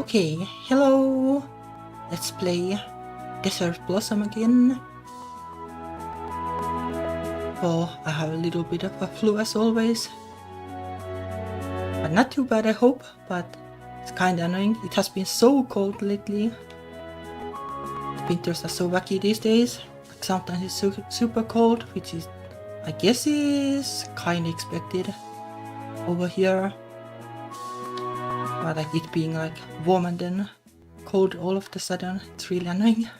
Okay, hello. Let's play Desert Blossom again. Oh, I have a little bit of a flu as always. But not too bad, I hope, but it's kinda annoying. It has been so cold lately. The winters are so wacky these days. Like sometimes it's super cold, which is, I guess, is kinda expected over here. But like it being like warm and then cold all of a sudden, it's really annoying.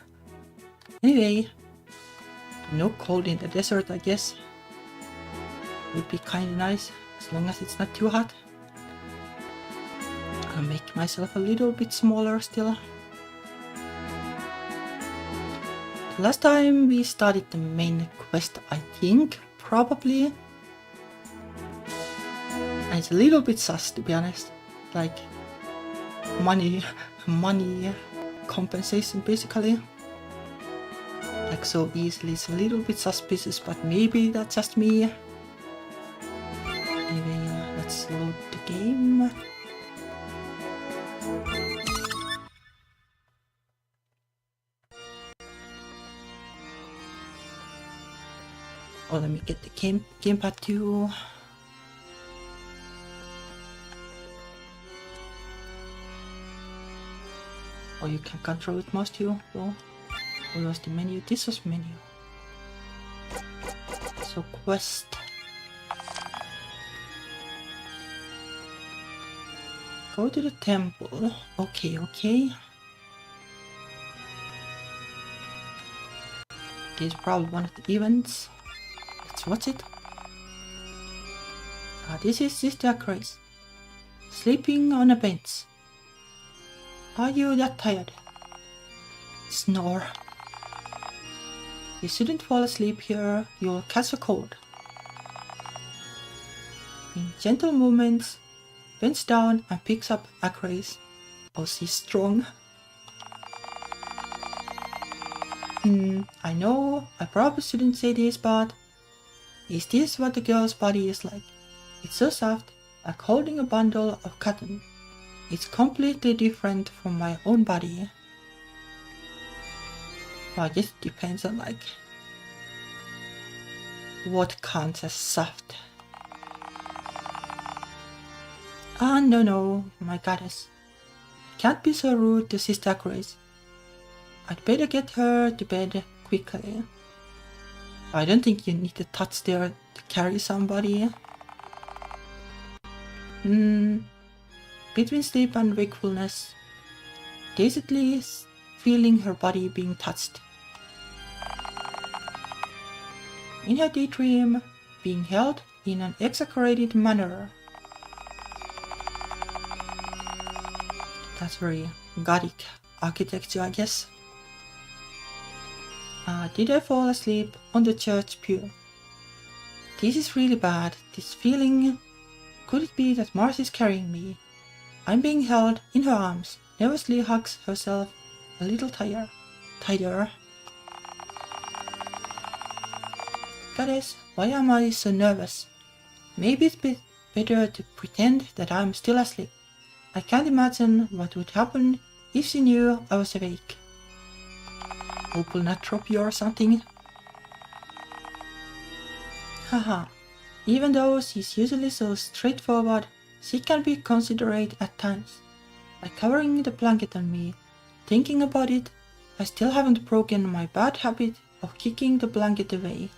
Anyway, no cold in the desert, I guess. Would be kinda nice, as long as it's not too hot. I'll make myself a little bit smaller still. Last time we started the main quest, I think, probably. And it's a little bit sus, to be honest. Like, money compensation, basically. Like, so easily, it's a little bit suspicious, but maybe that's just me. Anyway, let's load the game. Oh, let me get the gamepad too. Oh, you can control it mouse too, though. What was the menu? This was menu. So quest. Go to the temple. Okay. This is probably one of the events. Let's watch it. This is Sister Grace. Sleeping on a bench. Are you that tired? Snore. You shouldn't fall asleep here, you'll catch a cold. In gentle movements, bends down and picks up Grace. Oh, she's strong. I know, I probably shouldn't say this, but is this what the girl's body is like? It's so soft, like holding a bundle of cotton. It's completely different from my own body. Well, I guess it depends on like what counts as soft. Ah, no, my goddess. I can't be so rude to Sister Grace. I'd better get her to bed quickly. I don't think you need to touch there to carry somebody. Between sleep and wakefulness, dazedly feeling her body being touched. In her daydream, being held in an exaggerated manner. That's very Gothic architecture, I guess. Did I fall asleep on the church pew? This is really bad, this feeling. Could it be that Mars is carrying me? I'm being held in her arms, nervously hugs herself a little tighter. Goddess, why am I so nervous? Maybe it's better to pretend that I'm still asleep. I can't imagine what would happen if she knew I was awake. Hope will not drop you or something. Haha, even though she's usually so straightforward, she can be considerate at times. By covering the blanket on me, thinking about it, I still haven't broken my bad habit of kicking the blanket away.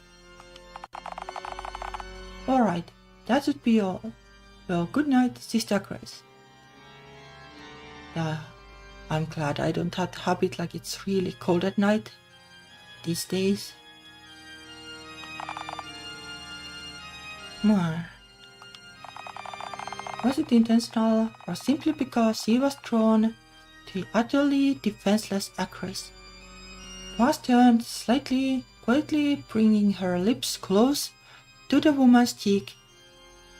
Alright, that would be all. Well, good night, Sister Grace. Yeah, I'm glad I don't have the habit like it's really cold at night these days. Was it intentional or simply because she was drawn to the utterly defenseless Grace? Mars turned slightly, quietly bringing her lips close to the woman's cheek.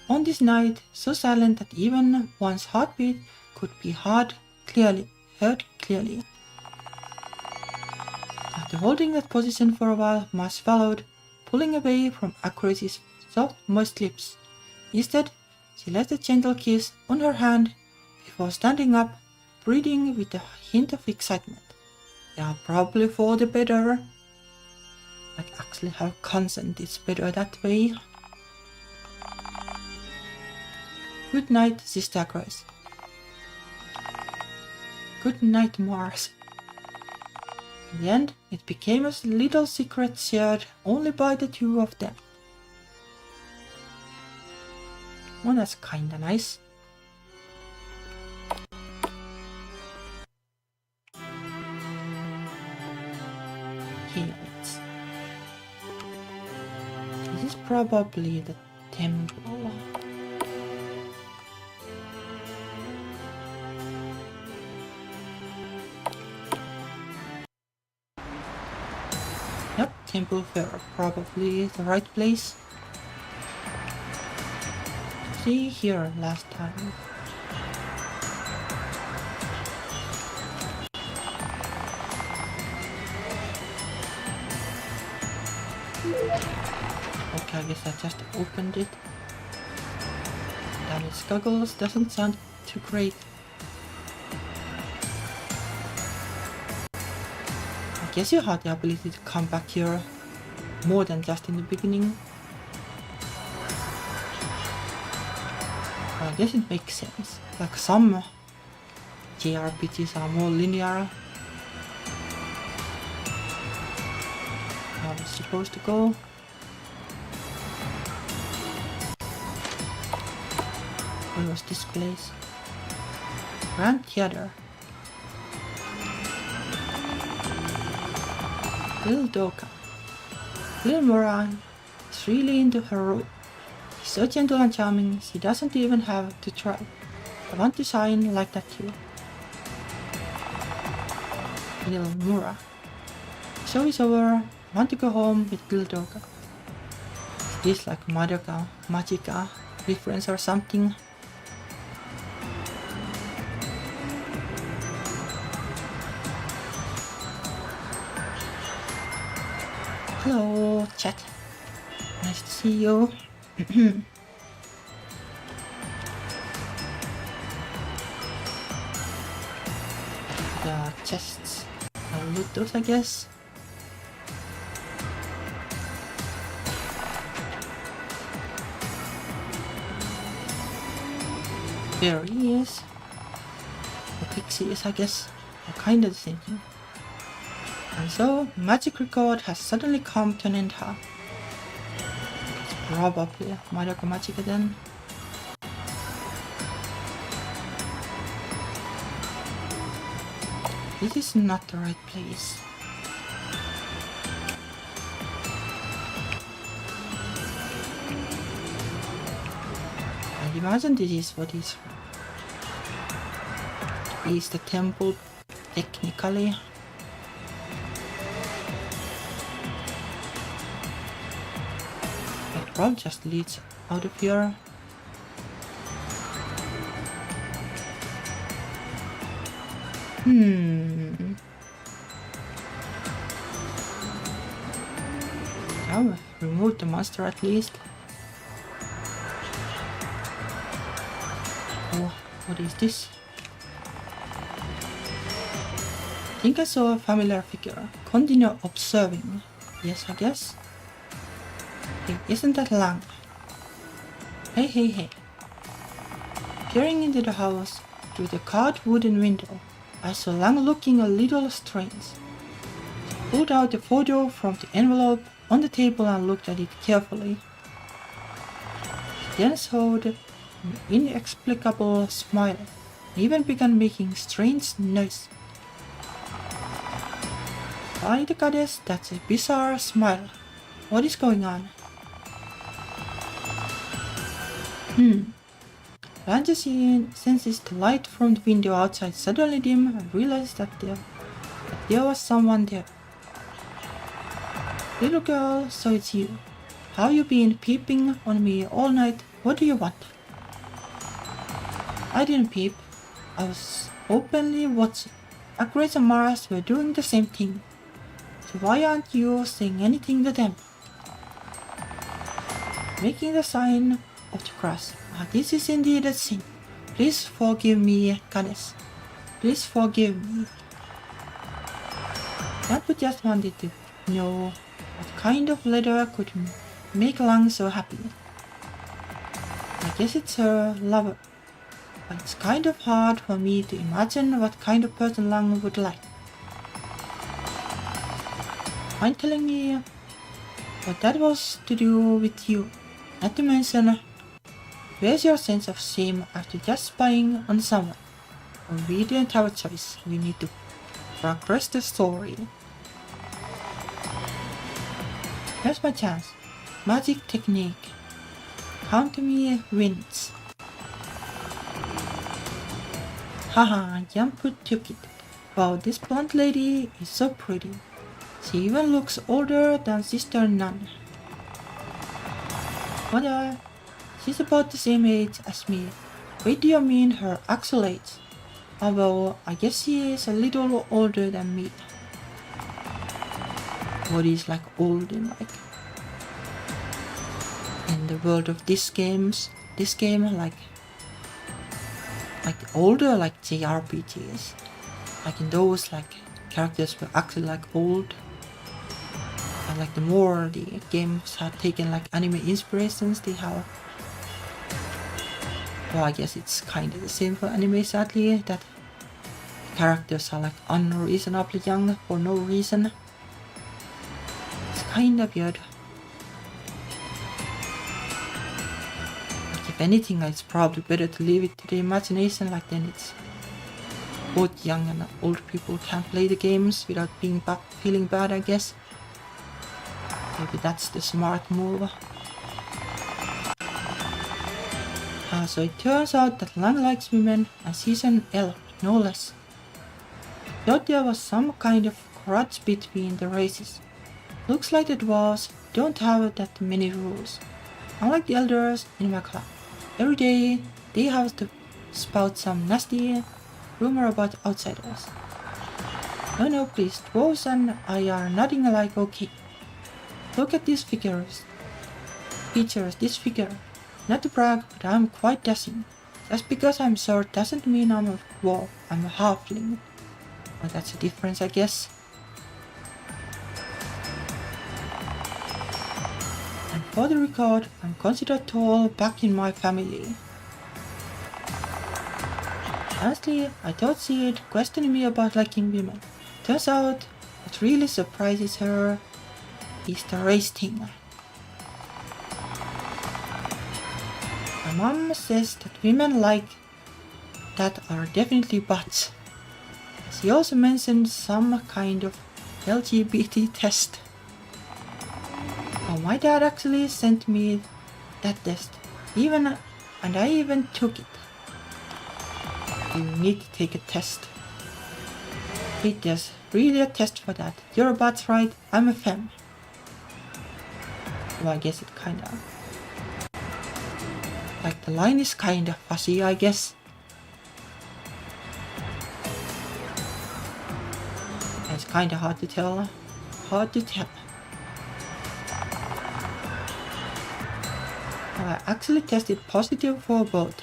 On this night, so silent that even one's heartbeat could be heard clearly. After holding that position for a while, Mars followed, pulling away from Grace's soft, moist lips. Instead, she left a gentle kiss on her hand before standing up, breathing with a hint of excitement. Yeah, probably for the better. Like actually have consent, it's better that way. Good night, Sister Grace. Good night, Mars. In the end, it became a little secret shared only by the two of them. Well, that's kinda nice. Here it's... This is probably the temple. Yep, temple fair, probably the right place. See here last time. Okay, I guess I just opened it. Damn it, Scuggles doesn't sound too great. I guess you have the ability to come back here more than just in the beginning. I guess it makes sense. Like some JRPGs are more linear. How it's supposed to go. Where was this place? Grand Theater. Little Doka. Little Moran is really into her role. She's so gentle and charming, she doesn't even have to try. I want to shine like that too. Little Mura. Show is over. I want to go home with Little Doka. Is this like Madoka, Magica reference or something? Hello, chat. Nice to see you. The chests. I'll loot those, I guess. There he is. The pixie is, I guess, kinda the same thing. And so, magic record has suddenly come to an end, huh? It's probably Madoka Magica then. This is not the right place. I imagine this is what is the temple, technically. That road just leads out of here. Now, remove the monster at least. Oh, what is this? I think I saw a familiar figure. Continue observing. Yes, I guess. Hey, isn't that Lang? Hey, hey, hey. Peering into the house through the carved wooden window, I saw Lang looking a little strange. She pulled out the photo from the envelope on the table and looked at it carefully. She then showed an inexplicable smile and even began making strange noises. By the goddess, that's a bizarre smile. What is going on? Fantasy senses the light from the window outside suddenly dim and realized that there was someone there. Little girl, so it's you. How you been peeping on me all night? What do you want? I didn't peep. I was openly watching. Grace and Mars were doing the same thing. So why aren't you saying anything to them? Making the sign of the cross. This is indeed a sin. Please forgive me, goddess. please forgive me. Jampu just wanted to know what kind of letter could make Lang so happy. I guess it's her lover, but it's kind of hard for me to imagine what kind of person Lang would like. Mind telling me what that was to do with you? Not to mention, where's your sense of shame after just spying on someone? Or we didn't have a choice, we need to progress the story. Here's my chance. Magic technique. Count me wins. Haha, Jampu took it. Wow, this blonde lady is so pretty. She even looks older than Sister Nun. What? She's about the same age as me. Wait, do you mean her actual age? Although, I guess she is a little older than me. What is like old in the world of this game like older like JRPGs. Like in those like characters were actually like old. And like the more the games have taken like anime inspirations they have. Well, I guess it's kind of the same for anime sadly, that characters are like unreasonably young for no reason. It's kind of weird. Like if anything, it's probably better to leave it to the imagination, like then it's both young and old people can play the games without being feeling bad, I guess. Maybe that's the smart move. So it turns out that Lang likes women and she's an elf, no less. Thought there was some kind of grudge between the races. Looks like the dwarves don't have that many rules. Unlike the elders in my club, every day they have to spout some nasty rumor about outsiders. No, please, dwarves and I are nothing like okay. Look at these features, this figure. Not to brag, but I'm quite dashing. Just because I'm short doesn't mean I'm a dwarf, I'm a halfling. Well, that's a difference, I guess. And for the record, I'm considered tall back in my family. Honestly, I thought she'd question me about liking women. Turns out, what really surprises her is the race thing. My mom says that women like that are definitely butts. She also mentioned some kind of LGBT test. Oh, my dad actually sent me that test, and I even took it. You need to take a test. Wait, there's really a test for that. You're a butt, right? I'm a femme. Well, I guess it kinda... like the line is kinda fuzzy, I guess. It's kinda hard to tell. I actually tested positive for both.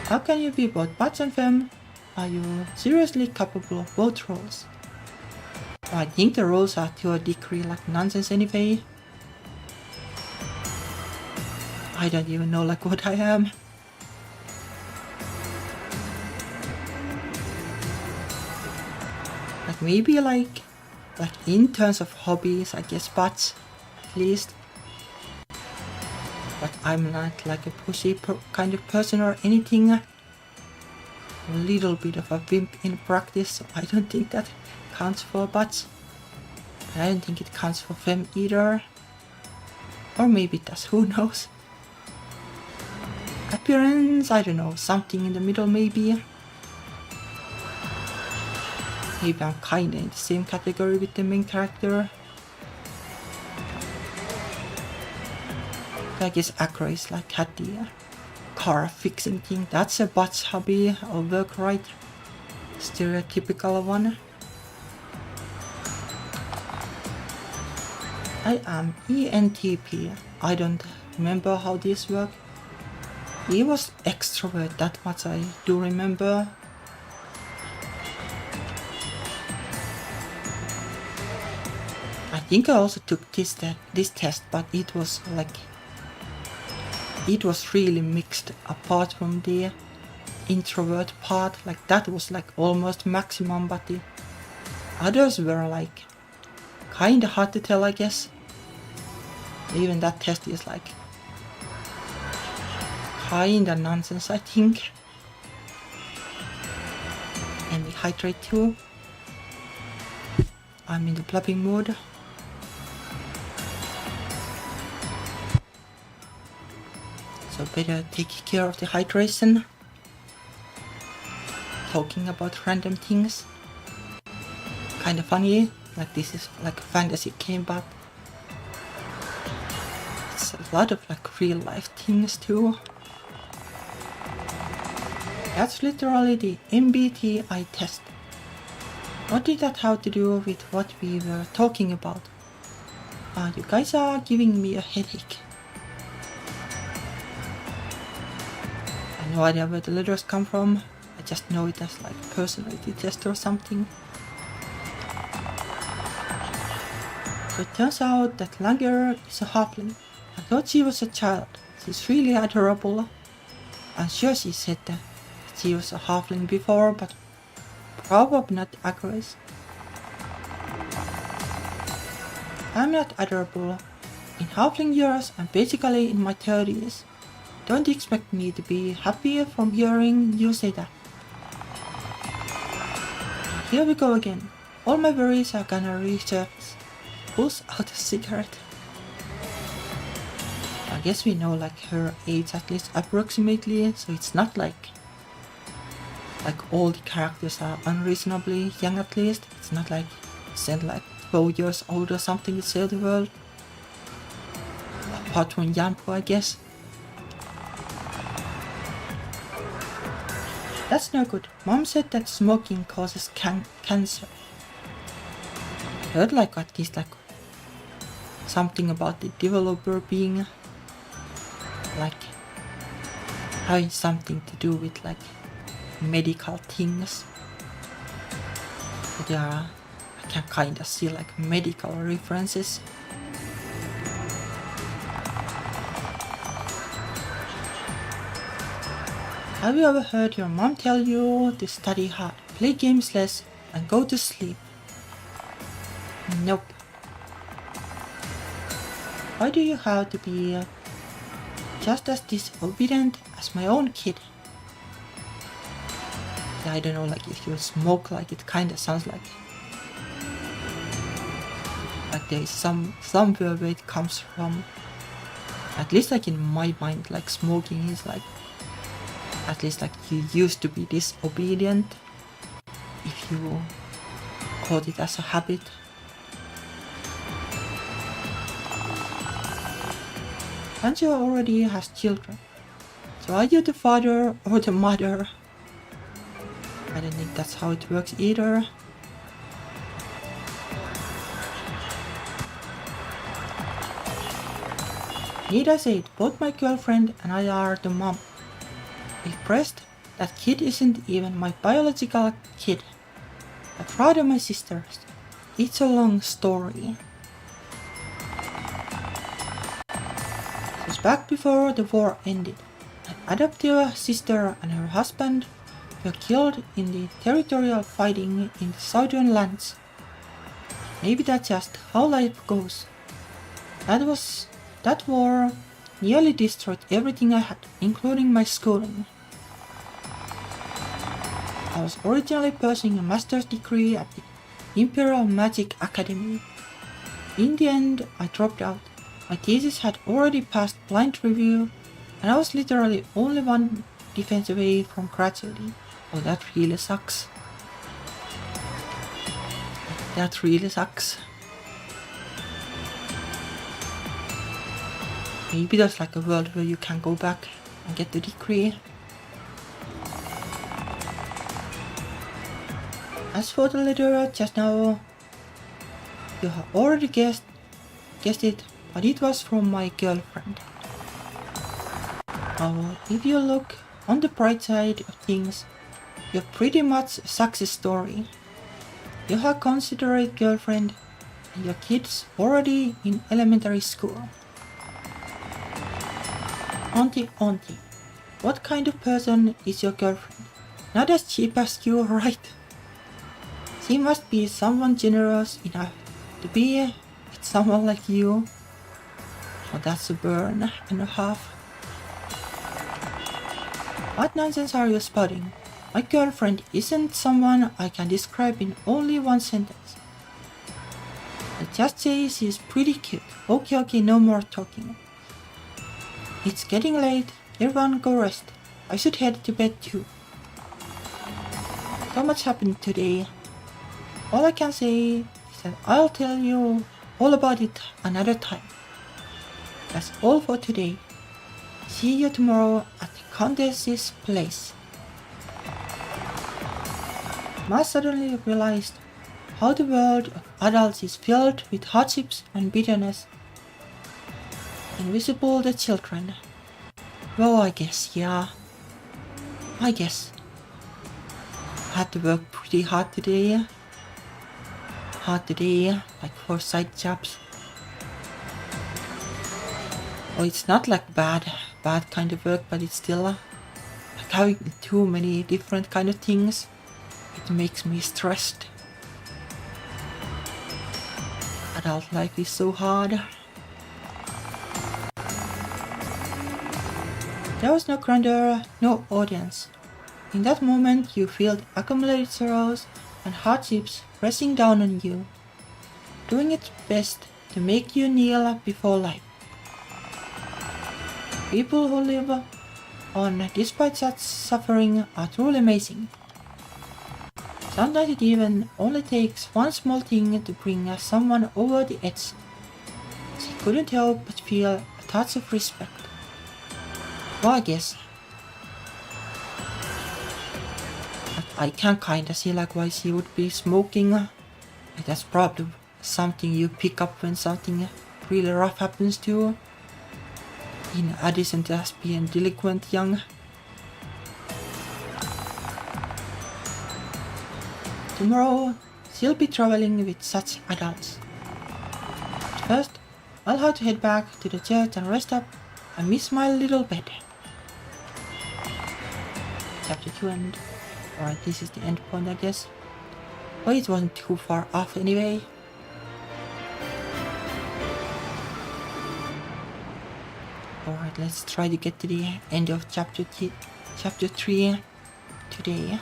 How can you be both butch and femme? Are you seriously capable of both roles? I think the roles are to a degree like nonsense anyway. I don't even know like what I am. Like maybe like in terms of hobbies, I guess butch, at least. But I'm not like a pushy kind of person or anything. A little bit of a wimp in practice, so I don't think that counts for butch. I don't think it counts for femme either. Or maybe it does, who knows. Appearance, I don't know, something in the middle maybe. Maybe I'm kinda in the same category with the main character. I guess Akra is like had the car fixing thing. That's a butch hobby or work, right? Stereotypical one. I am ENTP. I don't remember how this works. He was extrovert, that much I do remember. I think I also took this test, but it was really mixed. Apart from the introvert part, like that was like almost maximum, but the others were like kinda hard to tell, I guess. Even that test is like kinda nonsense, I think. Let me hydrate too. I'm in the blabbing mood. So better take care of the hydration. Talking about random things. Kinda funny, like this is like a fantasy game, but it's a lot of like real life things too. That's literally the MBTI test. What did that have to do with what we were talking about? You guys are giving me a headache. I have no idea where the letters come from. I just know it as like personality test or something. So it turns out that Langer is a halfling. I thought she was a child. She's really adorable. I'm sure she said that she was a halfling before, but probably not accurate. I'm not adorable. In halfling years, I'm basically in my 30s. Don't expect me to be happy from hearing you say that. Here we go again. All my worries are gonna resurface. Pulls out a cigarette. I guess we know like her age at least approximately, so it's not like all the characters are unreasonably young at least. It's not like said like 12 years old or something to save the world. Apart from Yampo, I guess. That's no good. Mom said that smoking causes cancer. I heard like at least like something about the developer being like having something to do with like medical things. But yeah, I can kinda see like medical references. Have you ever heard your mom tell you to study hard, play games less, and go to sleep? Nope. Why do you have to be just as disobedient as my own kid? I don't know, like if you smoke, like it kinda sounds like there is somewhere where it comes from. At least like in my mind, like smoking is like, at least like you used to be disobedient if you caught it as a habit. Sancho already has children. So are you the father or the mother? I don't think that's how it works either. Need I say it, both my girlfriend and I are the mom. If pressed, that kid isn't even my biological kid, but rather my sister's. It's a long story. It was back before the war ended. My adoptive sister and her husband were killed in the territorial fighting in the southern lands. Maybe that's just how life goes. That war nearly destroyed everything I had, including my schooling. I was originally pursuing a master's degree at the Imperial Magic Academy. In the end, I dropped out. My thesis had already passed blind review, and I was literally only one defense away from graduating. Oh, that really sucks. That really sucks. Maybe there's like a world where you can go back and get the degree. As for the letter just now, you have already guessed it, but it was from my girlfriend. Now, if you look on the bright side of things, you're pretty much a success story. You have a considerate girlfriend, and your kid's already in elementary school. Auntie, what kind of person is your girlfriend? Not as cheap as you, right? She must be someone generous enough to be with someone like you. Oh, that's a burn and a half. What nonsense are you spouting? My girlfriend isn't someone I can describe in only one sentence. Let's just say she's pretty cute. Okay, no more talking. It's getting late. Everyone go rest. I should head to bed too. So much happened today. All I can say is that I'll tell you all about it another time. That's all for today. See you tomorrow at the Countess's place. Ma suddenly realized how the world of adults is filled with hardships and bitterness. Invisible the children. Well, I guess. Had to work pretty hard today. Like for side jobs. Oh, it's not like bad kind of work, but it's still like having too many different kind of things. It makes me stressed. Adult life is so hard. There was no grandeur, no audience. In that moment you feel the accumulated sorrows and hardships pressing down on you, doing its best to make you kneel before life. People who live on despite such suffering are truly amazing. Sometimes it even only takes one small thing to bring someone over the edge. She couldn't help but feel a touch of respect. Well, I guess. But I can kinda see like why she would be smoking. That's probably something you pick up when something really rough happens to you. In addition to us being delinquent young. Tomorrow, she'll be traveling with such adults. First, I'll have to head back to the church and rest up. I miss my little bed. Chapter 2 end. Alright, this is the end point, I guess. But it wasn't too far off anyway. Alright, let's try to get to the end of chapter 3 today.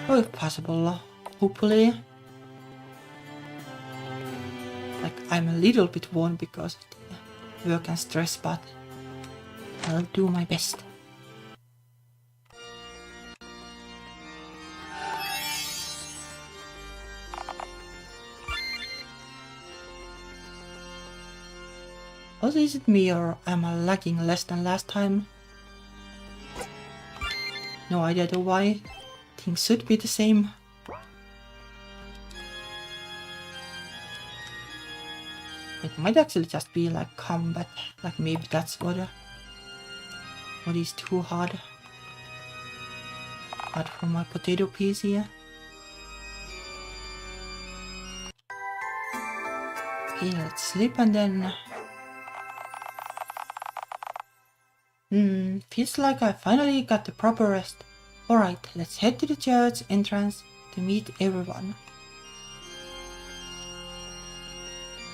Or if possible, hopefully. Like, I'm a little bit worn because of the work and stress, but I'll do my best. Also, is it me or am I lagging less than last time? No idea why. Things should be the same. It might actually just be like combat. Like maybe that's what is too hard. Hard for my potato piece here. Okay, let's sleep and then... feels like I finally got the proper rest. Alright, let's head to the church entrance to meet everyone.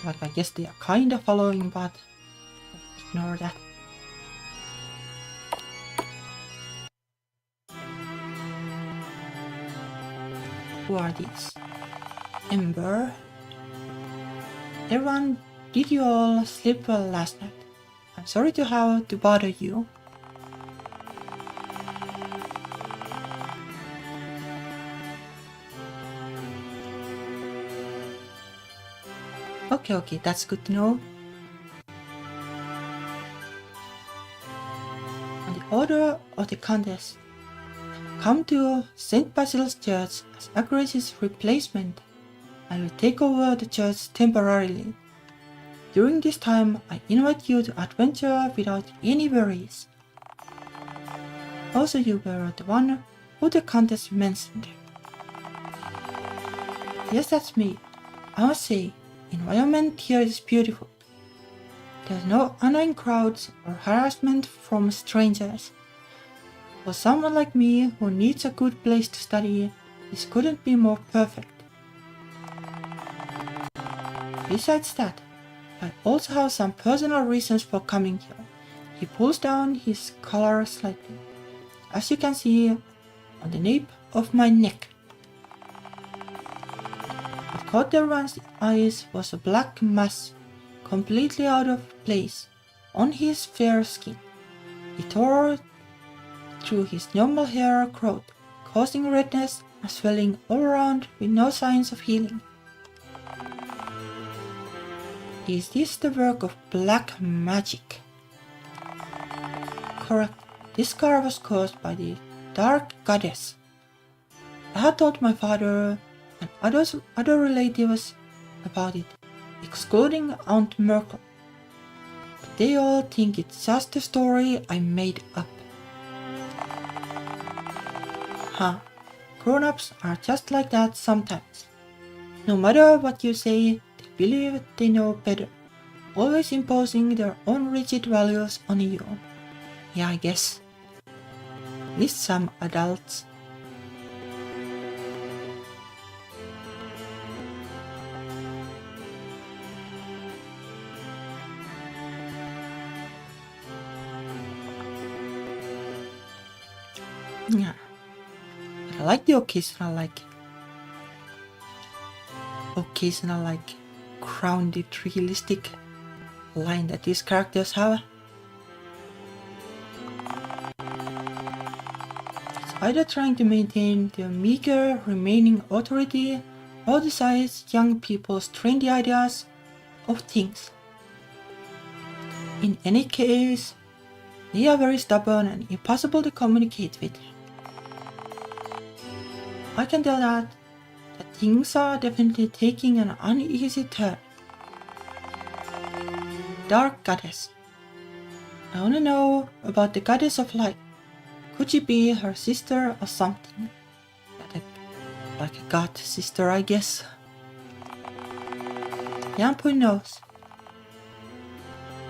Like, I guess they are kinda following, but ignore that. Who are these? Ember? Everyone, did you all sleep well last night? I'm sorry to have to bother you. Okay, that's good to know. On the order of the Countess, come to St. Basil's Church as Agres's replacement. I will take over the church temporarily. During this time, I invite you to adventure without any worries. Also, you were the one who the countess mentioned. Yes, that's me. I must say, environment here is beautiful. There's no annoying crowds or harassment from strangers. For someone like me who needs a good place to study, this couldn't be more perfect. Besides that, I also have some personal reasons for coming here. He pulls down his collar slightly, as you can see on the nape of my neck. What caught everyone's eyes was a black mass, completely out of place, on his fair skin. It tore through his normal hair growth, causing redness and swelling all around with no signs of healing. Is this the work of black magic? Correct. This scar was caused by the dark goddess. I had told my father and other relatives about it, excluding Aunt Merkel. But they all think it's just a story I made up. Huh. Grown-ups are just like that sometimes. No matter what you say, they believe they know better, always imposing their own rigid values on you. Yeah, I guess. At least some adults. Yeah. But I like the occasional grounded, realistic line that these characters have. It's either trying to maintain their meager remaining authority or decides young people's trendy ideas of things. In any case, they are very stubborn and impossible to communicate with. I can tell that things are definitely taking an uneasy turn. Dark Goddess. I want to know about the Goddess of Light. Could she be her sister or something? Like a god sister, I guess. Yampu knows.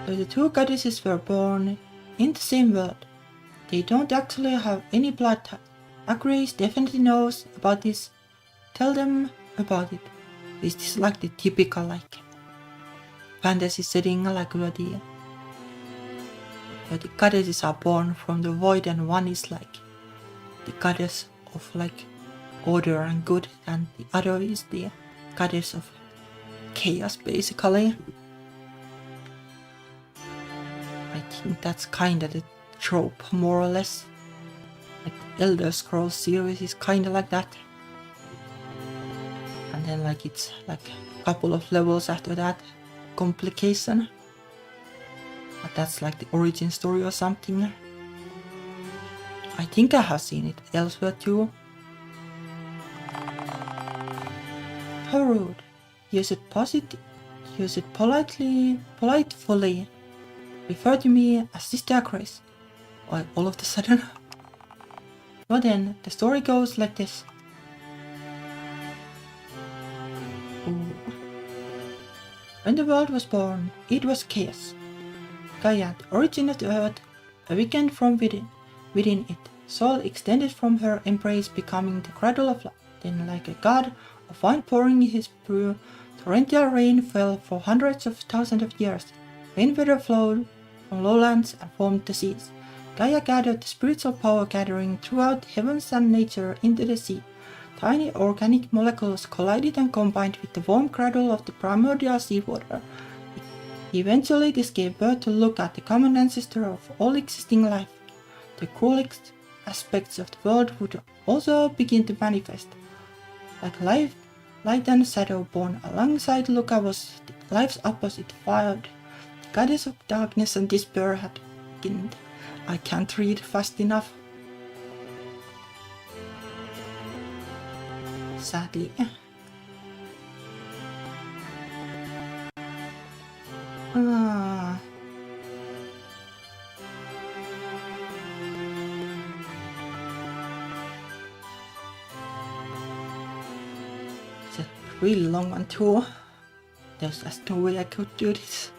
Though the two goddesses were born in the same world, they don't actually have any blood tie. Grace definitely knows about this. Tell them about it. This is like the typical fantasy setting, where the goddesses are born from the void and one is the goddess of order and good and the other is the goddess of chaos basically. I think that's kinda the trope more or less. The Elder Scrolls series is kinda like that. And then it's a couple of levels after that complication. But that's the origin story or something. I think I have seen it elsewhere too. How rude. Use it politely. Refer to me as Sister Grace. Why all of a sudden? Well then, the story goes like this. Ooh. When the world was born, it was chaos. Gaia, the origin of the earth, awakened from within it, soul extended from her embrace, becoming the cradle of life. Then, like a god of wine pouring his brew, torrential rain fell for hundreds of thousands of years. Rainwater flowed from lowlands and formed the seas. Gaia gathered the spiritual power gathering throughout heavens and nature into the sea. Tiny organic molecules collided and combined with the warm cradle of the primordial seawater. Eventually, this gave birth to look at the common ancestor of all existing life. The cruelest aspects of the world would also begin to manifest. Like life, light and shadow born alongside Luca was life's opposite, fire. The goddess of darkness and despair had begun. I can't read fast enough. Sadly. really long one too. There's just no way I could do this.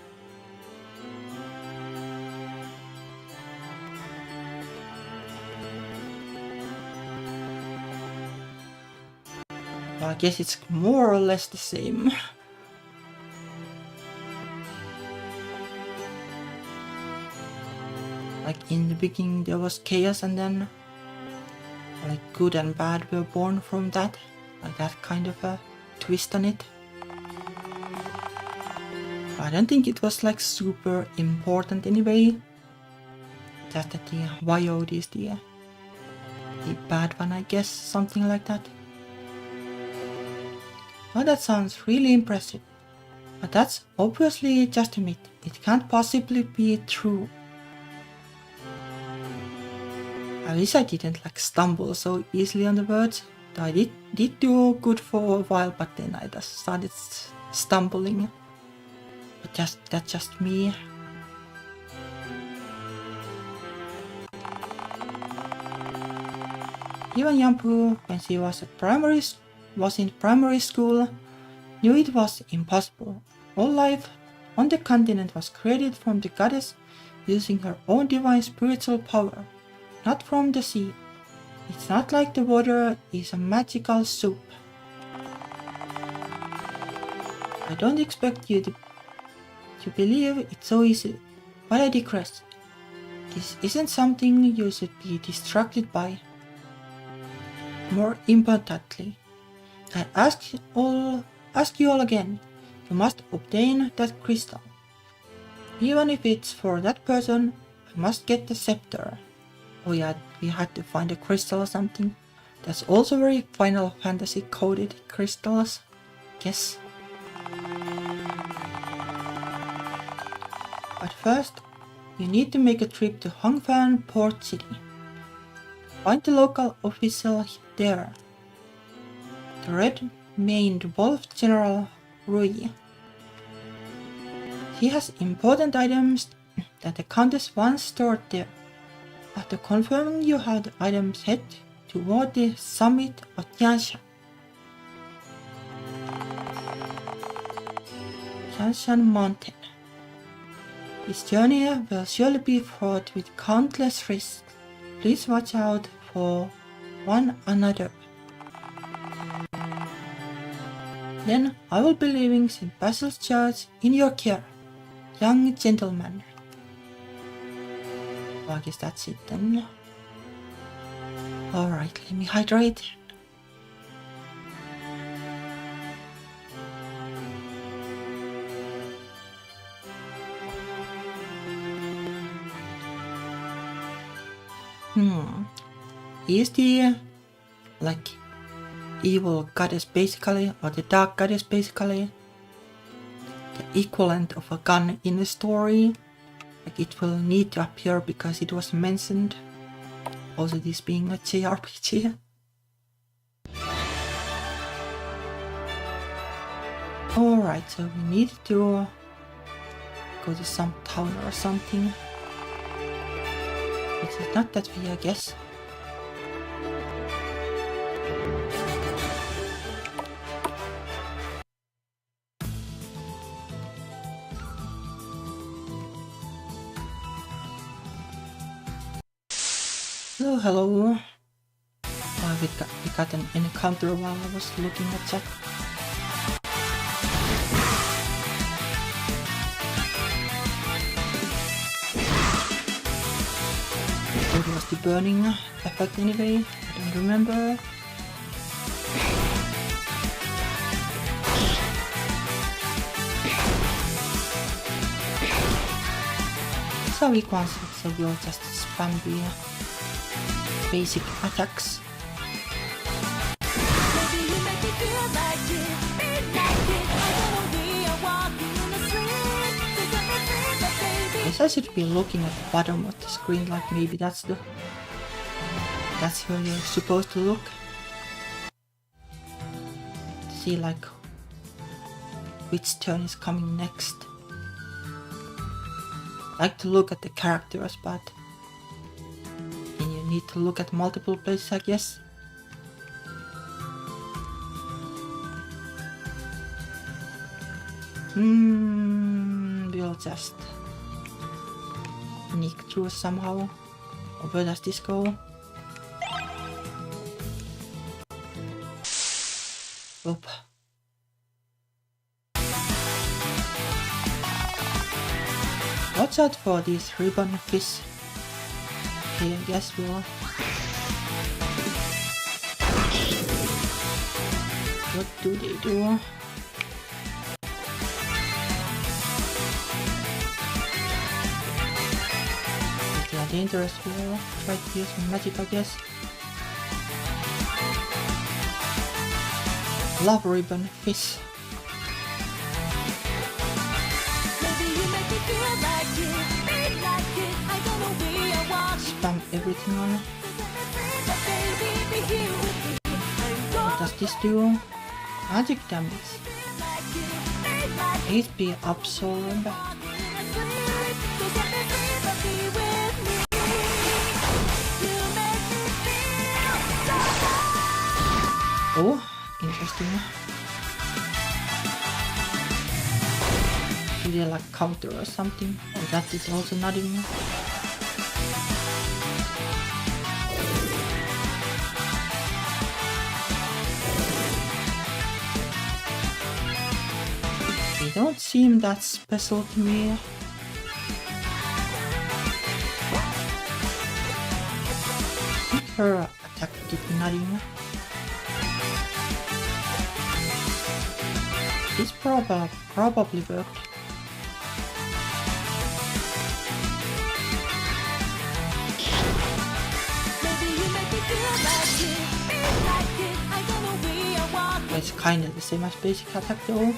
Well, I guess it's more or less the same. Like in the beginning there was chaos and then like good and bad were born from that. Like that kind of a twist on it. I don't think it was like super important anyway. Just that the Wyode is the bad one, I guess, something like that. Oh, that sounds really impressive. But that's obviously just a myth. It can't possibly be true. I wish I didn't like stumble so easily on the words. I did do good for a while, but then I just started stumbling. But that's just me. Even Yampu, when she was in primary school, knew it was impossible. All life on the continent was created from the goddess using her own divine spiritual power, not from the sea. It's not like the water is a magical soup. I don't expect you to believe it's so easy, but I digress. This isn't something you should be distracted by. More importantly, I ask you all again, you must obtain that crystal. Even if it's for that person, I must get the scepter. Oh yeah, we had to find a crystal or something. That's also very Final Fantasy coded crystals. Yes. But first, you need to make a trip to Hongfan Port City. Find the local official there. The red-maned wolf General Rui. He has important items that the Countess once stored there. After confirming you have the items, head toward the summit of Tianshan. Tianshan Mountain. This journey will surely be fraught with countless risks. Please watch out for one another. Then I will be leaving St. Basil's Church in your care, young gentleman. Well, I guess that's it then. Alright, let me hydrate. Is the like evil goddess basically, or the dark goddess basically, the equivalent of a gun in the story? Like it will need to appear because it was mentioned. Also this being a JRPG. Alright, so we need to go to some town or something. It's not that way, I guess. So, hello. We got an encounter while I was looking at chat. What was the burning effect anyway? I don't remember. So weak ones, so we'll just spam the basic attacks. I guess I should be looking at the bottom of the screen, like maybe that's where you're supposed to look. See like which turn is coming next. I like to look at the characters, but then you need to look at multiple places, I guess. We'll just sneak through somehow. Or where does this go? Oop. Watch out for these ribbon fish. Okay, I guess we'll... What do they do? If they are dangerous, we'll try to use magic, I guess. Love ribbon fish. Spam everything on. What does this do? Magic damage. HP absorb. Oh, interesting. Do they like counter or something? Oh, that is also nothing. They don't seem that special to me. Her attack did nothing. This probably worked. It's kinda the same as basic attack though.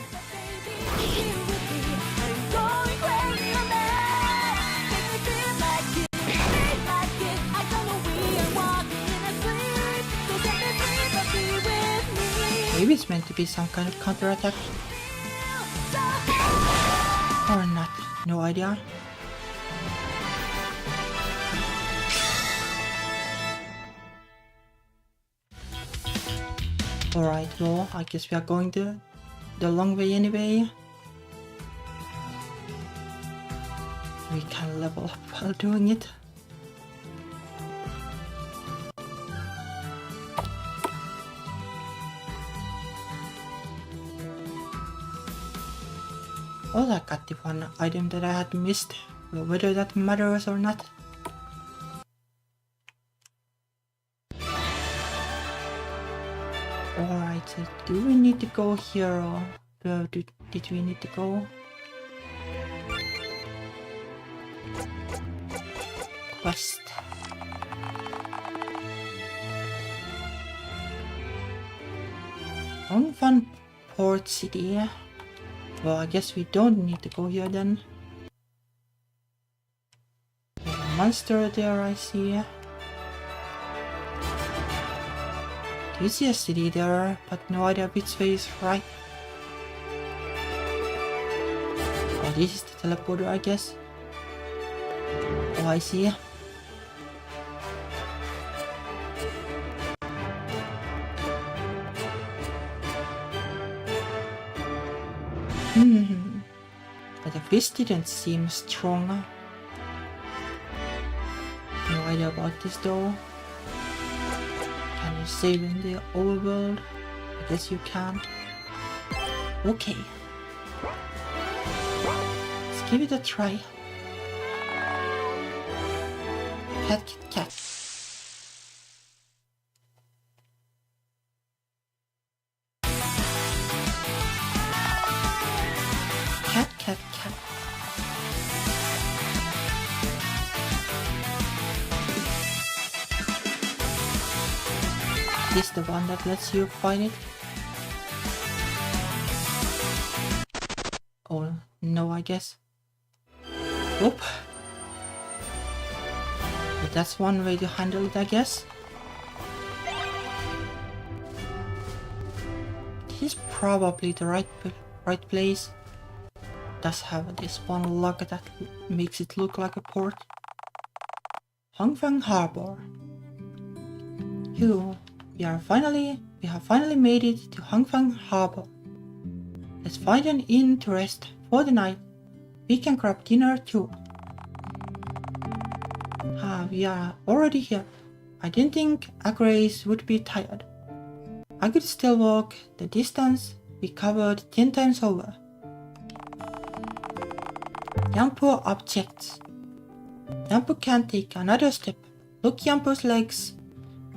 Maybe it's meant to be some kind of counter attack. Or not, no idea. Alright, well, I guess we are going the long way anyway. We can level up while doing it. Well, I got the one item that I had missed, whether that matters or not. Alright, so do we need to go here or where did we need to go? Quest. Hongfan Port City. Well, I guess we don't need to go here then. There's a monster there, I see. Do you see a city there, but no idea which way is right? Oh, this is the teleporter, I guess. Oh, I see. But the fish didn't seem strong. No idea about this though. Can you save in the overworld? I guess you can. Okay. Let's give it a try. Cat, cat, cat. Cat, cat, cat. Is this the one that lets you find it? Oh, no, I guess. Oop. But that's one way to handle it, I guess. This is probably the right place. Does have this one lock that makes it look like a port. Hongfang Harbor. We have finally made it to Hongfang Harbor. Let's find an inn to rest for the night. We can grab dinner too. We are already here. I didn't think Grace would be tired. I could still walk the distance we covered 10 times over. Yampo objects. Yampo can't take another step. Look, Yampo's legs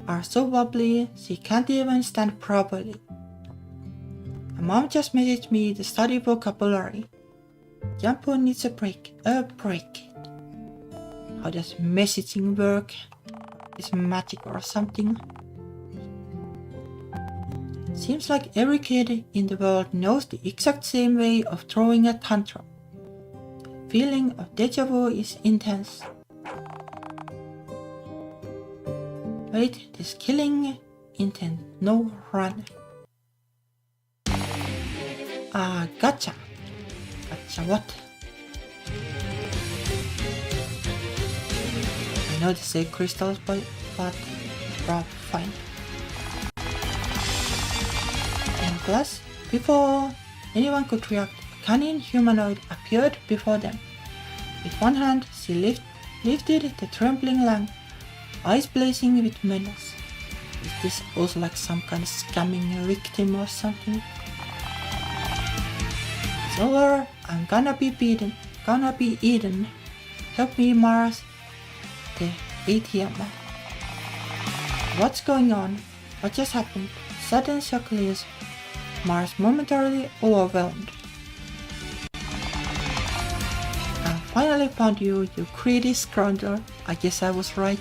are so wobbly she can't even stand properly. My mom just messaged me to study vocabulary. Yampo needs a break. How does messaging work? Is magic or something? Seems like every kid in the world knows the exact same way of throwing a tantrum. Feeling of deja vu is intense. Wait, this killing intent. No, run. Gotcha. Gotcha what? I know they say crystals, but fine. In class, before anyone could react, a cunning humanoid appeared before them. With one hand, she lifted the trembling Lang, eyes blazing with menace. Is this also like some kind of scamming victim or something? It's over, I'm gonna be eaten. Help me, Mars. The ATM. What's going on? What just happened? Sudden shock leaves Mars momentarily overwhelmed. I finally found you, you greedy scoundrel. I guess I was right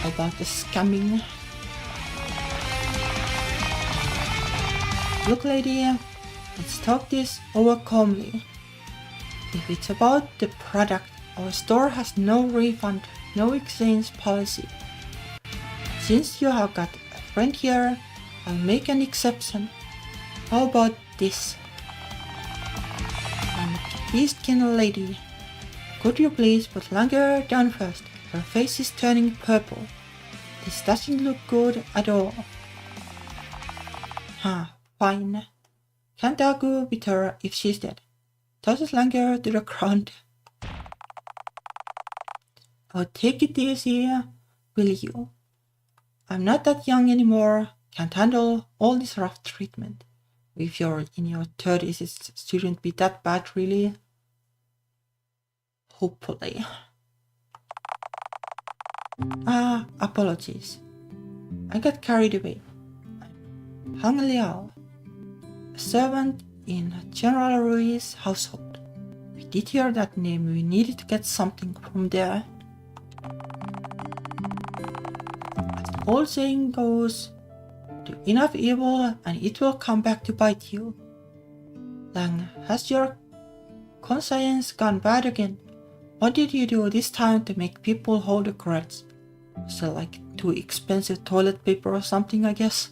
about the scamming. Look, lady, let's talk this over calmly. If it's about the product, our store has no refund, no exchange policy. Since you have got a friend here, I'll make an exception. How about this? I'm a beast-kin lady. Could you please put Langer down first? Her face is turning purple. This doesn't look good at all. Fine. Can't argue with her if she's dead. Tosses Langer to the ground. Oh, take it easy, will you? I'm not that young anymore, can't handle all this rough treatment. If you're in your 30s, it shouldn't be that bad, really. Hopefully. Apologies. I got carried away. Hang Liao, a servant in General Rui's household. We did hear that name, we needed to get something from there. As the old saying goes, do enough evil and it will come back to bite you. Lang, has your conscience gone bad again? What did you do this time to make people hold a grudge? Was it like too expensive toilet paper or something, I guess?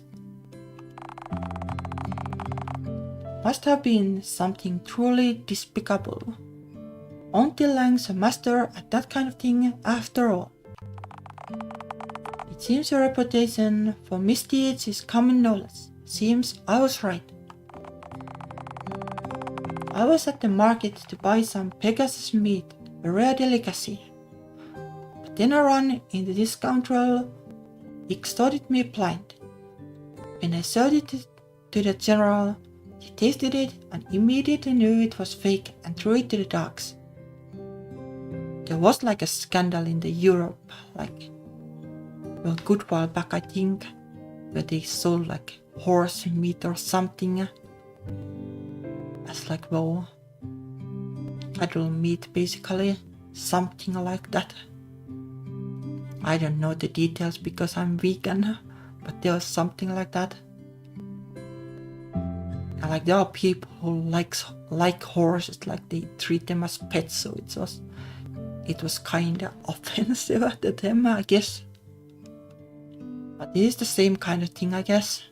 Must have been something truly despicable. Until Lang's a master at that kind of thing after all. It seems your reputation for misdeeds is common knowledge. Seems I was right. I was at the market to buy some Pegasus meat, a rare delicacy. But then I ran into this scoundrel, extorted me blind. When I served it to the general, he tasted it and immediately knew it was fake and threw it to the dogs. There was like a scandal in the Europe, like a good while back, I think, where they sold like horse meat or something as like, well, cattle meat basically, something like that. I don't know the details because I'm vegan, but there was something like that. And like there are people who like horses, like they treat them as pets, so it was kinda offensive at the time, I guess. But it is the same kind of thing, I guess.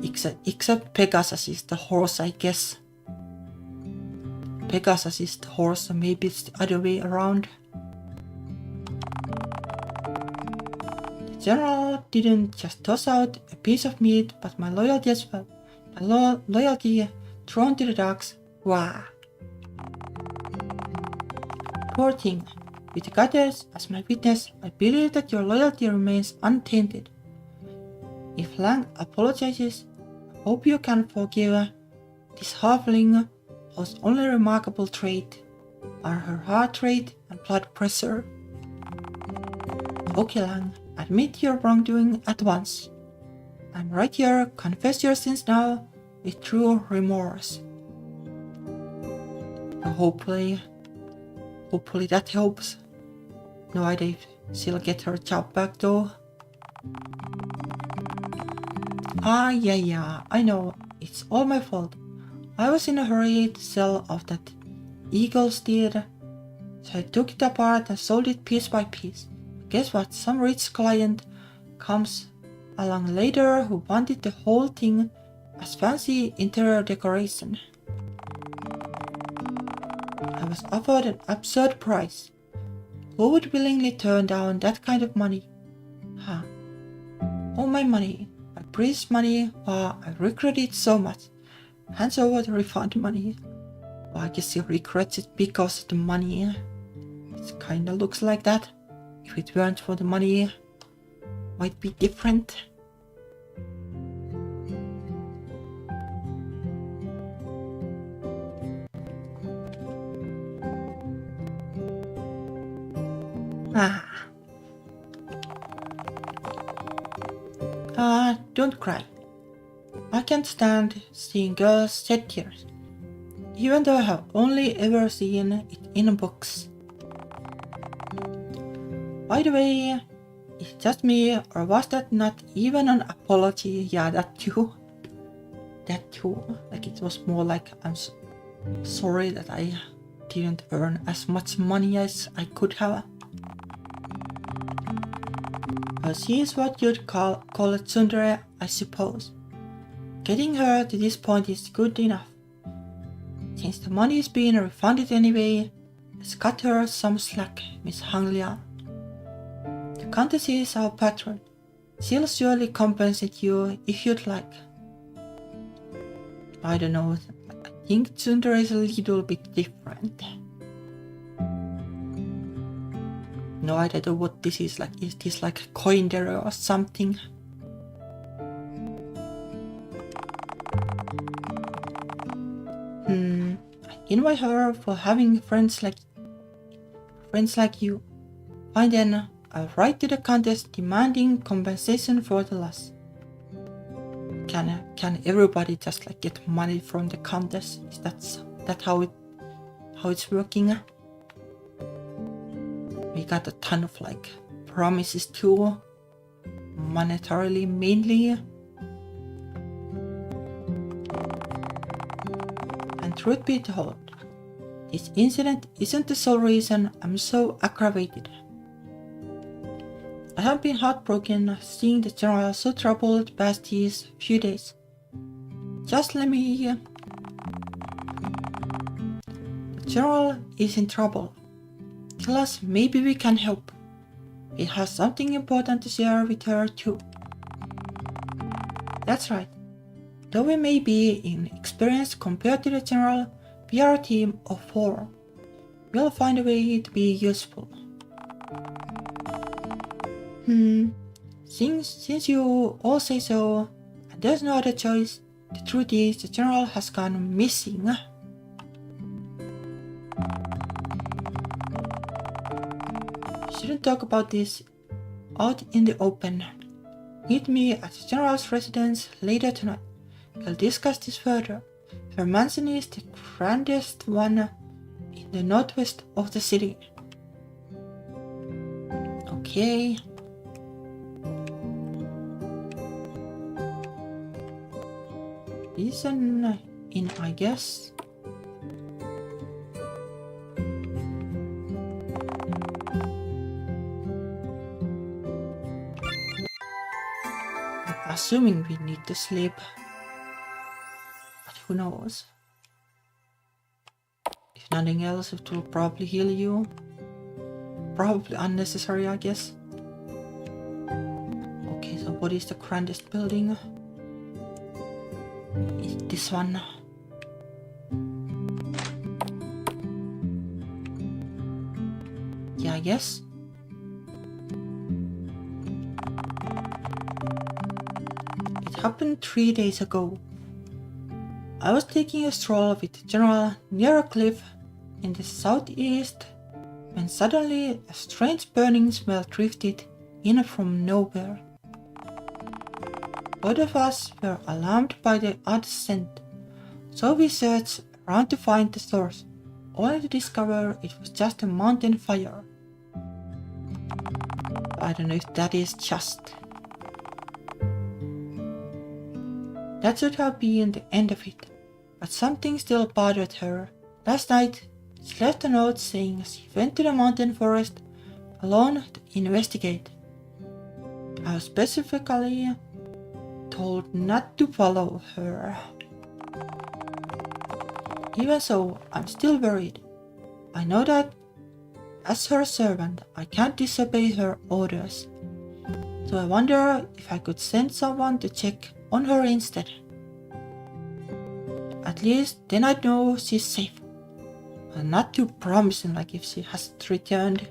Except Pegasus is the horse, I guess. Pegasus is the horse, so maybe it's the other way around. The general didn't just toss out a piece of meat, but my loyalty as well. My loyalty thrown to the dogs. Wow. Poor thing. With the goddess as my witness, I believe that your loyalty remains untainted. If Lang apologizes, I hope you can forgive this halfling whose only remarkable trait are her heart rate and blood pressure. Okay, Lang, admit your wrongdoing at once. I'm right here, confess your sins now with true remorse. Hopefully that helps. No idea if she'll get her job back though. Yeah, I know, it's all my fault. I was in a hurry to sell off that eagle's deed, so I took it apart and sold it piece by piece. Guess what? Some rich client comes along later who wanted the whole thing as fancy interior decoration. I was offered an absurd price. Who would willingly turn down that kind of money? All my money, my precious money, I regret it so much. Hands over the refund money. I guess he regrets it because of the money. It kinda looks like that. If it weren't for the money, might be different. Don't cry. I can't stand seeing girls shed tears, even though I have only ever seen it in books. By the way, is it just me, or was that not even an apology? Yeah, that too. Like it was more like I'm sorry that I didn't earn as much money as I could have. She is what you'd call a tsundere, I suppose. Getting her to this point is good enough. Since the money is being refunded anyway, let's cut her some slack, Miss Hanglia. The Countess is our patron. She'll surely compensate you if you'd like. I don't know, I think tsundere is a little bit different. No idea what this is like. Is this like a coindere or something? I invite her for having friends like you. Fine then, I'll write to the Countess demanding compensation for the loss. Can everybody just like get money from the Countess? Is that how it's working? We got a ton of like promises too, monetarily mainly. And truth be told, this incident isn't the sole reason I'm so aggravated. I have been heartbroken seeing the general so troubled past these few days. Just let me... The general is in trouble. Tell us, maybe we can help. It has something important to share with her too. That's right. Though we may be inexperienced compared to the general, we are a team of 4. We'll find a way to be useful. Since you all say so, and there's no other choice, the truth is the general has gone missing. Shouldn't talk about this out in the open. Meet me at the general's residence later tonight. We'll discuss this further. Her mansion is the grandest one in the northwest of the city. Okay. This is an inn, I guess. Assuming we need to sleep, but who knows? If nothing else, it will probably heal you. Probably unnecessary, I guess. Okay, so what is the grandest building? Is it this one? Yeah, I guess. It happened 3 days ago. I was taking a stroll with the general near a cliff in the southeast when suddenly a strange burning smell drifted in from nowhere. Both of us were alarmed by the odd scent, so we searched around to find the source, only to discover it was just a mountain fire. I don't know if that is just. That should have been the end of it, but something still bothered her. Last night, she left a note saying she went to the mountain forest alone to investigate. I was specifically told not to follow her. Even so, I'm still worried. I know that as her servant, I can't disobey her orders. So I wonder if I could send someone to check on her instead. At least then I'd know she's safe. But not too promising like if she hasn't returned.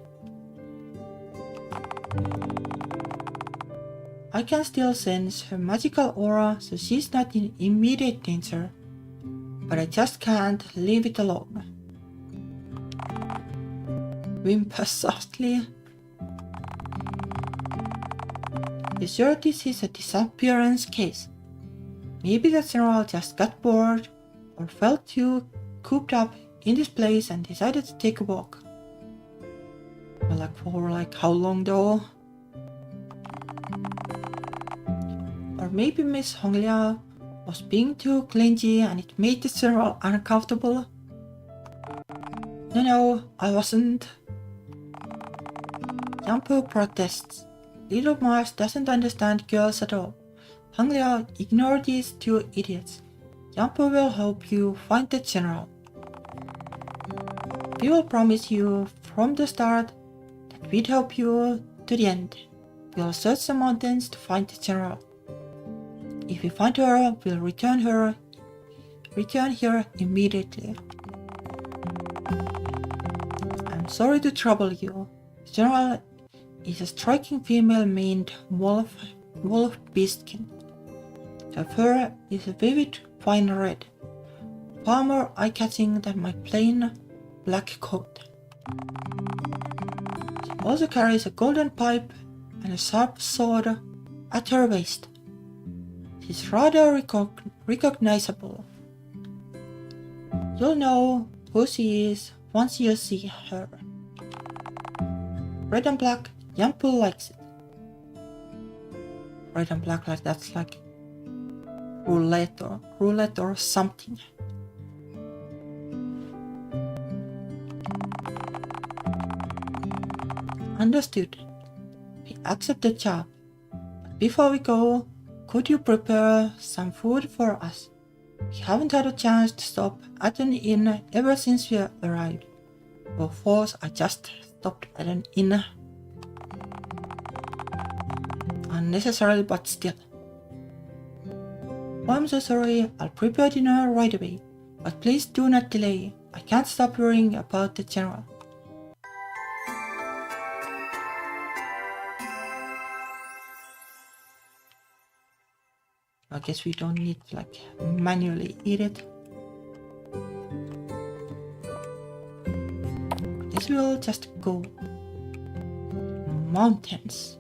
I can still sense her magical aura, so she's not in immediate danger. But I just can't leave it alone. Whimper softly. Be sure this is a disappearance case. Maybe the general just got bored or felt too cooped up in this place and decided to take a walk. Well, for how long though? Or maybe Miss Honglia was being too clingy and it made the general uncomfortable. No, I wasn't. Yampo protests. Little Mars doesn't understand girls at all. Honglia, ignore these two idiots. Yampo will help you find the general. We will promise you from the start that we'd help you to the end. We'll search the mountains to find the general. If we find her, we'll return here immediately. I'm sorry to trouble you. The general is a striking female named Wolf Beastkin. Her fur is a vivid fine red, far more eye-catching than my plain black coat. She also carries a golden pipe and a sharp sword at her waist. She's rather recognizable. You'll know who she is once you see her. Red and black, Yampo likes it. Red and black, like that's like roulette or something. Understood. We accept the job. But before we go, could you prepare some food for us? We haven't had a chance to stop at an inn ever since we arrived. Of course, I just stopped at an inn. Unnecessary, but still. Oh, I'm so sorry, I'll prepare dinner right away. But please do not delay. I can't stop worrying about the general. I guess we don't need to manually eat it. This will just go. Mountains.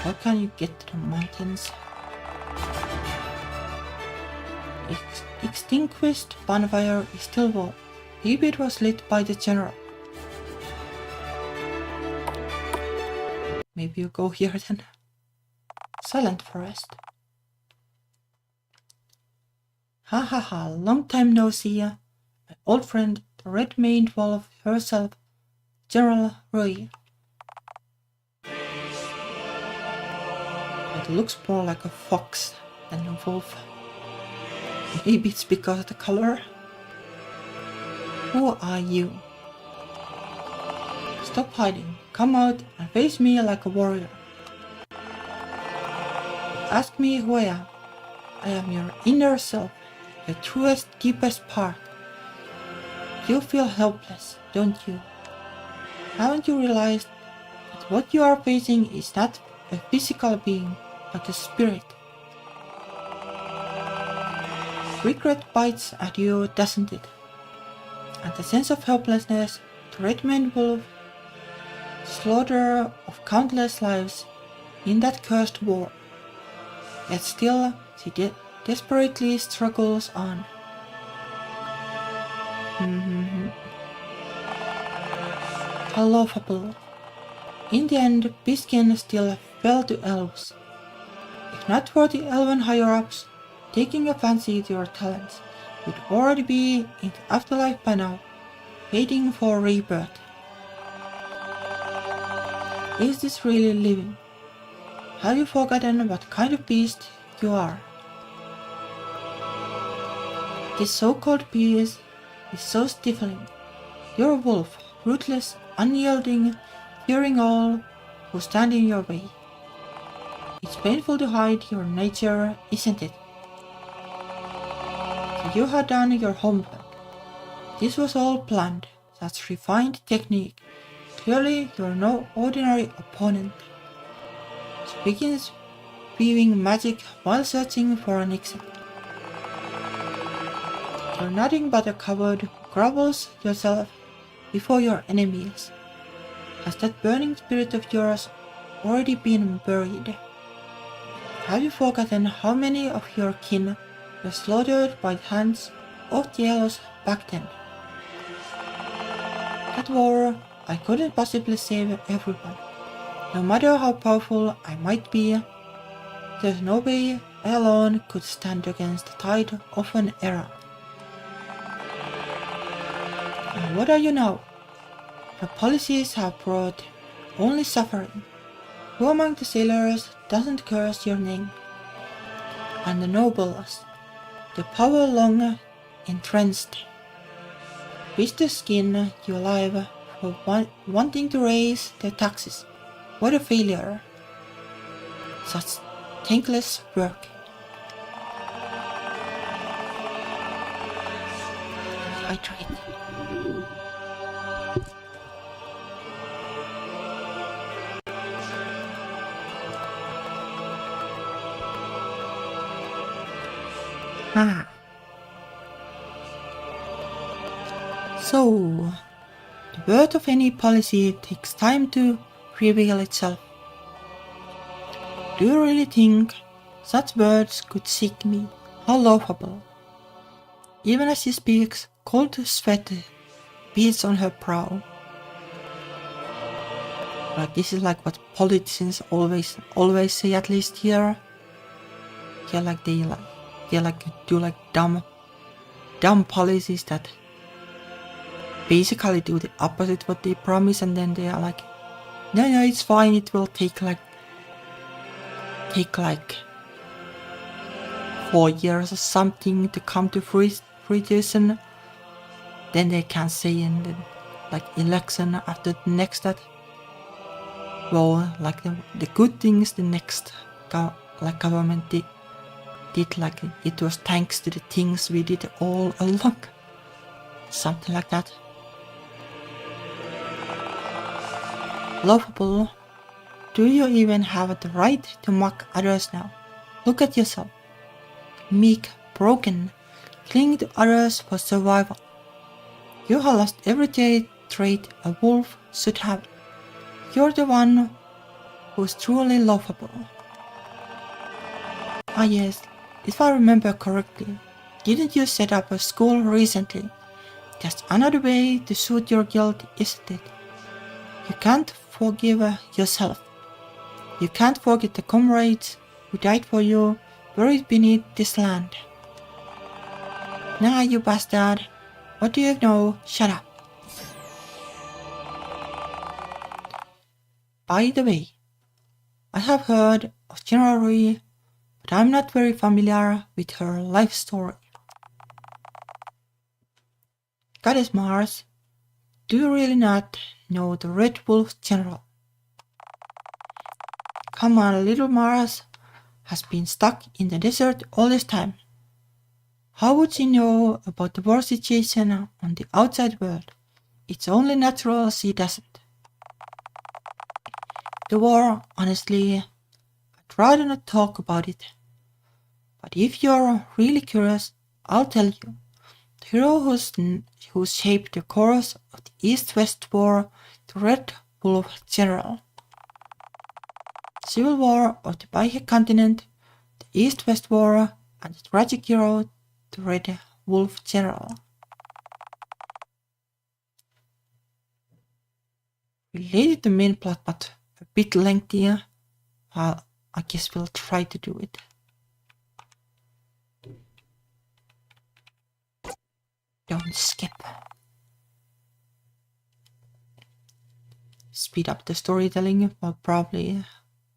How can you get to the mountains? Extinguished bonfire is still warm. Maybe it was lit by the general. Maybe you go here then. Silent forest. Ha, long time no see. My old friend, the red-maned wolf herself, General Yuri. It looks more like a fox than a wolf. Maybe it's because of the color. Who are you? Stop hiding. Come out and face me like a warrior. Ask me who I am. I am your inner self, your truest, deepest part. You feel helpless, don't you? Haven't you realized that what you are facing is not a physical being, but a spirit? Regret bites at you, doesn't it? And the sense of helplessness, the red-maned wolf, slaughter of countless lives in that cursed war. Yet still, she desperately struggles on. How laughable. In the end, Biskin still fell to elves. If not for the elven higher-ups taking a fancy to your talents, you'd already be in the afterlife by now, waiting for rebirth. Is this really living? Have you forgotten what kind of beast you are? This so-called beast is so stifling. You're a wolf, ruthless, unyielding, fearing all who stand in your way. It's painful to hide your nature, isn't it? So you had done your homework. This was all planned. That's refined technique. Clearly, you're no ordinary opponent. She begins weaving magic while searching for an exit. You're nothing but a coward who grovels yourself before your enemies. Has that burning spirit of yours already been buried? Have you forgotten how many of your kin were slaughtered by the hands of the elves back then? That war, I couldn't possibly save everyone. No matter how powerful I might be, there's no way I alone could stand against the tide of an era. And what are you now? Your policies have brought only suffering. Who among the sailors doesn't curse your name? And the nobles, the power long entrenched. Wish to skin you alive for wanting to raise their taxes. What a failure. Such thankless work. I tried. So, the birth of any policy takes time to reveal itself. Do you really think such words could seek me? How laughable. Even as she speaks, cold sweat beads on her brow. Like this is like what politicians always say, at least here. Yeah, like they do like dumb policies that basically do the opposite what they promise, and then they are like, no, it's fine, it will take like 4 years or something to come to fruition. Then they can say in the election after the next that, well, like the good things the next government did like it was thanks to the things we did all along. Something like that. Laughable. Do you even have the right to mock others now? Look at yourself. Meek, broken, clinging to others for survival. You have lost every trait a wolf should have. You're the one who's truly laughable. Ah yes, if I remember correctly, didn't you set up a school recently? Just another way to soothe your guilt, isn't it? You can't forgive yourself. You can't forget the comrades who died for you, buried beneath this land. Nah, you bastard. What do you know? Shut up. By the way, I have heard of Yuri, but I'm not very familiar with her life story. Goddess Mars, do you really not know the Red Wolf General? Come on, little Mars has been stuck in the desert all this time. How would she know about the war situation on the outside world? It's only natural she doesn't. The war, honestly, I'd rather not talk about it. But if you're really curious, I'll tell you. The hero who shaped the course of the East-West War, the Red Wolf General. Civil War of the Bicontinent, the East-West War, and the tragic hero, the Red Wolf General. Related to the main plot, but a bit lengthy. I guess we'll try to do it. Don't skip. Speed up the storytelling, but probably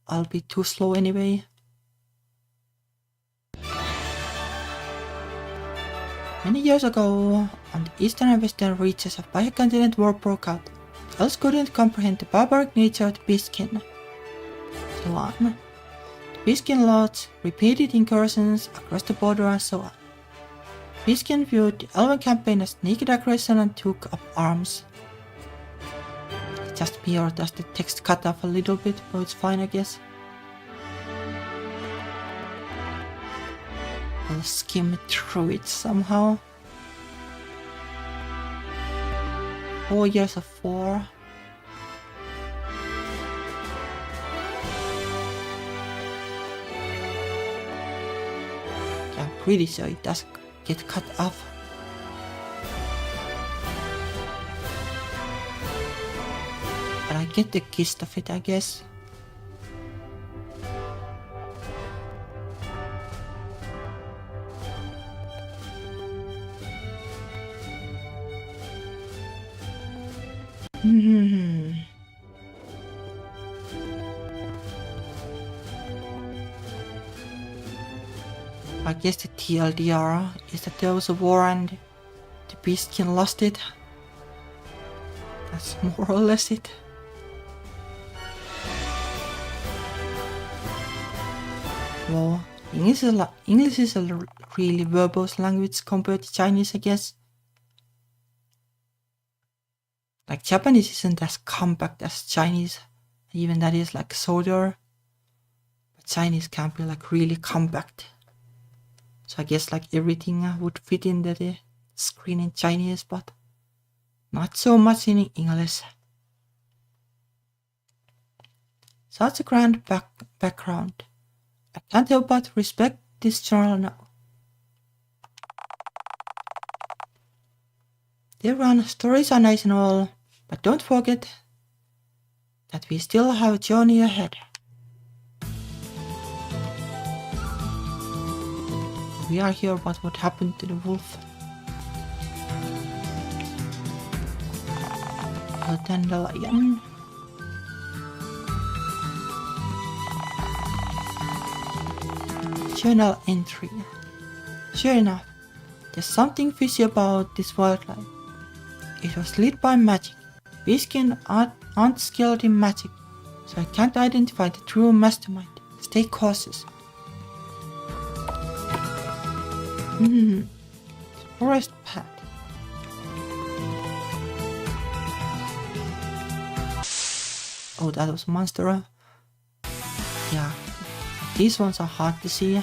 I'll be too slow anyway. Many years ago, on the eastern and western reaches of Bicontinent war broke out. The elves couldn't comprehend the barbaric nature of the beastkin. So on. The beastkin lords repeated incursions across the border and so on. Beastkin viewed the elven campaign as naked aggression and took up arms. Just me, or does the text cut off a little bit, but it's fine I guess. I'll skim through it somehow. 4 years of war. Yeah, I'm pretty sure it does get cut off. But I get the gist of it, I guess. I guess the TLDR is that there was a war and the beastkin lost it. That's more or less it. Well, English is a really verbose language compared to Chinese, I guess. Like Japanese isn't as compact as Chinese, even that is like shorter. But Chinese can be like really compact. So I guess like everything would fit in the screen in Chinese, but not so much in English. Such a grand background. I can't help but respect this journal now. Dear Run, stories are nice and all, but don't forget that we still have a journey ahead. We are here about what happened to the wolf. Other than the lion. Journal entry. Sure enough, there's something fishy about this wildlife. It was lit by magic. Beastkin aren't skilled in magic, so I can't identify the true mastermind. Stay cautious. Forest path. Oh, that was a monster. Yeah, these ones are hard to see.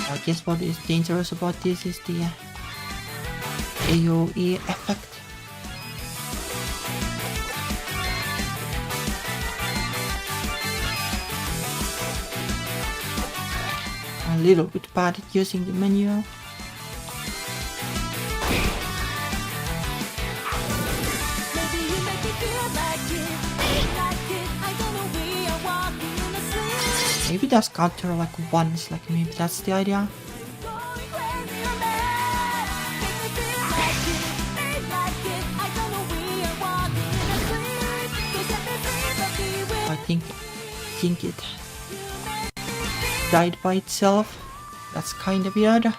I guess what is dangerous about this is the AoE effect. A little bit bad at using the menu. Maybe that's counter like once, like maybe that's the idea. I think it. died by itself. That's kinda weird. I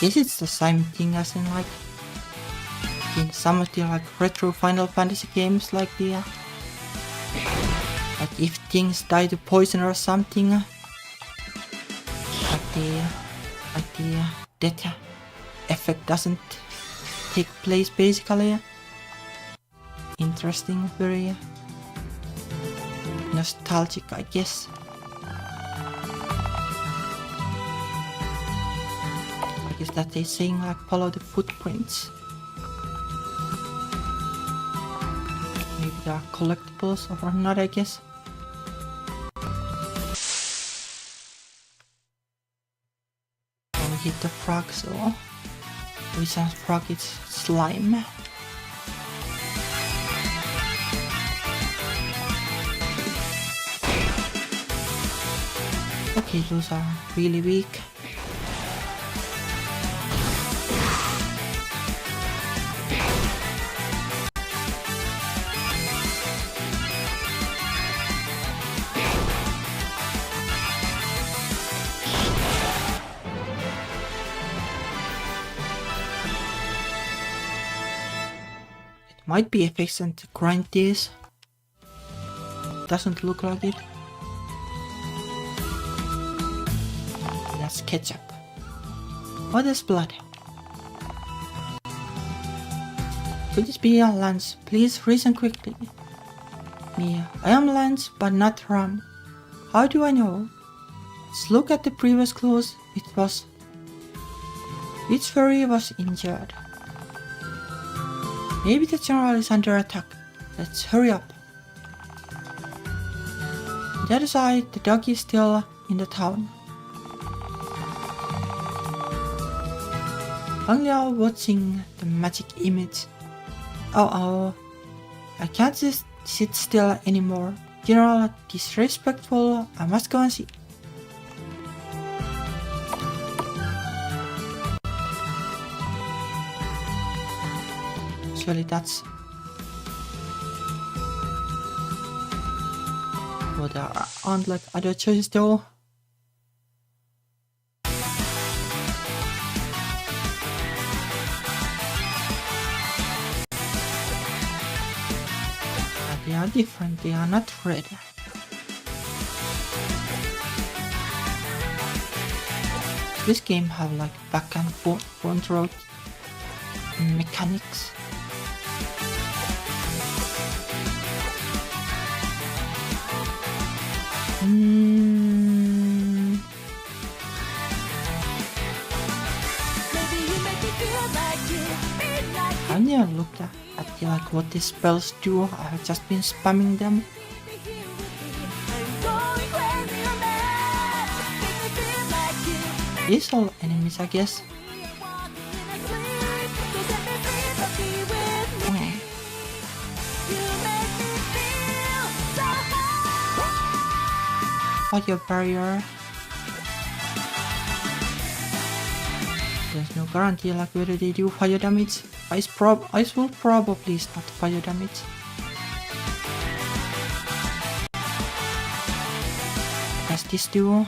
guess it's the same thing as in like in some of the like retro Final Fantasy games, like the like if things die to poison or something, like the death effect doesn't take place basically. Interesting, very nostalgic, I guess. I guess that they're saying like follow the footprints. Maybe they are collectibles or not, I guess. We hit the frog, so Wizard's frog is slime. Okay, those are really weak. Might be efficient to grind this. Doesn't look like it. That's ketchup. Oh, there's blood. Could this be Lance? Please reason quickly. Me, I am Lance, but not Ram. How do I know? Let's look at the previous clues. It was... Which fairy was injured? Maybe the general is under attack. Let's hurry up. On the other side, the dog is still in the town. Only are watching the magic image. Oh, I can't just sit still anymore. General, disrespectful. I must go and see. Surely that's... Well, there aren't like other choices though. But they are different, they are not red. This game have like back and forth front row mechanics. I've never looked at like what these spells do. I've just been spamming them. These all enemies, I guess. Fire barrier. There's no guarantee like whether they do fire damage. Ice will probably start fire damage. Does this do?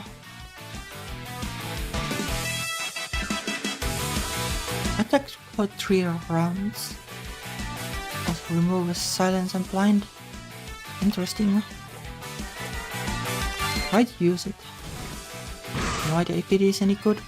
Attack for 3 rounds. Also remove silence and blind. Interesting. Try to use it. No idea if it is any good.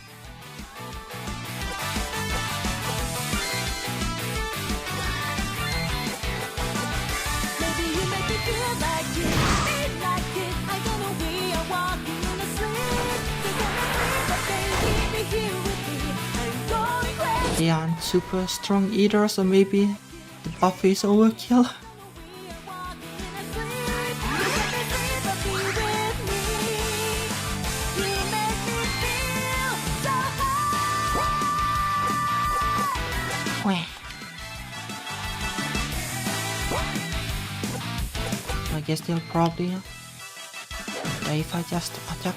They aren't super strong either, so maybe the buff is overkill. I guess they'll probably die if I just attack.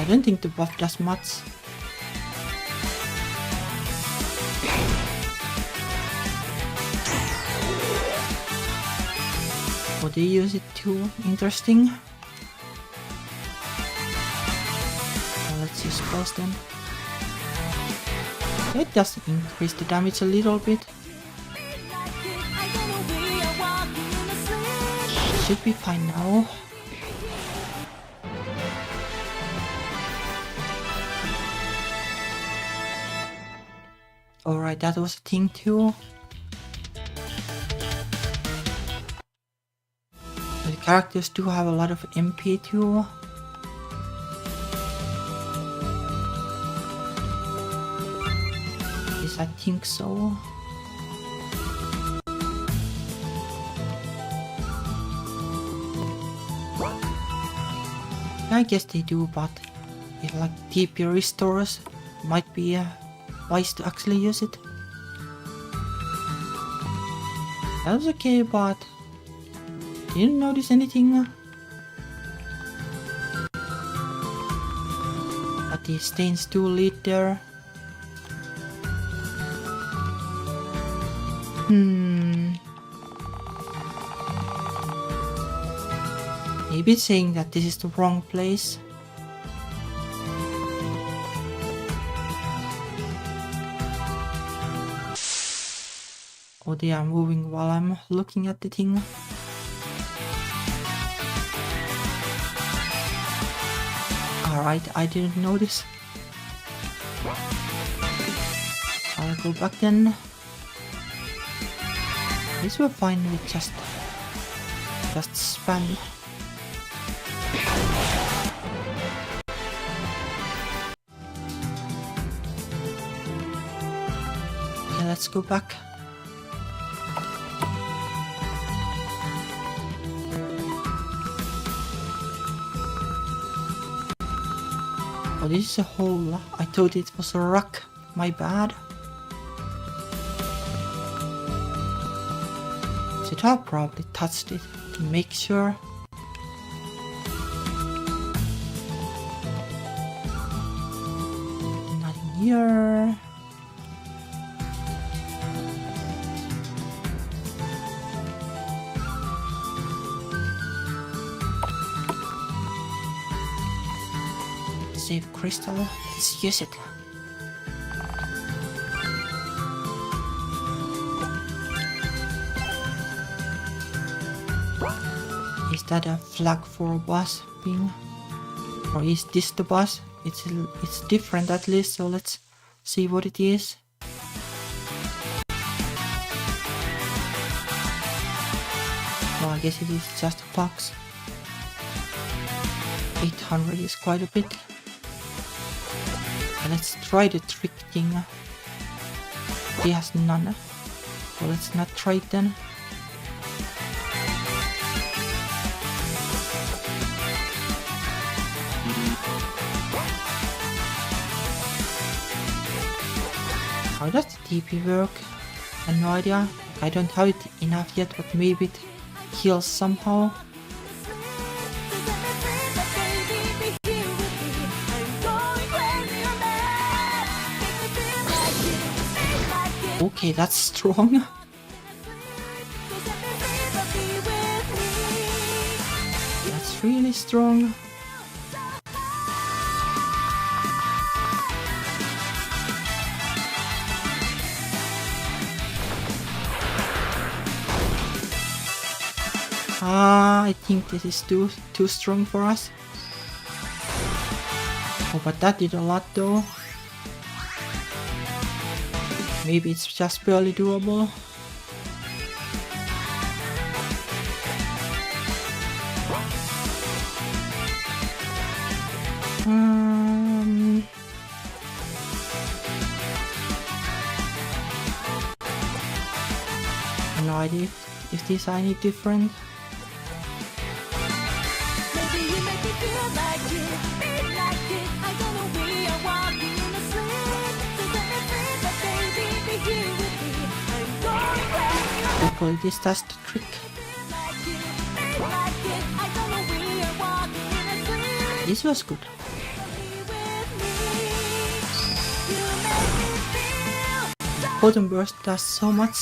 don't think the buff does much. Oh, they use it too. Interesting. Well, let's use spells then. It does increase the damage a little bit. Should be fine now. Alright, that was a thing too. The characters do have a lot of MP too. Yes, I think so. I guess they do, but if like TP restores, might be wise to actually use it. That was okay, but didn't notice anything. But the stains do lead there. Maybe it's saying that this is the wrong place. Oh, they are moving while I'm looking at the thing. Alright, I didn't notice. I'll go back then. This will fine with just spam. Okay, let's go back. Oh, this is a hole. I thought it was a rock. My bad. Should have probably touched it to make sure. Nothing here. Save crystal. Let's use it. Is that a flag for a boss being, or is this the boss? It's different at least, so let's see what it is. Well, I guess it is just a fox. 800 is quite a bit. Let's try the trick thing. He has none, so let's not try it then. How does the TP work? I have no idea. I don't have it enough yet, but maybe it heals somehow. Okay, that's strong. That's really strong. I think this is too strong for us. Oh, but that did a lot though. Maybe it's just barely doable. No idea if these are any different. Hopefully this does the trick. This was good. Photon Burst does so much.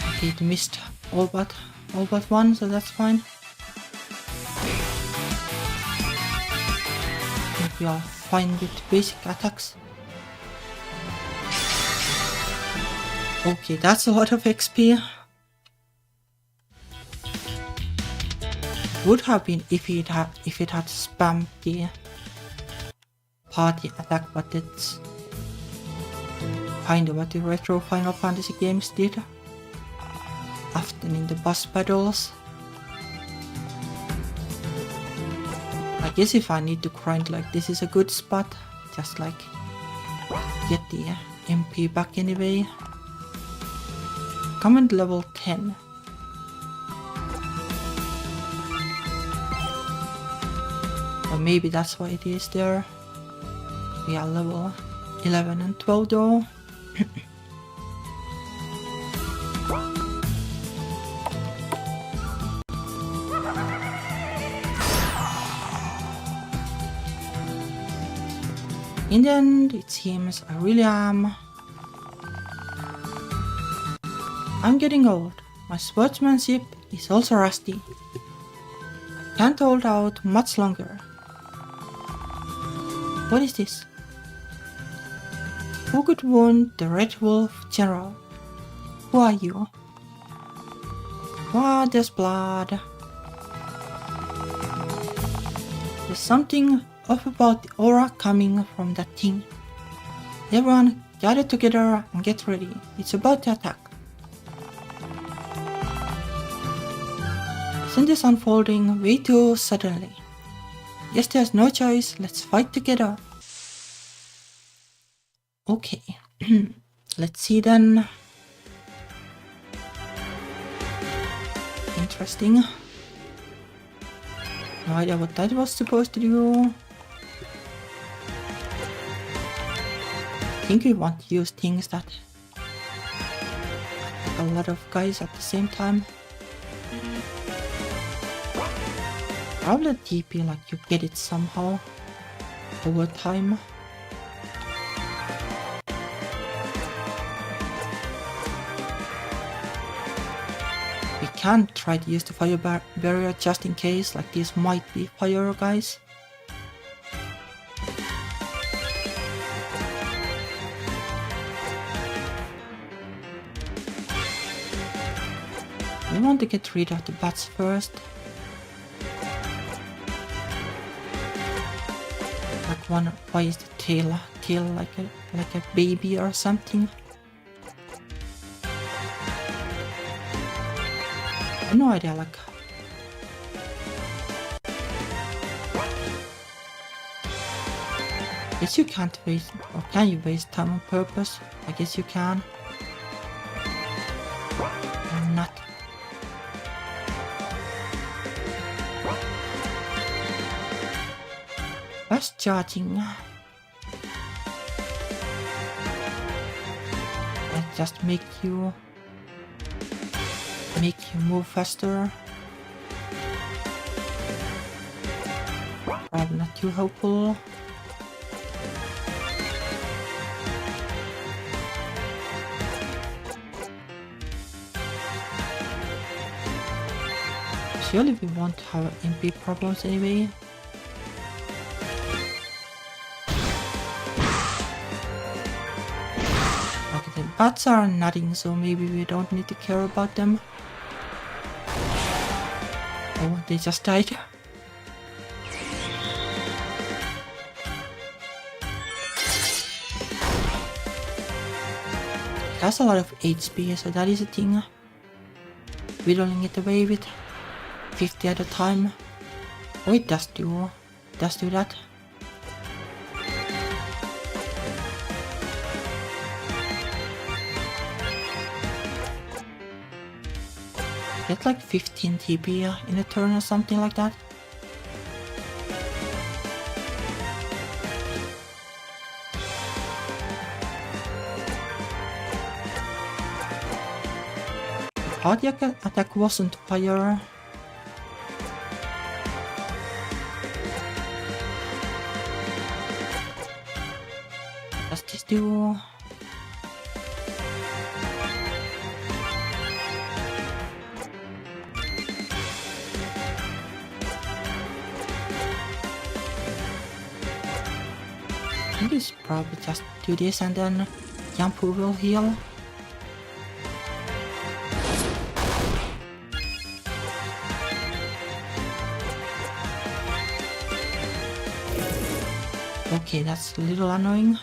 Okay, it missed all but one, so that's fine. I think we are fine with basic attacks. Okay, that's a lot of XP. Would have been if it had spammed the party attack, but it's kind of what the retro Final Fantasy games did, often in the boss battles. I guess if I need to grind, like, this is a good spot, just like get the MP back anyway. Command level 10. Or maybe that's why it is there. We are level 11 and 12 though. In the end, it seems I really am. I'm getting old. My sportsmanship is also rusty. I can't hold out much longer. What is this? Who could wound the Red Wolf General? Who are you? Wow, there's blood. There's something off about the aura coming from that thing. Everyone gather together and get ready. It's about to attack. Isn't this unfolding way too suddenly? Yes, there's no choice. Let's fight together. Okay. Let's see then. Interesting. No idea what that was supposed to do. I think we want to use things that attack a lot of guys at the same time. Probably TP, like you get it somehow over time. We can try to use the fire barrier just in case, like these might be fire guys. We want to get rid of the bats first. Like one, why is the tail like a baby or something? I have no idea, like. Guess you can't waste, or can you waste time on purpose? I guess you can. Or not. Fast charging. That just make you move faster. Probably not too helpful. Surely we won't have MP problems anyway. Okay, the bats are nothing, so maybe we don't need to care about them. Oh, they just died. It has a lot of HP, so that is a thing. Whittling it away with 50 at a time. Oh, it does do that. Get like 15 TP in a turn or something like that. Party attack wasn't fire. do. I think it's probably just do this and then Yampu will heal. Okay, that's a little annoying.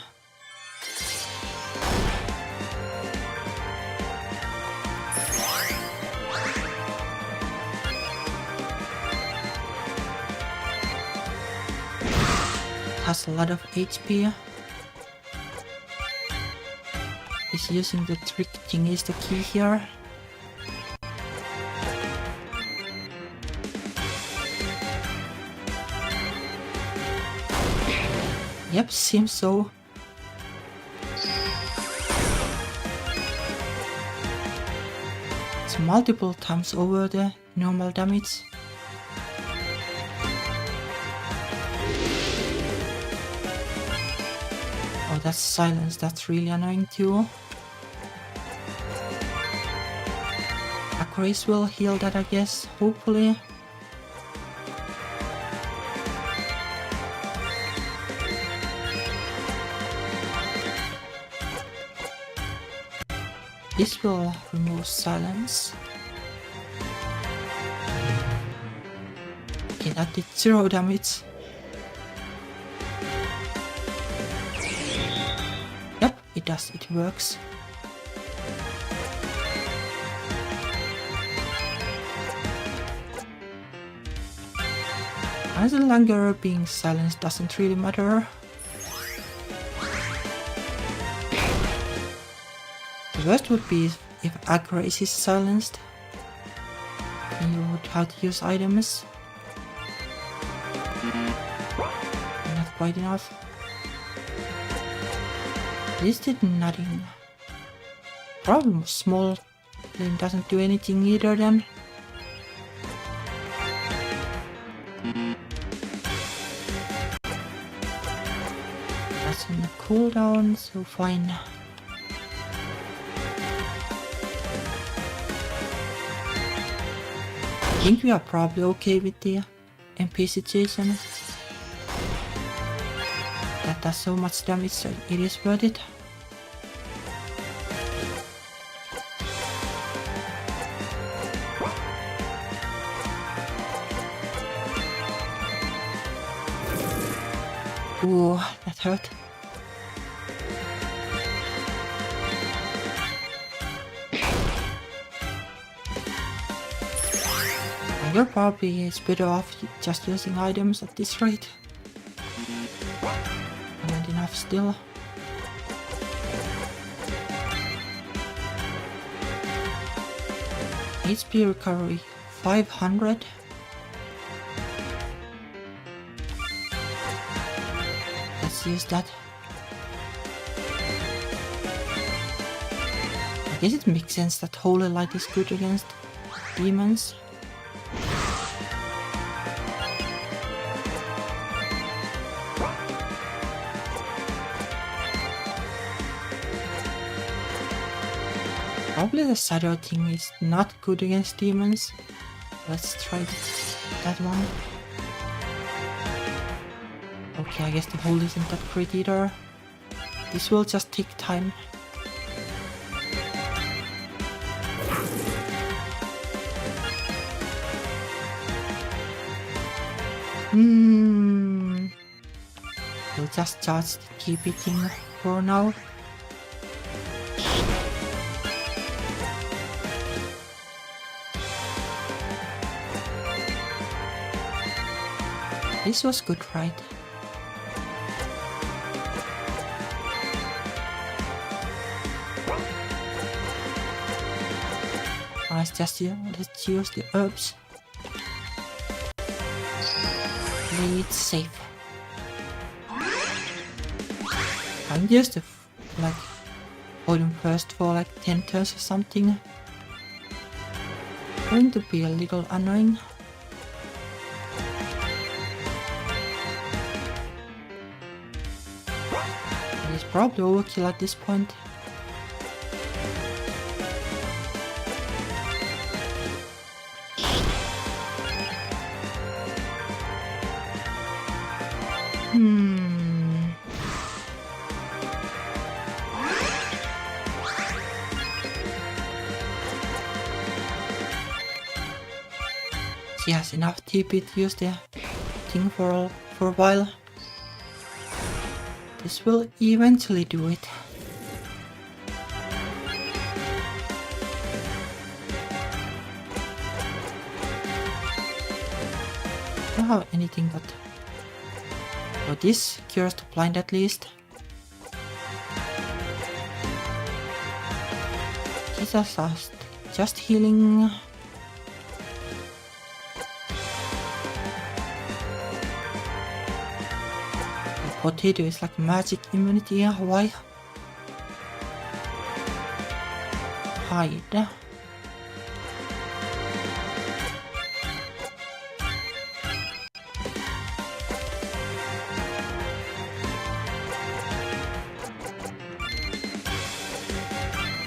Has a lot of HP. He's using the trick thing is the key here. Yep, seems so. It's multiple times over the normal damage. Oh, that's silence, that's really annoying too. Aquarius will heal that, I guess, hopefully. This will remove silence. Okay, that did 0 damage. Yep, it does, it works. As longer being silenced doesn't really matter. The worst would be if Aquarius is silenced. Then you would have to use items. Not quite enough. This did nothing. Problem small flame doesn't do anything either then. That's on the cooldown, so fine. I think we are probably okay with the MP situation. That does so much damage, so it is worth it. Ooh, that hurt. You're probably better off just using items at this rate. Not enough still. HP recovery 500. Let's use that. I guess it makes sense that Holy Light is good against demons. Probably the shadow thing is not good against demons. Let's try that one. Okay, I guess the hold isn't that great either. This will just take time. We'll just charge the TP thing for now. This was good, right? Let's use the herbs. Play it safe. I used to like volume first for like 10 turns or something. Going to be a little annoying. That's probably overkill at this point. She has enough TP to use the thing for a while. This will eventually do it. I don't have anything but this cures the blind at least. This is just healing. Potato is like magic immunity. Why? Hide. I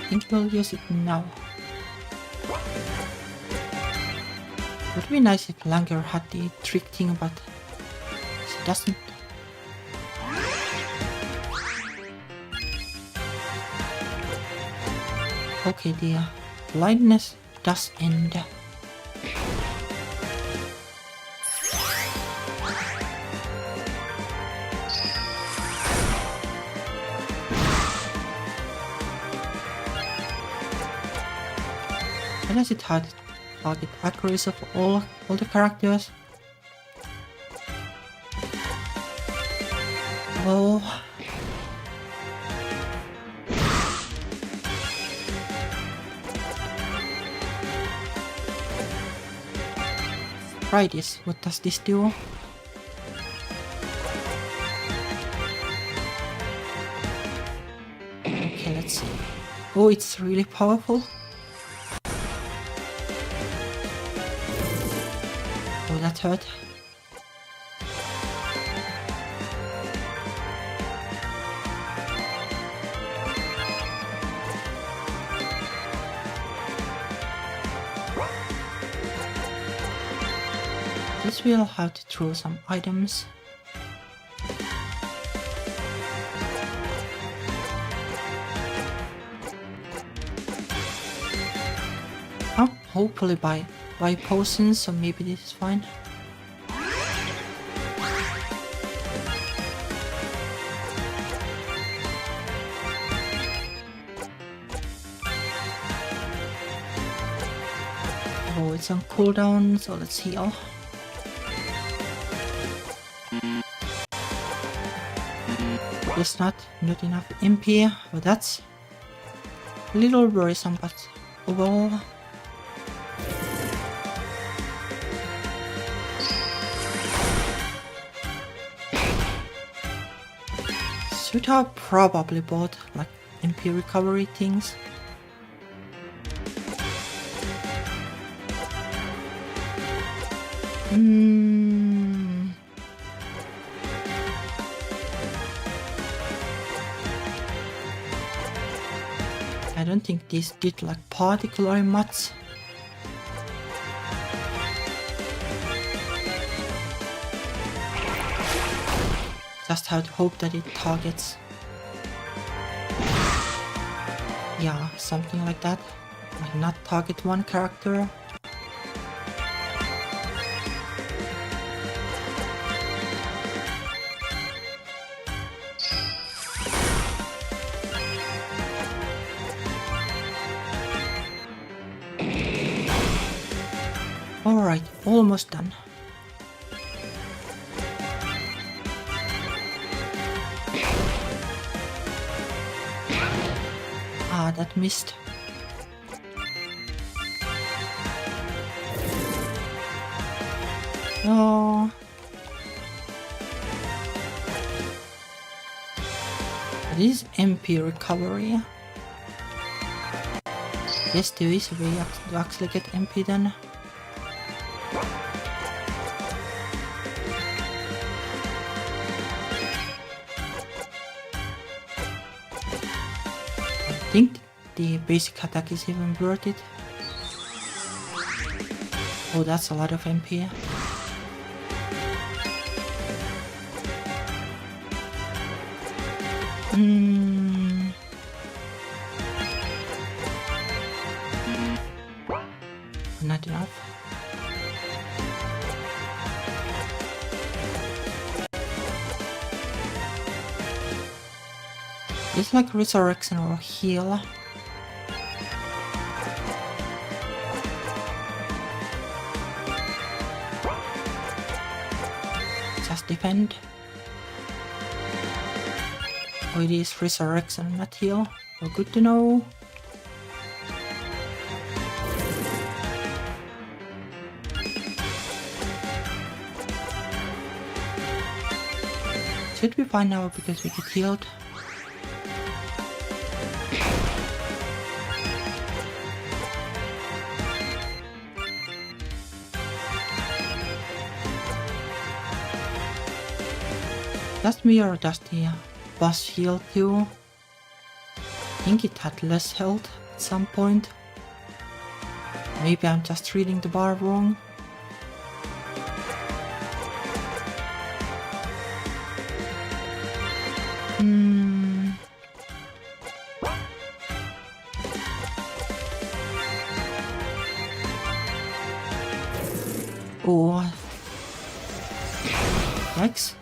think we'll use it now. Would be nice if Langer had the trick thing, but she doesn't. Okay, the blindness does end. Why does it have target accuracy of all the characters? Oh. Try this. What does this do? Okay, let's see. Oh, it's really powerful. Oh, that hurt. This will have to throw some items. Oh, hopefully by potions, so maybe this is fine. Oh, it's on cooldown, so let's heal. There's not enough MP, but that's a little worrisome, but overall. Should have probably bought like MP recovery things. I don't think this did like particularly much. Just have to hope that it targets. Yeah, something like that. Like not target one character. Alright, almost done. Ah, that missed. Oh. This is MP recovery. Yes, there is a way to actually get MP then. think the basic attack is even worth it. Oh, that's a lot of MP. Not enough. It's like resurrection or heal. Just defend. Oh, it is resurrection, not heal. Oh, good to know. Should be fine now because we get healed. Does me or does the boss heal too? I think it had less health at some point. Maybe I'm just reading the bar wrong. Oh. Yikes.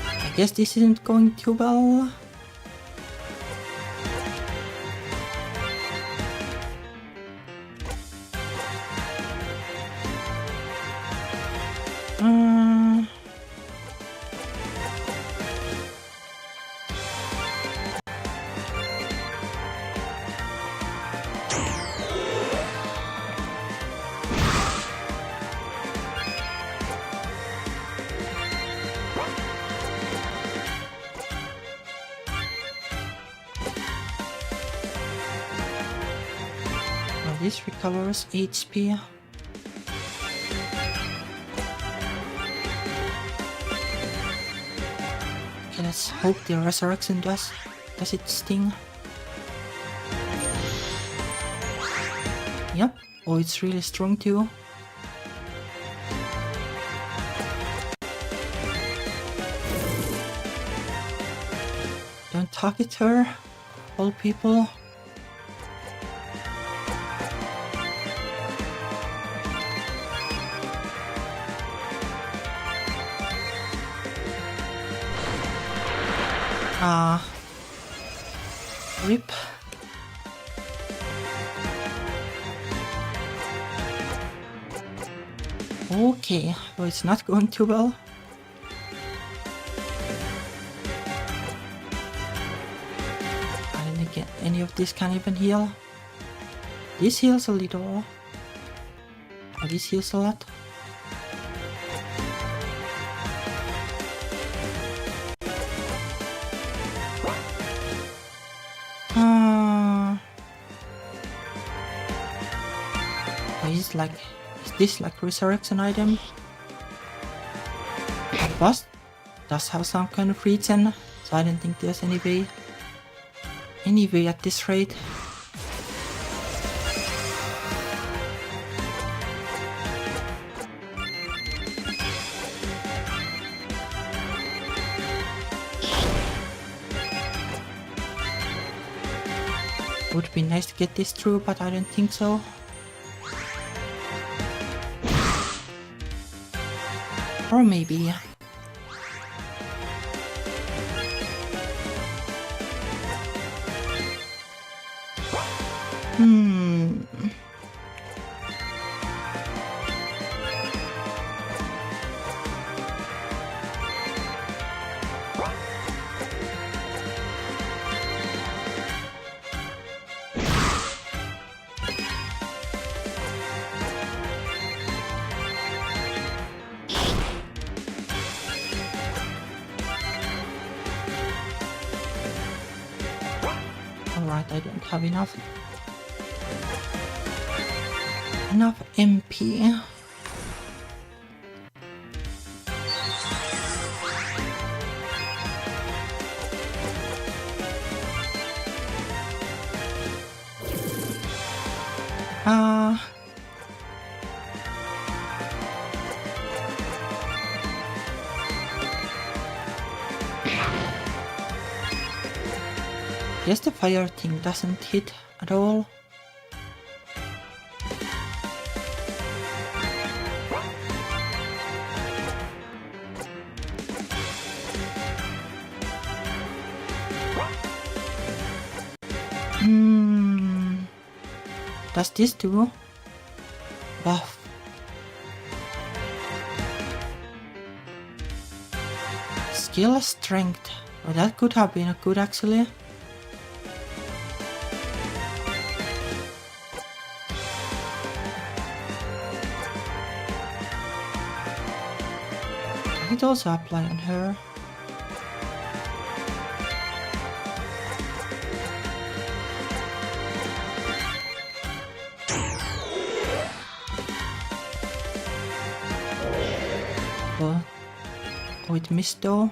I guess this isn't going too well. This recovers HP. Okay, let's hope the resurrection does its thing. Yep. Oh, it's really strong too. Don't target her, all people. Rip. Okay, well, it's not going too well. I don't think any of this can even heal. This heals a little. Oh, this heals a lot. Is this like resurrection item? The boss does have some kind of regen, so I don't think there's any way at this rate. Would be nice to get this through, but I don't think so. Or maybe. Alright, I don't have enough MP. Guess the fire thing doesn't hit at all. Does this do? Buff. Skill strength. Oh, that could have been good actually. Does it also apply on her? Oh, it missed though.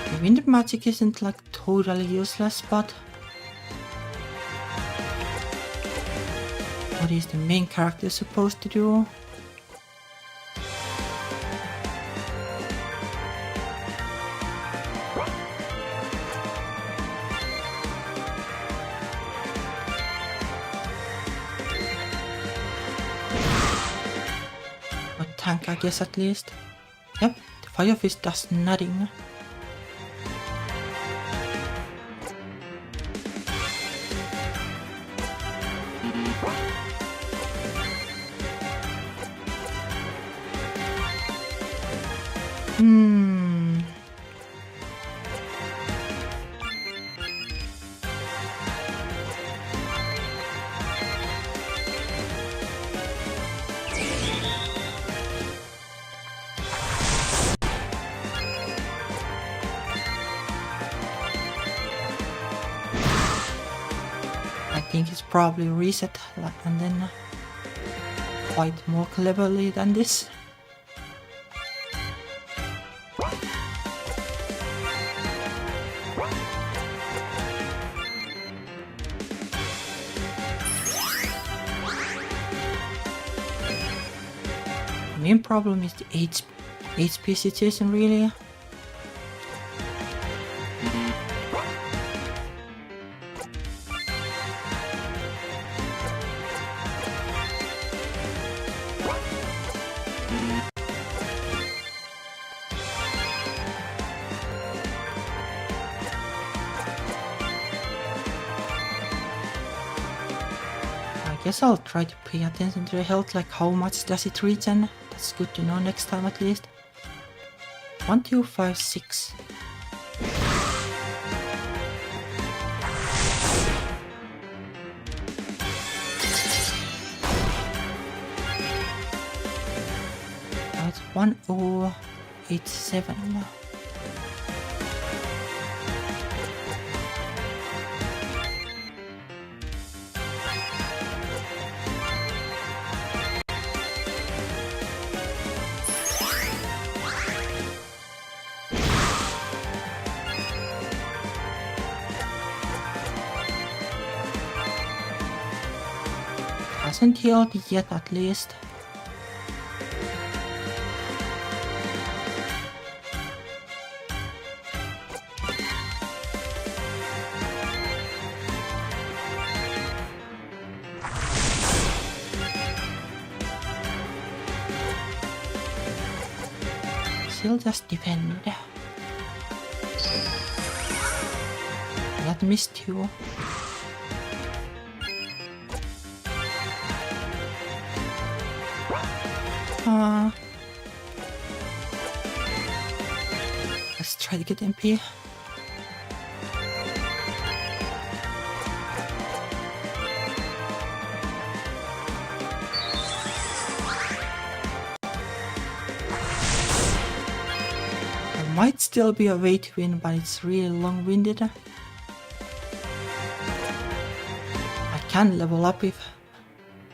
The wind magic isn't like totally useless, but what is the main character supposed to do? Tank, I guess, at least. Yep, the fire fist does nothing. I think it's probably reset and then fight more cleverly than this. The main problem is the HP situation really. I guess I'll try to pay attention to the health, like how much does it regen. That's good to know next time at least. 1, 2, 5, 6. That's 1087. Hasn't healed yet at least. Still just defend. That missed you. Let's try to get MP. There might still be a way to win, but it's really long-winded. I can level up if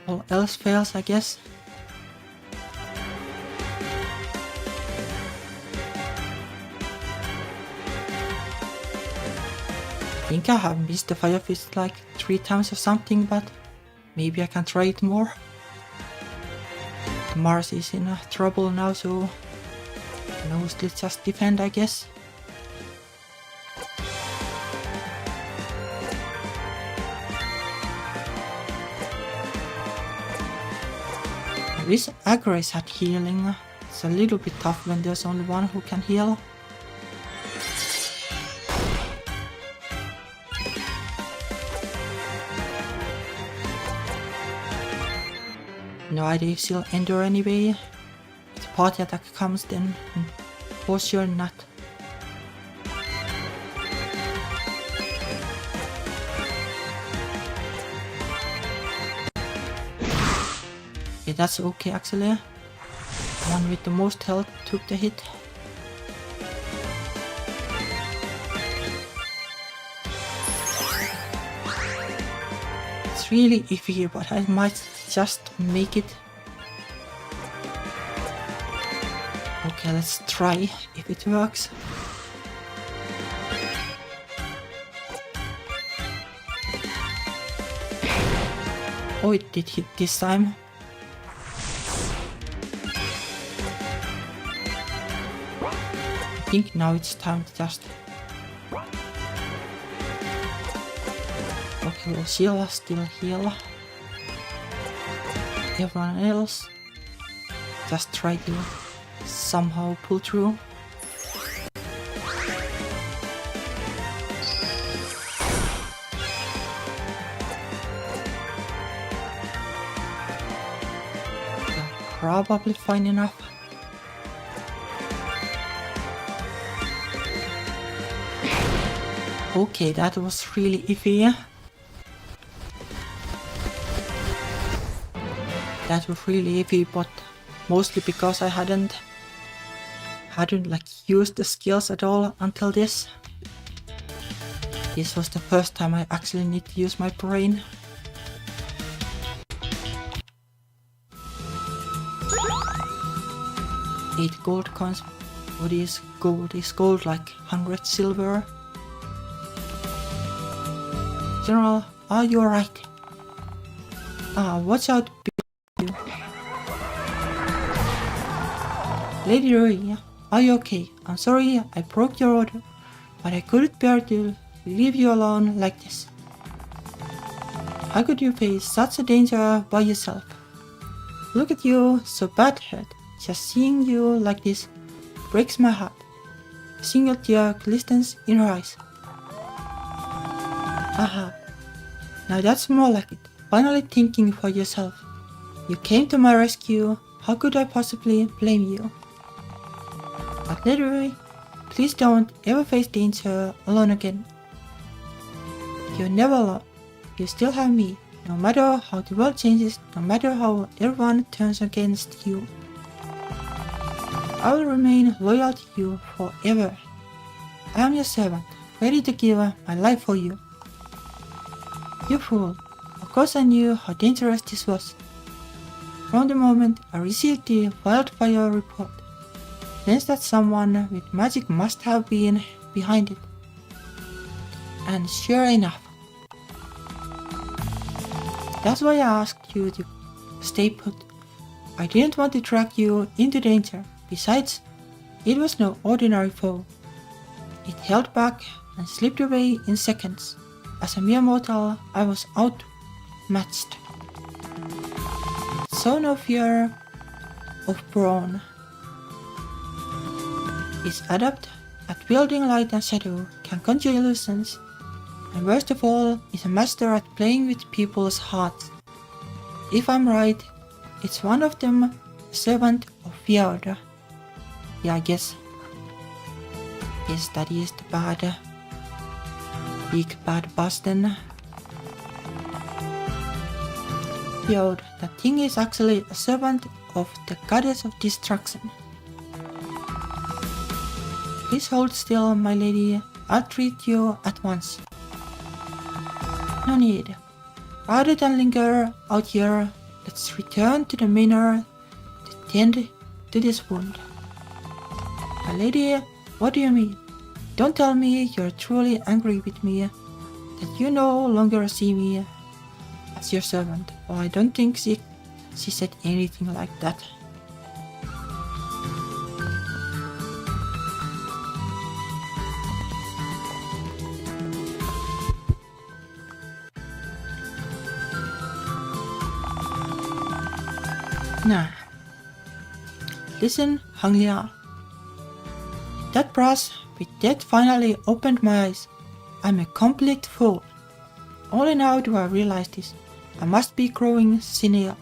all else fails, I guess. think I have missed the fire fist like 3 times or something, but maybe I can try it more. Mars is in trouble now, so mostly just defend, I guess. This aggro is at healing. It's a little bit tough when there's only one who can heal. No idea if she'll endure anyway. If the party attack comes, then for sure not. Okay, that's okay actually. The one with the most health took the hit. It's really iffy, but I might just make it. Okay, let's try if it works. Oh, it did hit this time. I think now it's time to just... Okay, well, she'll still heal. Everyone else just try to somehow pull through. Probably fine enough. Okay, that was really iffy. That was really iffy, but mostly because I hadn't like used the skills at all until this. This was the first time I actually need to use my brain. Eight gold coins. What is gold? Is gold like 100 silver? General, are you alright? Watch out. Lady Yuri, are you okay? I'm sorry I broke your order, but I couldn't bear to leave you alone like this. How could you face such a danger by yourself? Look at you, so bad hurt. Just seeing you like this breaks my heart. A single tear glistens in her eyes. Aha. Now that's more like it. Finally thinking for yourself. You came to my rescue. How could I possibly blame you? But literally, please don't ever face danger alone again. You're never alone. You still have me. No matter how the world changes, no matter how everyone turns against you. I will remain loyal to you forever. I am your servant, ready to give my life for you. You fool. Of course I knew how dangerous this was. From the moment I received the wildfire report, sensed that someone with magic must have been behind it. And sure enough, that's why I asked you to stay put. I didn't want to drag you into danger. Besides, it was no ordinary foe. It held back and slipped away in seconds. As a mere mortal, I was outmatched. So no fear of brawn. Is adept at wielding light and shadow, can conjure illusions, and worst of all, is a master at playing with people's hearts. If I'm right, it's one of them, a servant of Fjord. Yeah, I guess. Yes, that is the bad, big bad boss then. Fjord, that thing is actually a servant of the goddess of destruction. Please hold still, my lady. I'll treat you at once. No need. Rather than linger out here, let's return to the manor to tend to this wound. My lady, what do you mean? Don't tell me you're truly angry with me. that you no longer see me as your servant. Well, I don't think she said anything like that. Nah. Listen, Hanglia. That brass with that finally opened my eyes. I'm a complete fool. Only now do I realize this. I must be growing senile.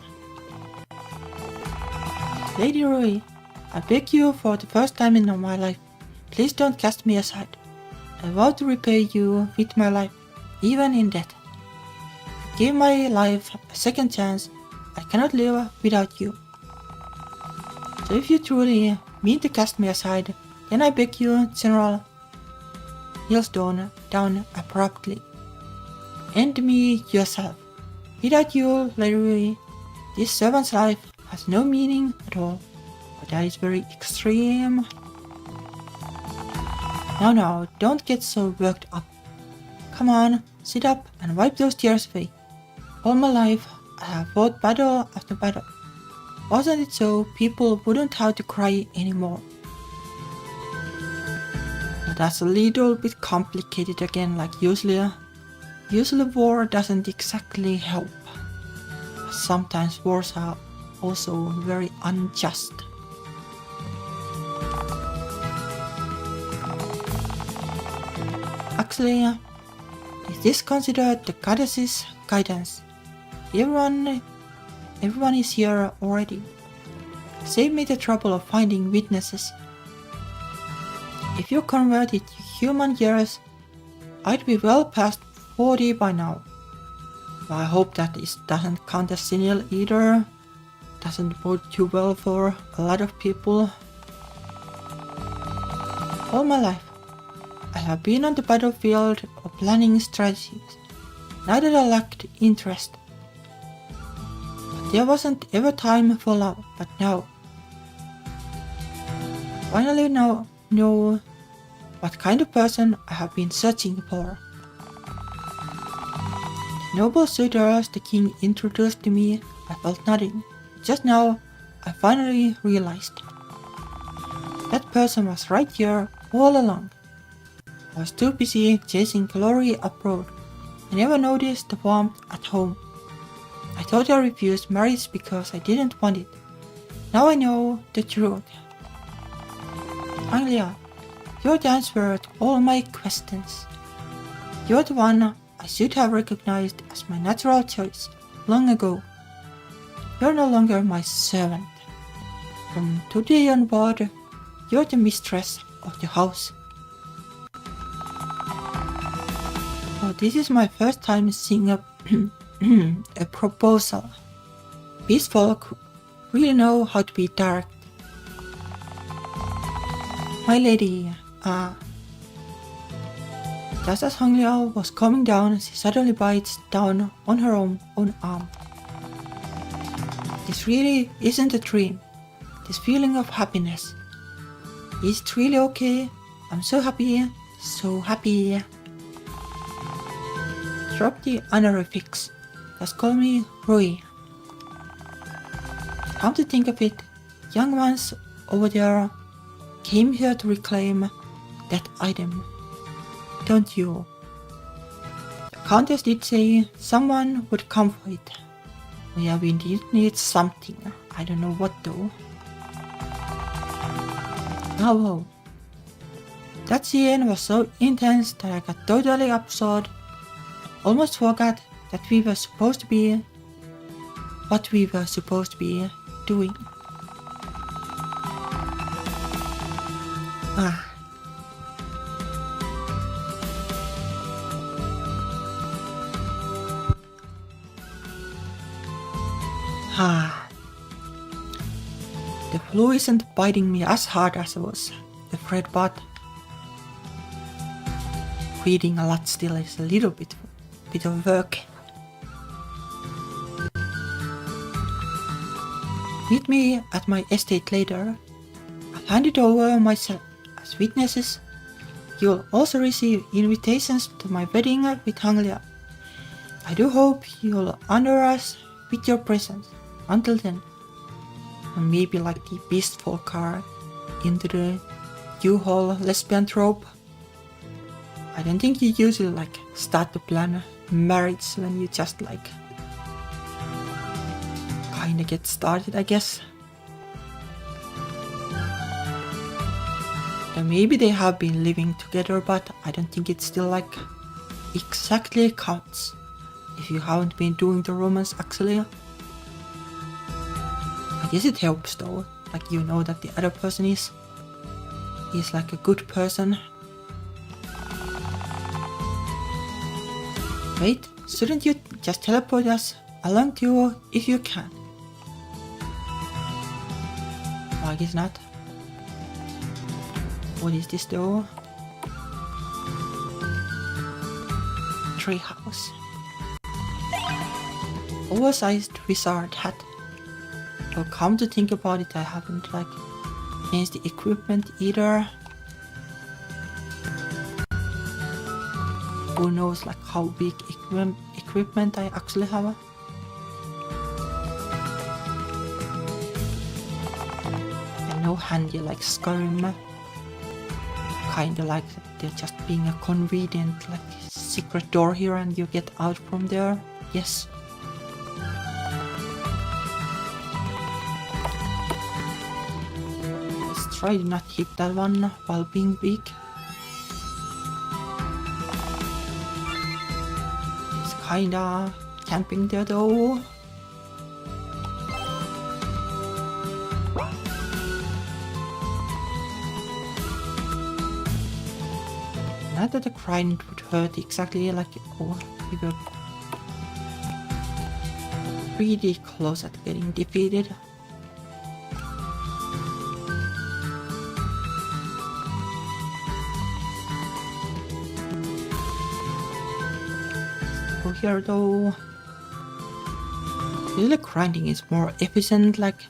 Lady Yuri, I beg you for the first time in my life, please don't cast me aside. I vow to repay you with my life, even in death. Give my life a second chance. I cannot live without you. So if you truly mean to cast me aside, then I beg you, General, kneels down abruptly. End me yourself. Without you, Larry, this servant's life has no meaning at all. But that is very extreme. Now, don't get so worked up. Come on, sit up and wipe those tears away. All my life, I have fought battle after battle. Wasn't it so people wouldn't have to cry anymore? But that's a little bit complicated again, like usually. Usually war doesn't exactly help. Sometimes wars are also very unjust. Actually, is this considered the goddess's guidance? Everyone is here already. Save me the trouble of finding witnesses. If you converted to human years, I'd be well past 40 by now. I hope that this doesn't count as senile either. Doesn't bode too well for a lot of people. All my life, I have been on the battlefield or planning strategies. Not that I lacked interest. But there wasn't ever time for love, but now. Finally now know what kind of person I have been searching for. Noble suitors the king introduced to me, I felt nothing. Just now, I finally realized. That person was right here all along. I was too busy chasing glory abroad. I never noticed the warmth at home. I thought I refused marriage because I didn't want it. Now I know the truth. Anglia, you're the answer to all my questions. You're the one I should have recognized as my natural choice long ago. You're no longer my servant. From today onward, you're the mistress of the house. Oh, this is my first time seeing a proposal. These folk really know how to be direct. My lady, just as Hung Liao was coming down, she suddenly bites down on her own arm. This really isn't a dream. This feeling of happiness. Is it really okay? I'm so happy, so happy. Drop the honorifics. Just call me Rui. Come to think of it, young ones over there came here to reclaim that item. Don't you? The Countess did say someone would come for it. Yeah, we did need something. I don't know what though. Oh, that scene was so intense that I got totally absorbed. Almost forgot that we were supposed to be what we were supposed to be doing. The flu isn't biting me as hard as I was afraid, but reading a lot still is a little bit of work. Meet me at my estate later. I'll hand it over myself as witnesses. You'll also receive invitations to my wedding with Hanglia. I do hope you'll honor us with your presence. Until then, and maybe like the beastful car into the U-Haul lesbian trope. I don't think you usually like start to plan marriage when you just like kinda get started, I guess. And maybe they have been living together, but I don't think it still like exactly counts if you haven't been doing the romance actually. I guess it helps though, like you know that the other person is like a good person. Wait, shouldn't you just teleport us along to you if you can? Oh, I guess not. What is this though? Treehouse. Oversized wizard hat. Well, come to think about it, I haven't like changed the equipment either. Who knows like how big equipment I actually have. And no handy like Skyrim. Kinda like they're just being a convenient like secret door here and you get out from there. Yes. Let's try to not hit that one while being big. It's kinda camping there though. Not that the grind would hurt exactly like we were pretty close at getting defeated. Go here though. Usually grinding is more efficient like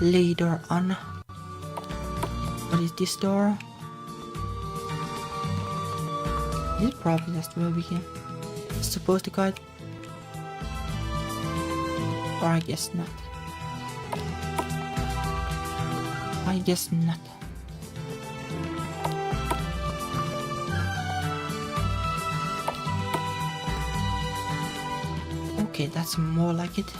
later on. What is this door? This is probably just where we are supposed to guide. Or I guess not. I guess not. Okay, that's more like it.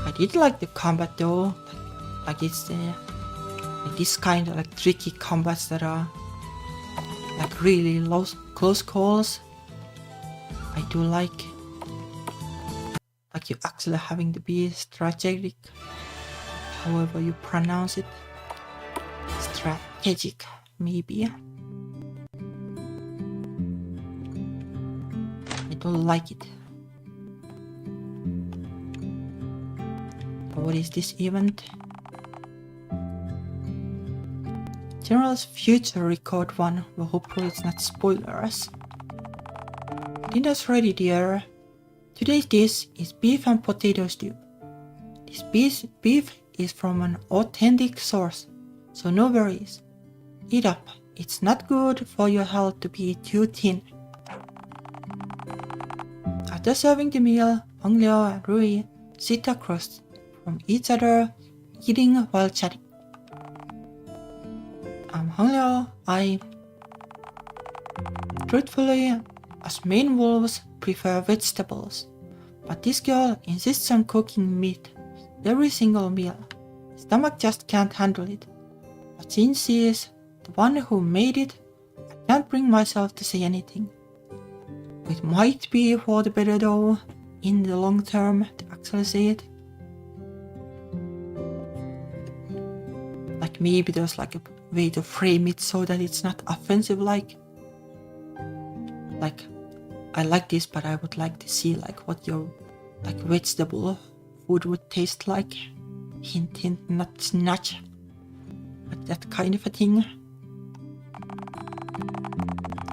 I did like the combat though. Like it's like this kind of like tricky combats that are like really close calls. I do like you actually having to be strategic, however you pronounce it. Strategic, maybe. I don't like it. But what is this event? General's future record 1, well hopefully it's not spoilers. Dinner's ready dear. Today's dish is beef and potato stew. This beef is from an authentic source, so no worries. Eat up, it's not good for your health to be too thin. After serving the meal, Anglio and Yuri sit across from each other, eating while chatting. I'm Anglio, truthfully, us main wolves prefer vegetables, but this girl insists on cooking meat every single meal. Stomach just can't handle it. But since she is the one who made it, I can't bring myself to say anything. It might be for the better though, in the long term, to actually say it. Like maybe there's like a way to frame it so that it's not offensive like I like this but I would like to see like what your like vegetable food would taste like. Hint hint, nudge nudge. Like that kind of a thing.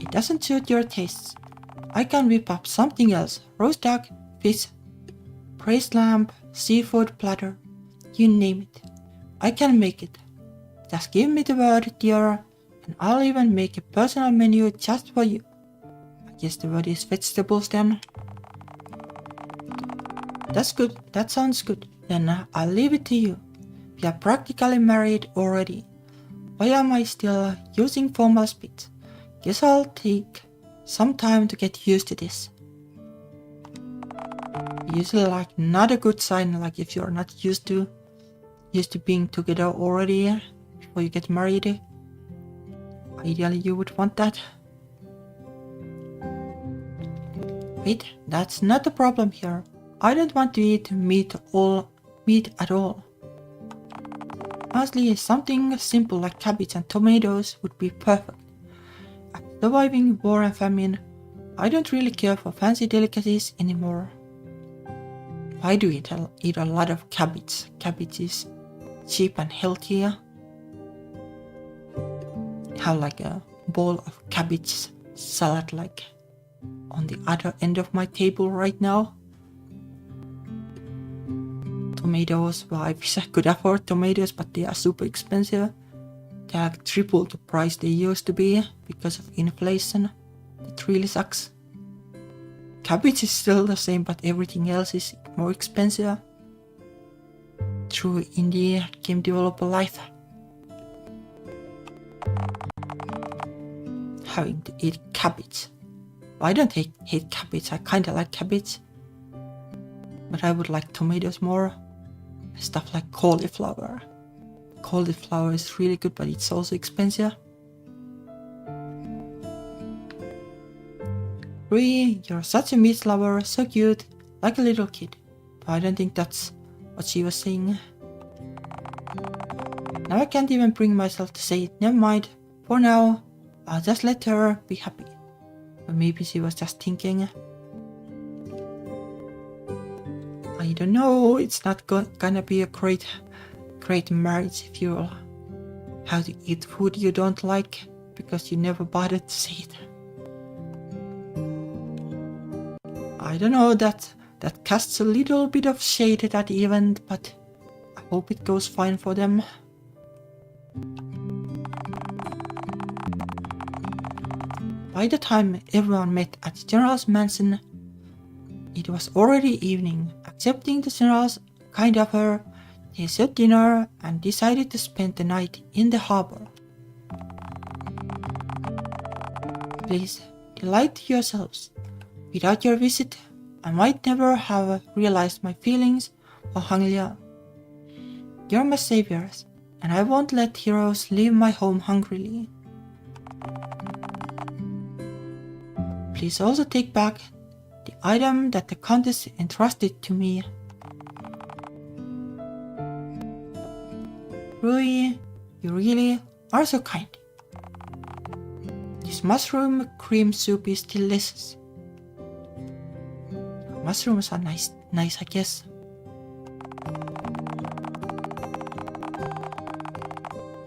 It doesn't suit your tastes. I can whip up something else. Roast duck, fish, braised lamb, seafood platter, you name it. I can make it. Just give me the word, dear, and I'll even make a personal menu just for you. I guess the word is vegetables then. That's good, that sounds good. Then I'll leave it to you. We are practically married already. Why am I still using formal speech? Guess I'll take some time to get used to this. Usually like not a good sign, like if you're not used to being together already before you get married. Ideally you would want that. Wait, that's not the problem here. I don't want to eat meat at all. Honestly, something simple like cabbage and tomatoes would be perfect. After surviving war and famine, I don't really care for fancy delicacies anymore. Why do you eat a lot of cabbage? Cabbage is cheap and healthier. Have like a bowl of cabbage salad like on the other end of my table right now. Tomatoes, well, I wish I could afford tomatoes, but they are super expensive. They are triple the price they used to be because of inflation. It really sucks. Cabbage is still the same, but everything else is more expensive. True indie game developer life. Having to eat cabbage. I don't hate cabbage, I kinda like cabbage. But I would like tomatoes more. Stuff like cauliflower. Cauliflower is really good, but it's also expensive. Yuri, you're such a meat lover, so cute, like a little kid. But I don't think that's what she was saying. Now I can't even bring myself to say it. Never mind. For now, I'll just let her be happy. But maybe she was just thinking. I don't know, it's not gonna be a great marriage if you have to eat food you don't like because you never bothered to say it. I don't know, that casts a little bit of shade at that event, but I hope it goes fine for them. By the time everyone met at the general's mansion, it was already evening. Accepting the general's kind offer, they set dinner and decided to spend the night in the harbor. Please, delight yourselves. Without your visit, I might never have realized my feelings or hunger. You're my saviors, and I won't let heroes leave my home hungrily. Please also take back the item that the countess entrusted to me. Yuri, you really are so kind. This mushroom cream soup is delicious. Mushrooms are nice, I guess.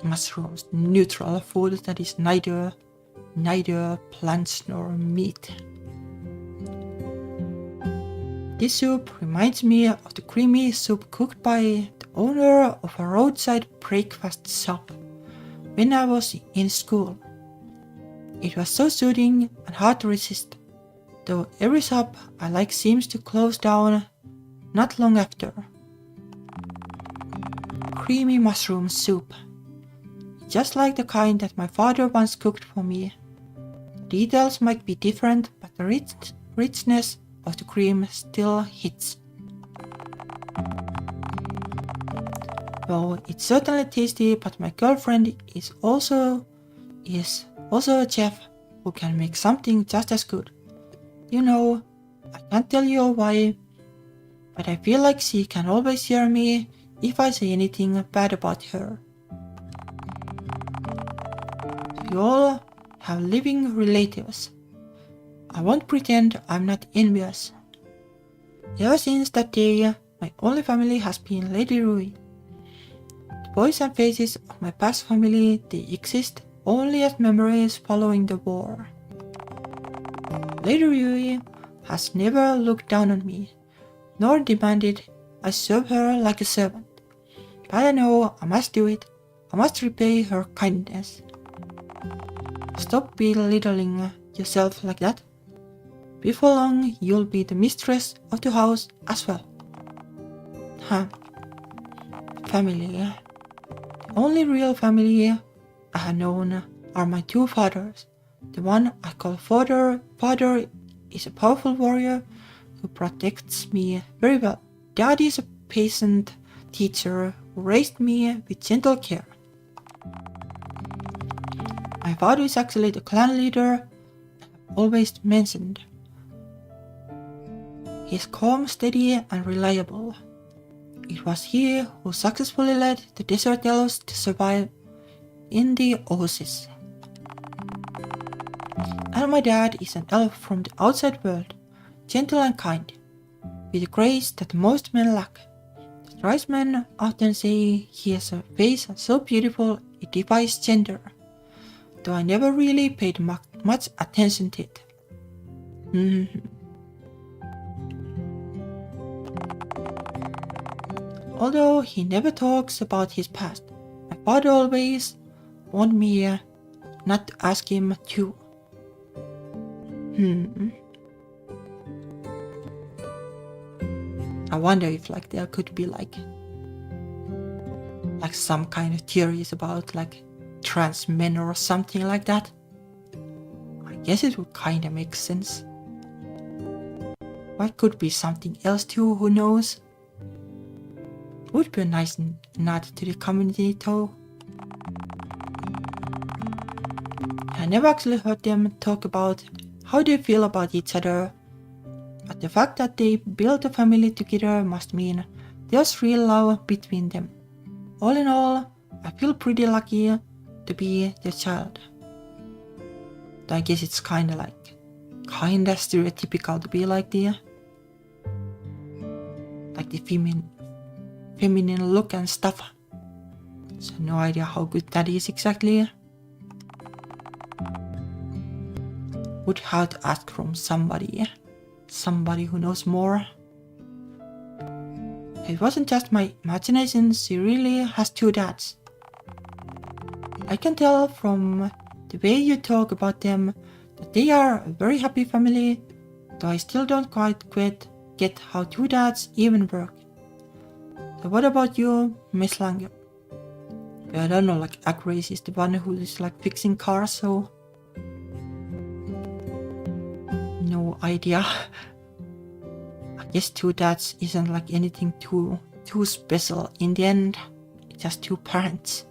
Mushrooms, neutral food that is neither plants nor meat. This soup reminds me of the creamy soup cooked by the owner of a roadside breakfast shop when I was in school. It was so soothing and hard to resist, though every shop I like seems to close down not long after. Creamy mushroom soup, just like the kind that my father once cooked for me. Details might be different, but the richness of the cream still hits. Well, it's certainly tasty, but my girlfriend is also a chef who can make something just as good. You know, I can't tell you why, but I feel like she can always hear me if I say anything bad about her. We all have living relatives. I won't pretend I'm not envious. Ever since that day, my only family has been Lady Yuri. The voice and faces of my past family, they exist only as memories following the war. Lady Yuri has never looked down on me, nor demanded I serve her like a servant. But I know I must do it. I must repay her kindness. Stop belittling yourself like that. Before long, you'll be the mistress of the house as well. Family. The only real family I have known are my two fathers. The one I call father is a powerful warrior who protects me very well. Dad is a peasant teacher who raised me with gentle care. My father is actually the clan leader I've always mentioned. He's calm, steady, and reliable. It was he who successfully led the desert elves to survive in the oasis. And my dad is an elf from the outside world, gentle and kind, with a grace that most men lack. The wise men often say he has a face so beautiful it defies gender, though I never really paid much attention to it. Although he never talks about his past, my father always warned me not to ask him to. I wonder if there could be some kind of theories about trans men or something like that. I guess it would kind of make sense. What could be something else too, who knows? Would be a nice nod to the community though. I never actually heard them talk about how they feel about each other, but the fact that they built a family together must mean there's real love between them. All in all, I feel pretty lucky to be their child. Though I guess it's kinda stereotypical to be like the feminine look and stuff. So no idea how good that is exactly. Would have to ask from somebody who knows more. It wasn't just my imagination, she really has two dads. I can tell from the way you talk about them that they are a very happy family, though I still don't quite get how two dads even work. So what about you, Miss Langer? I don't know, Grace is the one who is fixing cars, so no idea. I guess two dads isn't anything too special in the end. It's just two parents.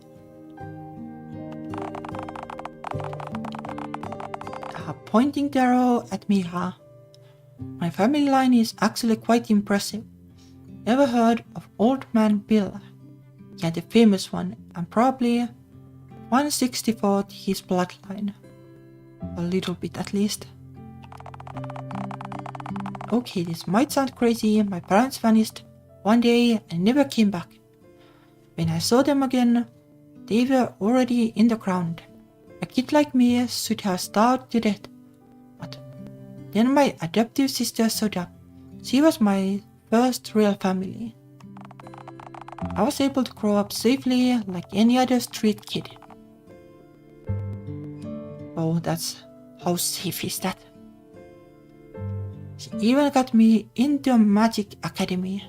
Pointing the arrow at me, huh? My family line is actually quite impressive. Ever heard of Old Man Bill? Yeah, the famous one, and probably 1/64th his bloodline. A little bit at least. Okay, this might sound crazy, my parents vanished one day and never came back. When I saw them again, they were already in the ground. A kid like me should have starved to death. But then my adoptive sister showed up. She was my first real family. I was able to grow up safely like any other street kid. Oh, how safe is that? She even got me into a magic academy.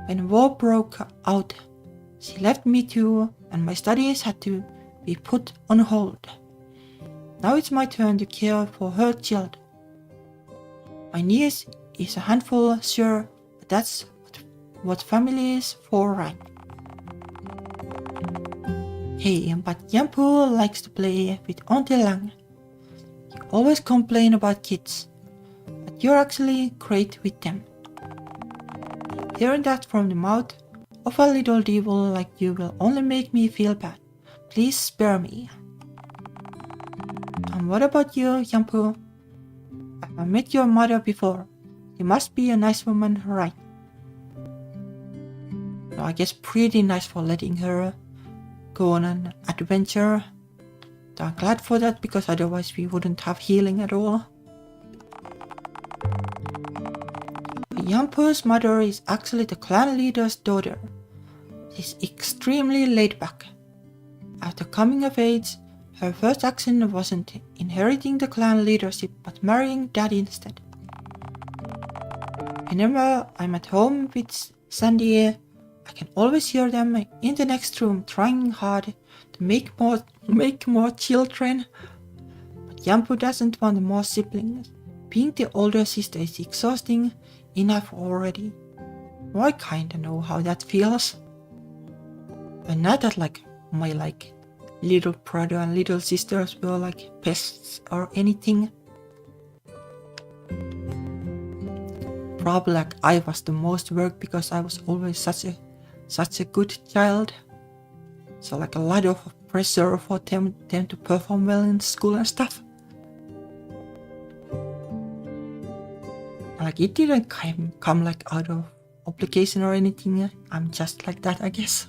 When war broke out, she left me too, and my studies had to be put on hold. Now it's my turn to care for her child. My niece is a handful, sure, but that's what family is for, right? Hey, but Yampu likes to play with Auntie Lang. You always complain about kids, but you're actually great with them. Hearing that from the mouth of a little devil like you will only make me feel bad. Please spare me. And what about you, Yampu? I met your mother before. You must be a nice woman, right? So I guess pretty nice for letting her go on an adventure. So I'm glad for that, because otherwise we wouldn't have healing at all. Yampu's mother is actually the clan leader's daughter. She's extremely laid back. After coming of age, her first action wasn't inheriting the clan leadership but marrying Dad instead. Whenever I'm at home with Sandy, I can always hear them in the next room trying hard to make more children. But Yampu doesn't want more siblings. Being the older sister is exhausting enough already. I kinda know how that feels. But not that my little brother and little sisters were pests or anything. Probably I was the most work because I was always such a good child. So a lot of pressure for them to perform well in school and stuff. It didn't come out of obligation or anything. I'm just like that, I guess.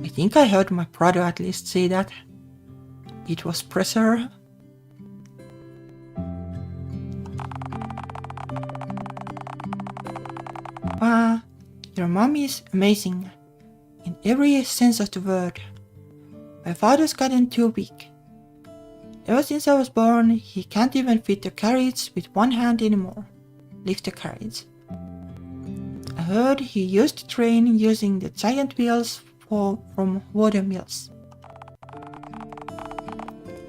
I think I heard my brother at least say that. It was pressure. Your mom is amazing. In every sense of the word. My father's gotten too big. Ever since I was born, he can't even fit the carriage with one hand anymore. Lift the carriage. I heard he used to train using the giant wheels from water mills.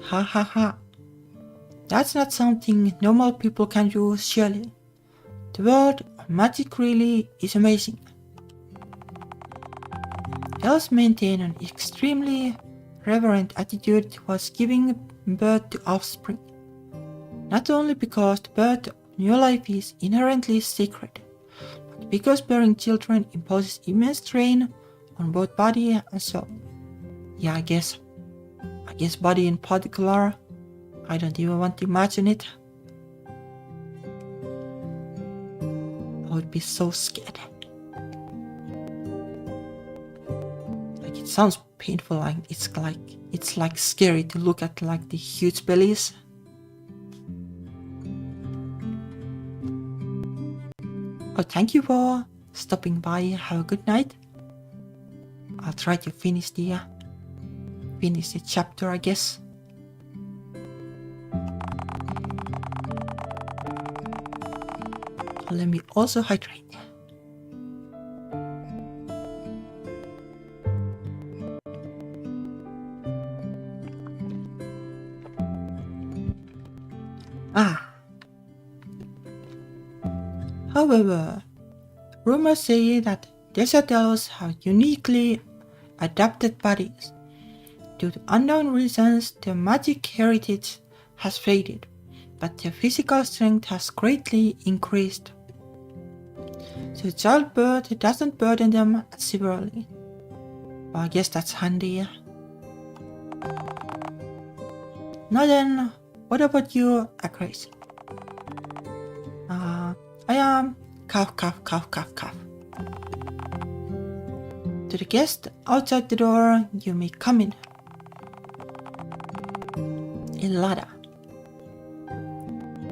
Ha ha ha. That's not something normal people can do, surely. The world of magic really is amazing. Elves maintain an extremely reverent attitude towards giving birth to offspring. Not only because the birth of new life is inherently sacred, but because bearing children imposes immense strain on both body and soul. Yeah, I guess body in particular. I don't even want to imagine it. I would be so scared. It sounds painful, it's scary to look at the huge bellies. Oh, thank you for stopping by. Have a good night. I'll try to finish the chapter, I guess. Let me also hydrate. However, rumors say that desert elves have uniquely adapted bodies. Due to unknown reasons, their magic heritage has faded, but their physical strength has greatly increased. So childbirth doesn't burden them severely. Well, I guess that's handy. Now then, what about you, Grace? I am cough. To the guest outside the door, you may come in. Ilada.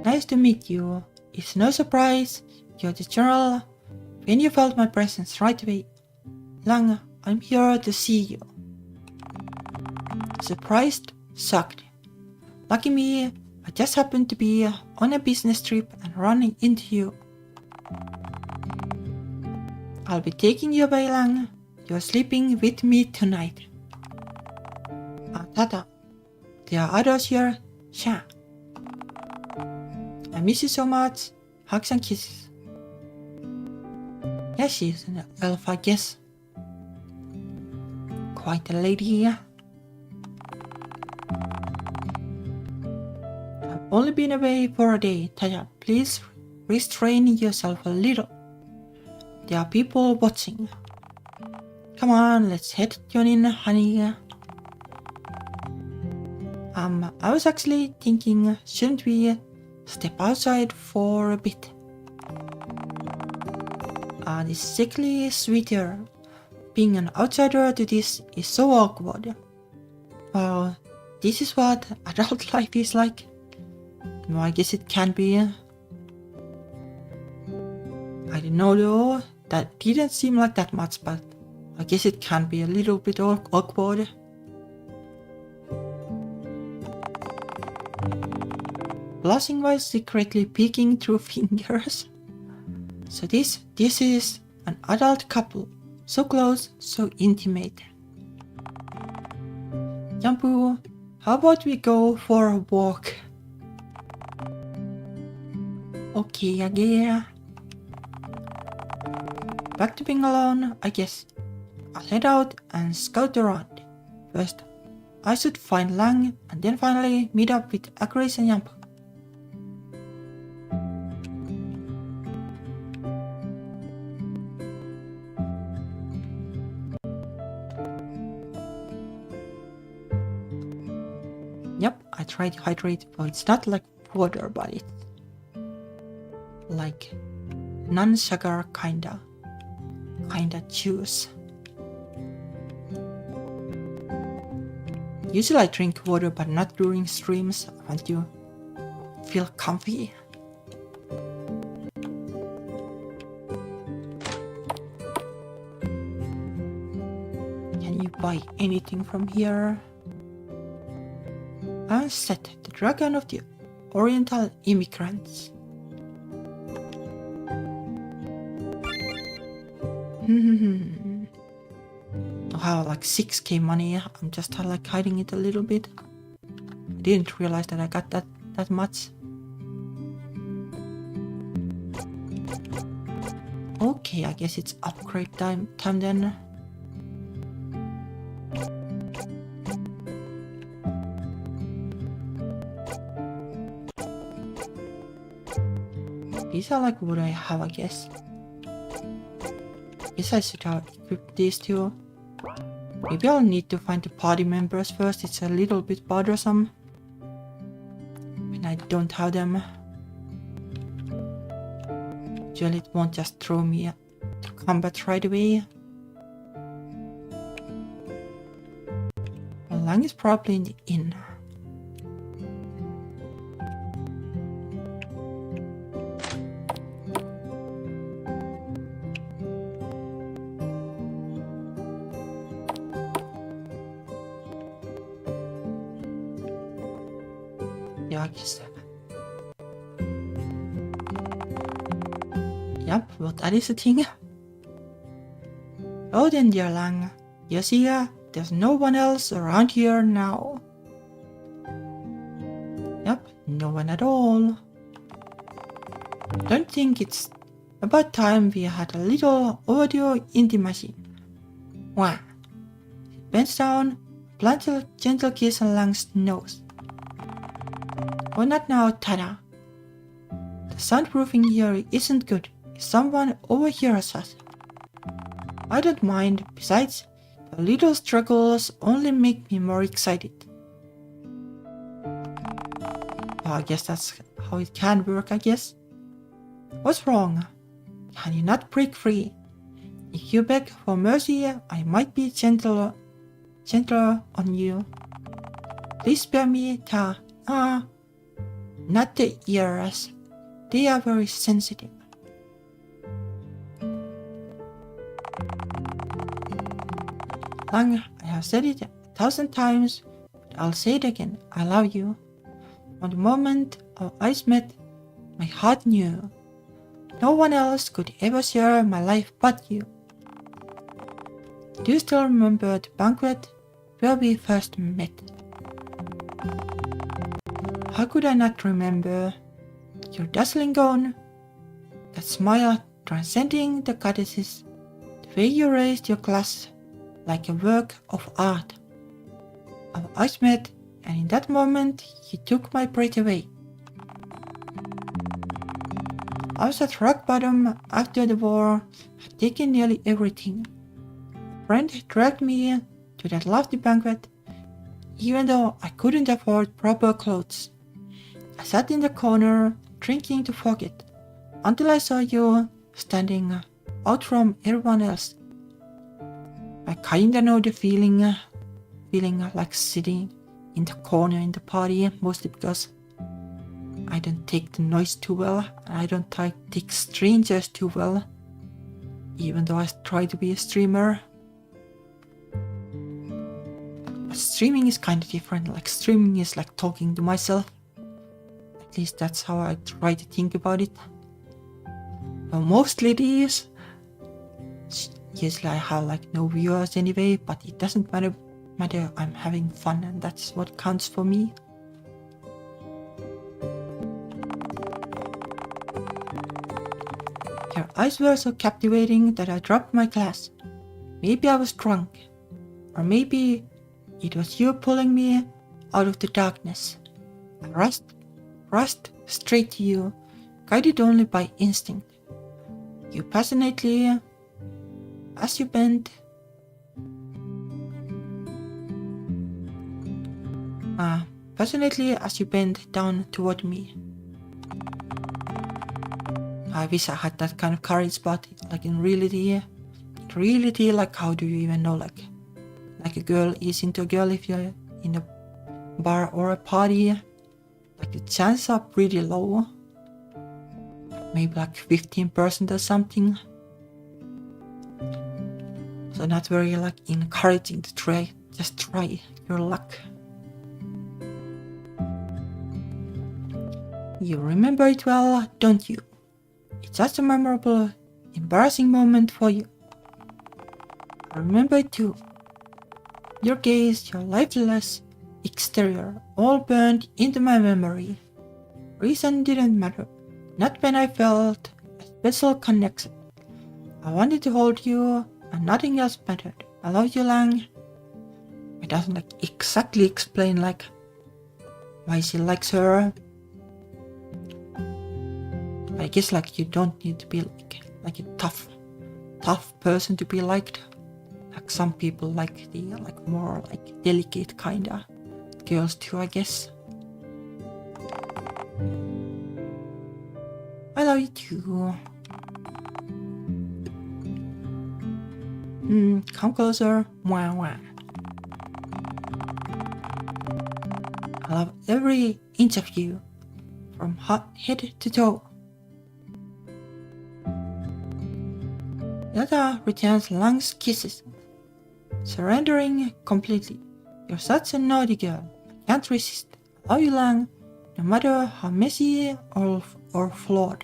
Nice to meet you. It's no surprise you're the general. When you felt my presence right away. Lang, I'm here to see you. Surprised, shocked. Lucky me, I just happened to be on a business trip and running into you. I'll be taking you away, Lang. You're sleeping with me tonight. Tata, there are others here. Sha. I miss you so much. Hugs and kisses. Yeah, she's an elf, I guess. Quite a lady. I've only been away for a day. Taya, please restrain yourself a little. There are people watching. Come on, let's head on in, honey. I was actually thinking, shouldn't we step outside for a bit? This sickly sweeter. Being an outsider to this is so awkward. Well, this is what adult life is like. No, I guess it can be. don't know though, that didn't seem like that much, but I guess it can be a little bit awkward. Blushing while secretly peeking through fingers. So this is an adult couple. So close, so intimate. Jambu, how about we go for a walk? Okay, again. Back to being alone, I guess. I'll head out and scout around. First, I should find Lang and then finally meet up with Grace and Jambu. Yep, I tried to hydrate, but it's not like water, but it's like non-sugar kinda juice. Usually I drink water, but not during streams. I want to feel comfy. Can you buy anything from here? Set, the dragon of the Oriental immigrants. I have like 6k money. I'm just like hiding it a little bit. I didn't realize that I got that much. Okay, I guess it's upgrade time then. These are like what I have, I guess. Guess I should have equipped these two. Maybe I'll need to find the party members first. It's a little bit bothersome when I don't have them. Usually it won't just throw me to combat right away. Well, Lang is probably in the inn. Yeah, I guess. Yep, well that is the thing. Oh then, dear Lang, you see, there's no one else around here now. Yep, no one at all. Don't think it's about time we had a little audio intimacy. Wah. She bends down, plants a gentle kiss on Lang's nose. Oh, not now, Tada. The soundproofing here isn't good. If someone overhears us, I don't mind. Besides, the little struggles only make me more excited. Well, I guess that's how it can work, I guess. What's wrong? Can you not break free? If you beg for mercy, I might be gentler on you. Please spare me, Ta. Not the ears. They are very sensitive. Lang, I have said it 1,000 times, but I'll say it again. I love you. From the moment our eyes met, my heart knew. No one else could ever share my life but you. Do you still remember the banquet where we first met? How could I not remember? Your dazzling gown, that smile transcending the goddesses, the way you raised your glass like a work of art. Our eyes met, and in that moment you took my breath away. I was at rock bottom after the war, had taken nearly everything. A friend dragged me to that lofty banquet, even though I couldn't afford proper clothes. I sat in the corner, drinking to forget, until I saw you standing out from everyone else. I kinda know the feeling like sitting in the corner in the party, mostly because I don't take the noise too well, and I don't take strangers too well. even though I try to be a streamer. But streaming is kind of different. Like streaming is like talking to myself. At least that's how I try to think about it. Well, mostly it is. Usually I have like no viewers anyway, but it doesn't matter. I'm having fun, and that's what counts for me. Your eyes were so captivating that I dropped my glass. Maybe I was drunk, or maybe it was you pulling me out of the darkness. I rushed straight to you, guided only by instinct. You passionately, as you bent, down toward me. I wish I had that kind of courage, but like in reality, like how do you even know like a girl is into a girl if you're in a bar or a party? Like the chances are pretty low. Maybe like 15% or something. So not very like encouraging to try. Just try your luck. You remember it well, don't you? It's such a memorable, embarrassing moment for you. I remember it too. Your gaze, your lifeless exterior, all burned into my memory. Reason didn't matter. Not when I felt a special connection. I wanted to hold you, and nothing else mattered. I love you, Lang. It doesn't like exactly explain like why she likes her. I guess like you don't need to be like a tough person to be liked. Like some people like the like more like delicate kinda girls too, I guess. I love you too. Come closer. Mwah, mwah. I love every inch of you, from head to toe. Yada returns Lang's kisses, surrendering completely. You're such a naughty girl. I can't resist. I love you, Lang, no matter how messy or flawed.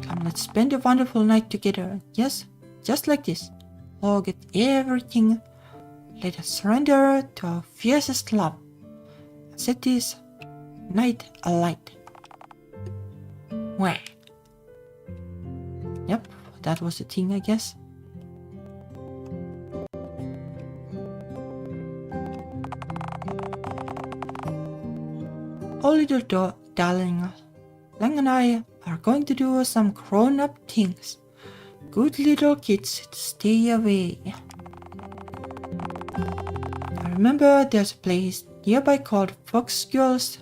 Come, let's spend a wonderful night together. Yes, just like this. Forget everything. Let us surrender to our fiercest love. Set this night alight. Mwah. Yep, that was the thing, I guess. Oh, little darling, Lang and I are going to do some grown-up things. Good little kids, stay away. I remember there's a place nearby called Fox Girl's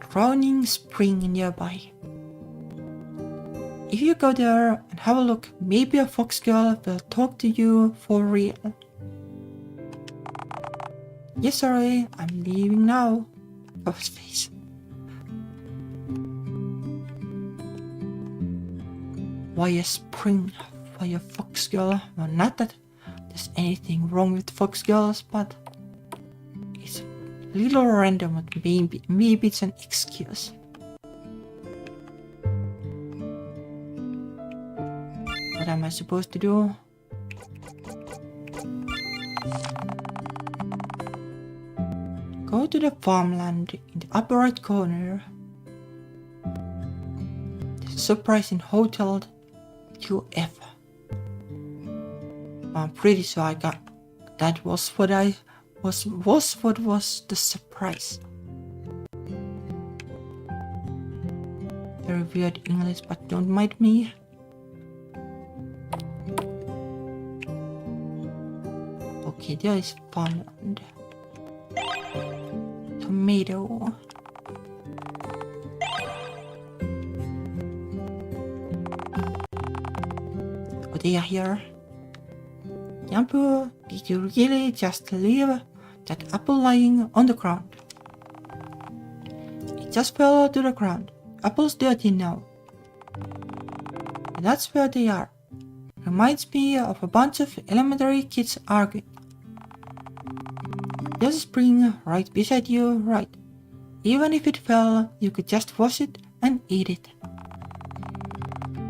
Drowning Spring nearby. If you go there and have a look, maybe a fox girl will talk to you for real. Yes, sorry, I'm leaving now. Ghost face. Why a spring for your fox girl? Well, not that there's anything wrong with fox girls, but it's a little random, but maybe it's an excuse. What am I supposed to do? Go to the farmland in the upper right corner. The surprising hotel 2F. I'm pretty sure I got that was what was the surprise. Very weird English, but don't mind me. Okay, there is farmland. Tomato. Oh, they are here. Yampu, did you really just leave that apple lying on the ground? It just fell to the ground. Apple's dirty now. And that's where they are. reminds me of a bunch of elementary kids arguing. There's a spring right beside you, right? Even if it fell, you could just wash it and eat it.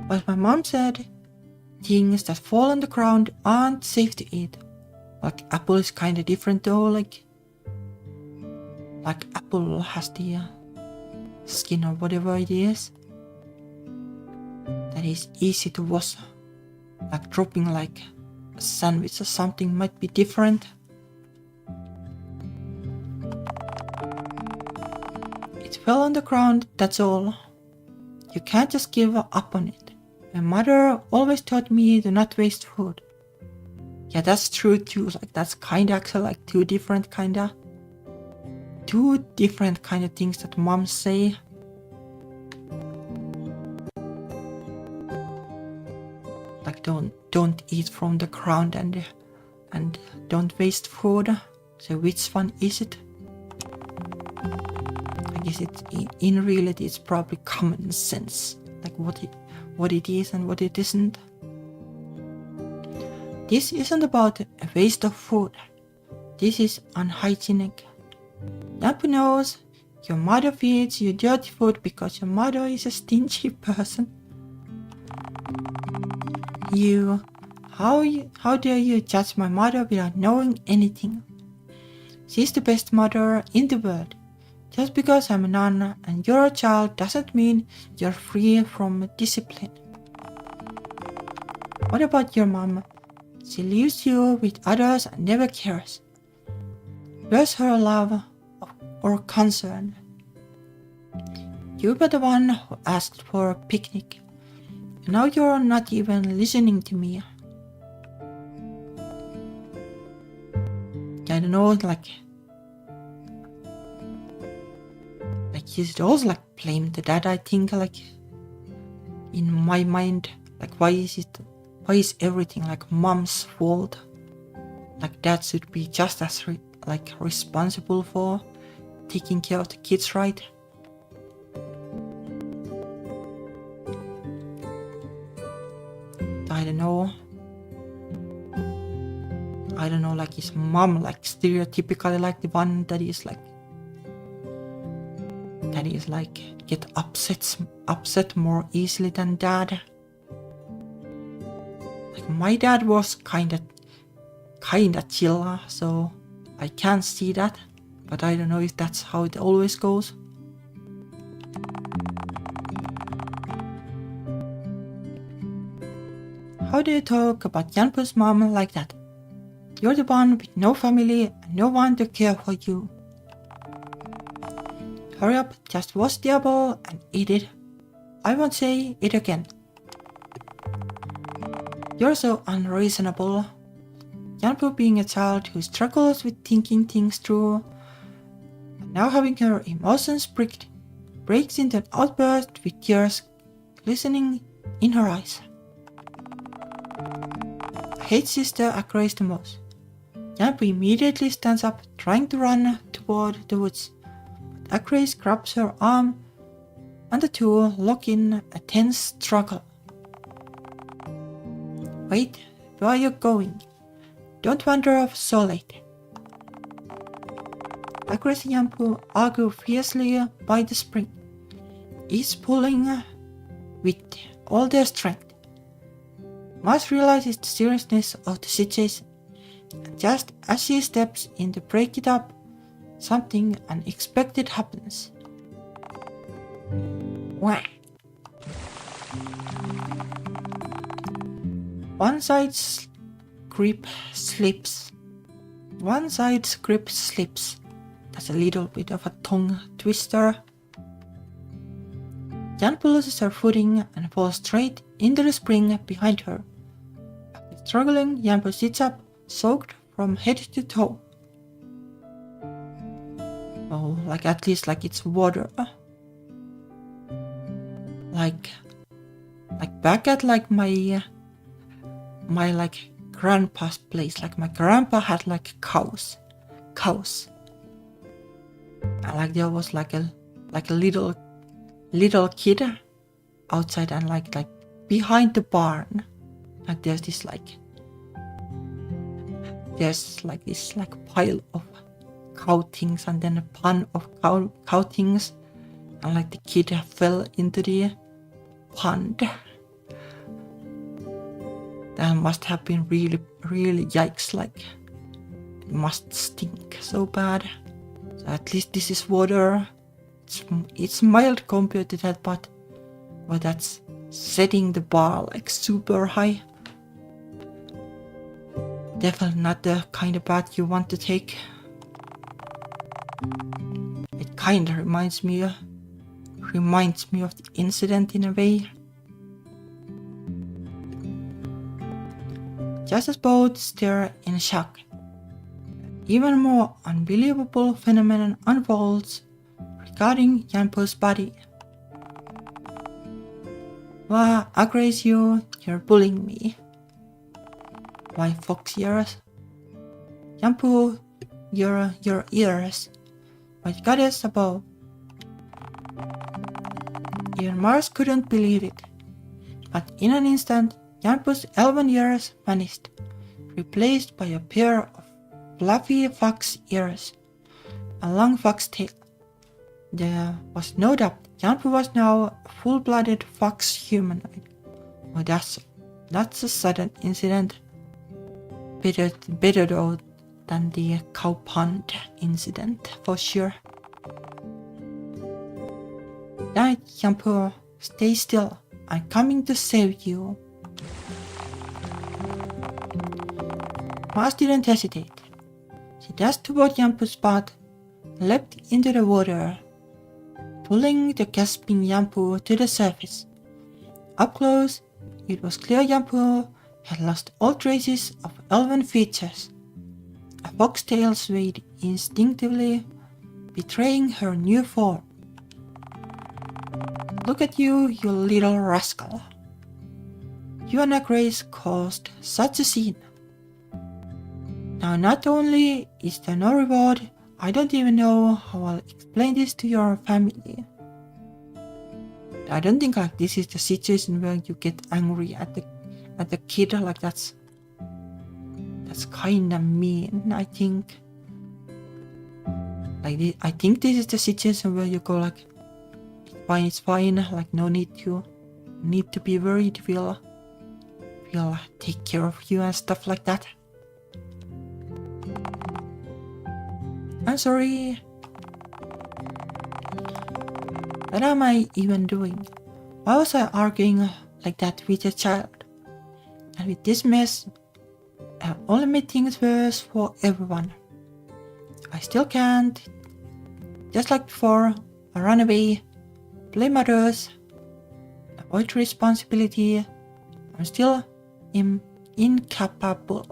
But my mom said, things that fall on the ground aren't safe to eat. Like apple is kinda different though, like apple has the skin or whatever it is. That is easy to wash. Like dropping like a sandwich or something might be different. It fell on the ground, that's all. You can't just give up on it. My mother always taught me to not waste food. Yeah, that's true too. Like that's kinda actually like two different kind of things that moms say. Like don't eat from the ground and don't waste food. So which one is it? I guess it's in reality it's probably common sense, like what it is and what it isn't. This isn't about a waste of food. This is unhygienic. Napu knows your mother feeds you dirty food because your mother is a stingy person. How dare you judge my mother without knowing anything? She's the best mother in the world. Just because I'm a nun and you're a child doesn't mean you're free from discipline. What about your mom? She leaves you with others and never cares. Where's her love or concern? You were the one who asked for a picnic. Now you're not even listening to me. I don't know, like you should also like blame the dad. I think like in my mind, like why is everything like mom's fault? Like dad should be just as responsible for taking care of the kids, right? I don't know, like is mom like stereotypically like the one that is get upset more easily than dad? Like my dad was kinda chill, so I can't see that, but I don't know if that's how it always goes. How do you talk about Janpu's mom like that? You're the one with no family and no one to care for you. Hurry up, just wash the apple and eat it. I won't say it again. You're so unreasonable. Janpu being a child who struggles with thinking things through, and now having her emotions pricked, breaks into an outburst with tears glistening in her eyes. Hate's sister agrees the most. Janpu immediately stands up, trying to run toward the woods. But Grace grabs her arm, and the two lock in a tense struggle. Wait, where are you going? Don't wander off so late. Agres and Janpu argue fiercely by the spring, each pulling with all their strength. Mars realizes the seriousness of the situation, and just as she steps in to break it up, something unexpected happens. Wah! One side's grip slips. That's a little bit of a tongue twister. Janpu loses her footing and falls straight into the spring behind her. After struggling, Janpu sits up, soaked from head to toe. Oh, like at least like it's water. Like back at like my like grandpa's place. Like my grandpa had like cows. And like there was like a little kid outside and like behind the barn. Like there's this pile of cow things and then a pond of cow things, and like the kid fell into the pond. That must have been really, really yikes, like it must stink so bad. So at least this is water. It's mild compared to that, but that's setting the bar like super high. Definitely not the kind of bath you want to take. It kind of reminds me of the incident in a way. Just as both stare in shock, even more unbelievable phenomenon unfolds regarding Yampu's body. Why, Agrace, you're bullying me. Why, fox ears? Yampu, your ears. My goddess above. Even Mars couldn't believe it. But in an instant, Yampu's elven ears vanished, replaced by a pair of fluffy fox ears, a long fox tail. There was no doubt Yampu was now a full-blooded fox humanoid. Oh, that's a sudden incident. Better though than the cow pond incident, for sure. Right, Yampu, stay still. I'm coming to save you. Mars didn't hesitate. She dashed toward Yampu's spot, leapt into the water, pulling the gasping Yampu to the surface. Up close, it was clear Yampu had lost all traces of elven features. A foxtail swayed instinctively, betraying her new form. Look at you, you little rascal. You and Agrace caused such a scene. Now not only is there no reward, I don't even know how I'll explain this to your family. I don't think like this is the situation where you get angry at the kid, like that's kinda mean, I think. Like I think this is the situation where you go like, it's fine, like no need to be worried, we'll take care of you and stuff like that. I'm sorry. What am I even doing? Why was I arguing like that with a child? And with this mess, I only made things worse for everyone. I still can't. Just like before, I run away, blame others, avoid responsibility. I'm still incapable.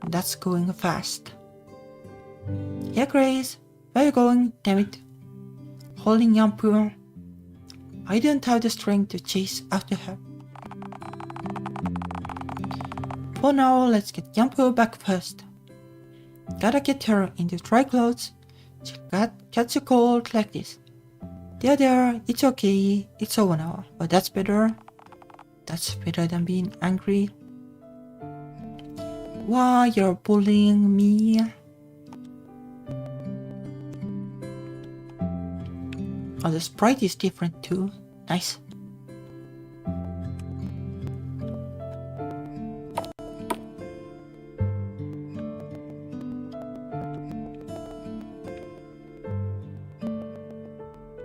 That's going fast. Yeah, Grace, where are you going? Damn it. Holding Yampu. I don't have the strength to chase after her. For now, let's get Yampu back first. Gotta get her into dry clothes. She got catch a cold like this. There, it's okay. It's over now. But that's better. That's better than being angry. Why you're bullying me? Oh, the sprite is different too. Nice.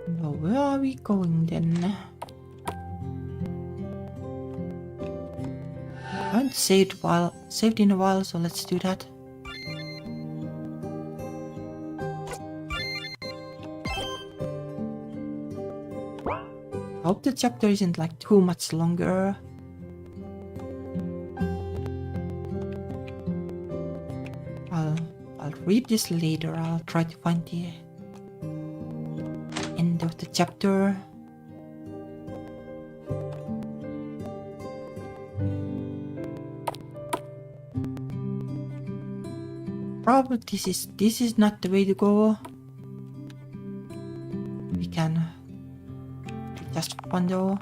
Now, where are we going then? I haven't saved in a while, so let's do that. I hope the chapter isn't like too much longer. I'll read this later. I'll try to find the end of the chapter. Probably this is not the way to go. We can just fun though.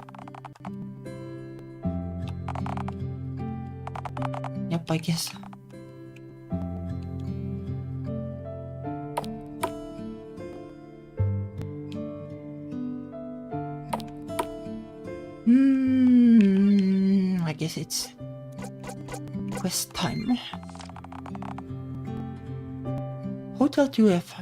up, I guess. I guess it's quest time. Hotel 2F.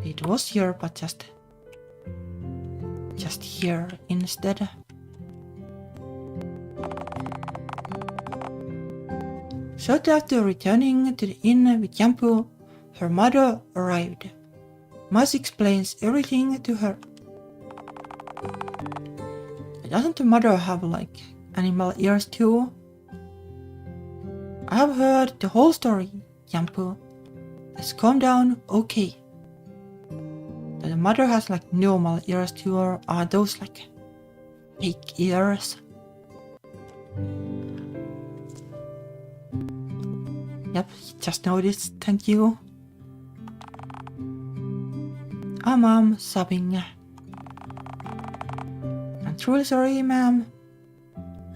It was here, but just here instead. Shortly after returning to the inn with Yampu, her mother arrived. Mas explains everything to her. Doesn't the mother have like animal ears too? I have heard the whole story, Yampu. Let's calm down, okay. The mother has like normal ears too, or are those like fake ears? Yep, just noticed, thank you. Mom, sobbing. I'm truly sorry, ma'am.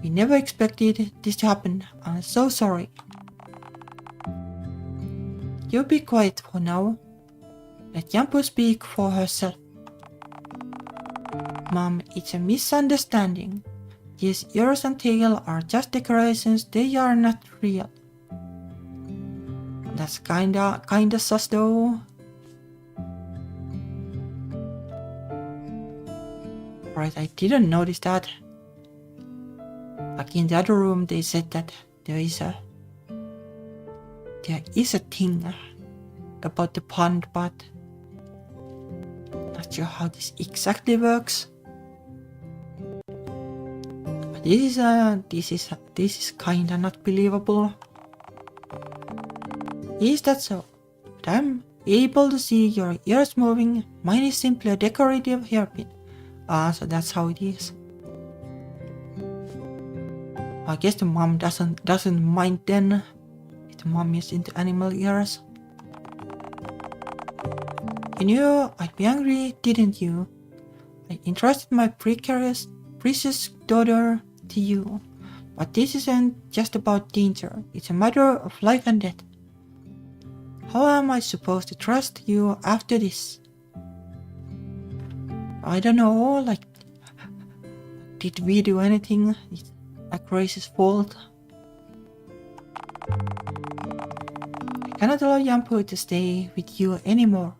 We never expected this to happen. I'm so sorry. You be quiet for now. Let Yampu speak for herself. Mom, it's a misunderstanding. These ears and tail are just decorations, they are not real. That's kinda sus though. Right, I didn't notice that. Like in the other room they said that there is a thing about the pond, but not sure how this exactly works. But this is kinda not believable. Is that so? But I'm able to see your ears moving. Mine is simply a decorative hairpin. So that's how it is. I guess the mom doesn't mind then. If the mom is into animal ears. You knew I'd be angry, didn't you? I entrusted my precious daughter to you. But this isn't just about danger. It's a matter of life and death. How am I supposed to trust you after this? I don't know, like, did we do anything? It's like Grace's fault. I cannot allow Yampu to stay with you anymore.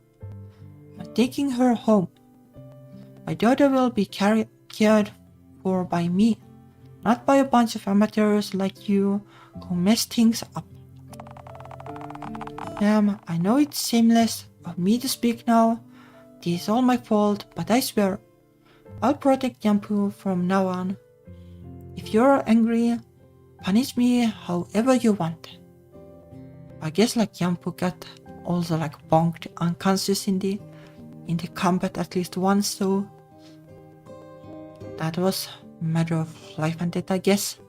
I'm taking her home. My daughter will be cared for by me, not by a bunch of amateurs like you who mess things up. Ma'am, I know it's shameless of me to speak now. This is all my fault, but I swear, I'll protect Yampu from now on. If you're angry, punish me however you want. I guess like Yampu got also like bonked unconscious in the combat at least once, so that was a matter of life and death, I guess.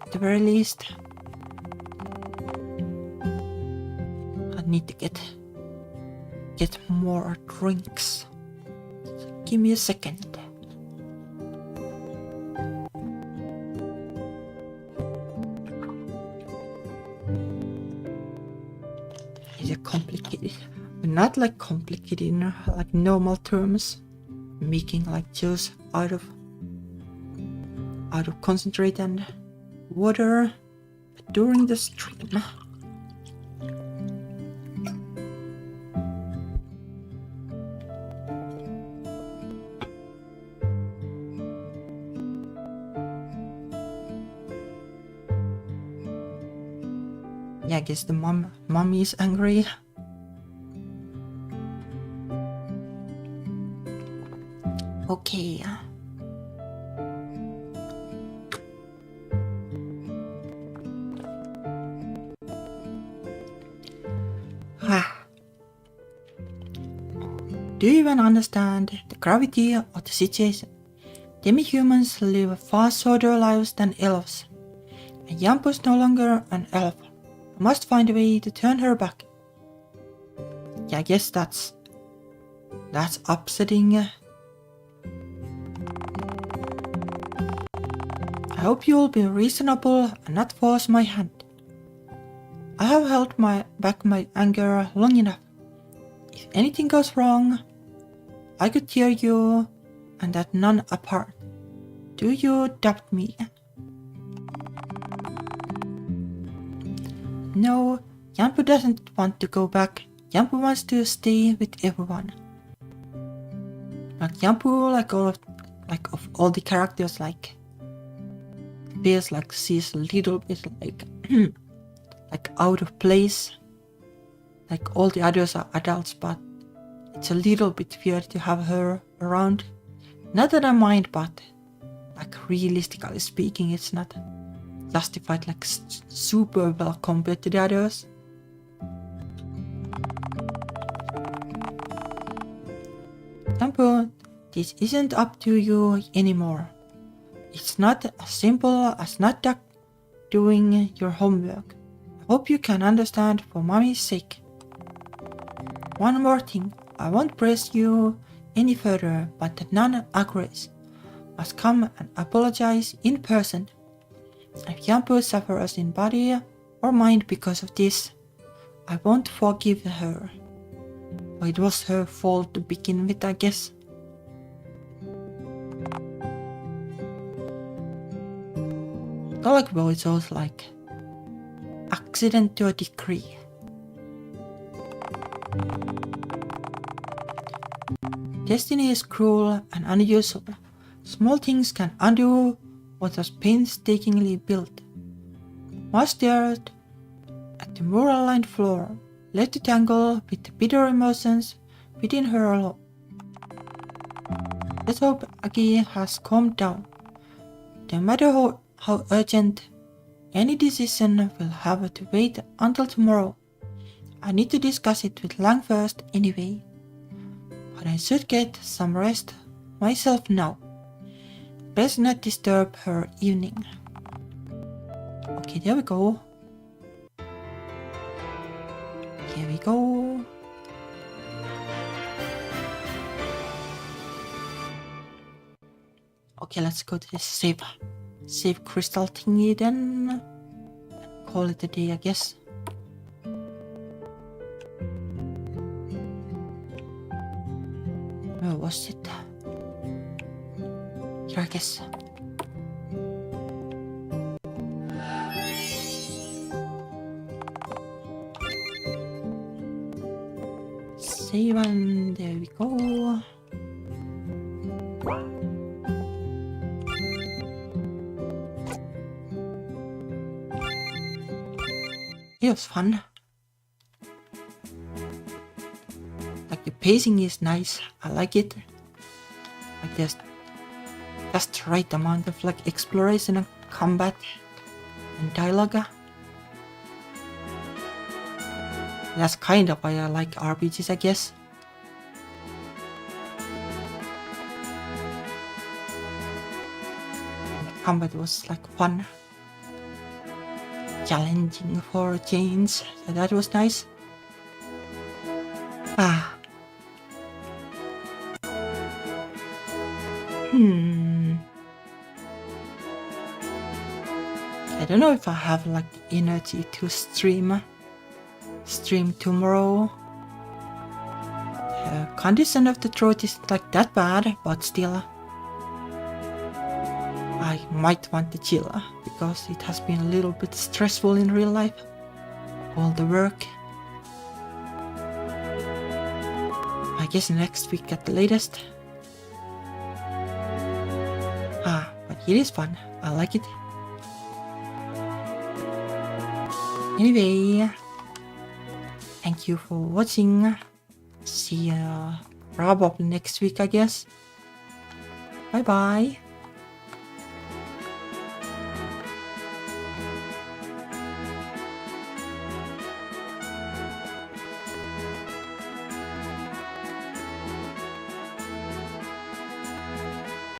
At the very least. I need to get more drinks. So give me a second. Is it complicated? Not like complicated in like normal terms. Making like juice out of concentrate and water during the stream. Yeah, I guess the mommy is angry. Okay. Do you even understand the gravity of the situation? Demi-humans live far shorter lives than elves. And Yampu's no longer an elf. I must find a way to turn her back. Yeah, I guess that's That's upsetting. I hope you'll be reasonable and not force my hand. I have held back my anger long enough. If anything goes wrong, I could tear you and that nun apart. Do you doubt me? No, Jampu doesn't want to go back. Jampu wants to stay with everyone. But Jampu, of all the characters, feels like she's a little bit like out of place. Like all the others are adults, but it's a little bit weird to have her around. Not that I mind, but realistically speaking, it's not justified super well compared to the others. Jampu, this isn't up to you anymore. It's not as simple as not doing your homework. I hope you can understand for mommy's sake. One more thing, I won't press you any further, but the nun agrees. Must come and apologize in person. If Jampu suffers in body or mind because of this, I won't forgive her. It was her fault to begin with, I guess. Well, it's also accident to a degree. Destiny is cruel and unusual. Small things can undo what was painstakingly built. Was stared at the mural-lined floor, left to tangle with the bitter emotions within her alone. Let's hope Agi has calmed down. No matter how urgent, any decision will have to wait until tomorrow. I need to discuss it with Lang first anyway. But I should get some rest myself now. Best not disturb her evening. Okay, there we go. Here we go. Okay, let's go to this save crystal thingy then. Call it a day, I guess. Where was it? Here, I guess. Save and there we go. It was fun. The pacing is nice. I like it. There's just right amount of exploration and combat and dialogue. That's kind of why I like RPGs, I guess. The combat was fun. Challenging for a change, so that was nice. I don't know if I have the energy to stream tomorrow. Condition of the throat is that bad, but still I might want to chill because it has been a little bit stressful in real life. All the work. I guess next week at the latest. But it is fun. I like it. Anyway, thank you for watching. See you probably next week, I guess. Bye bye.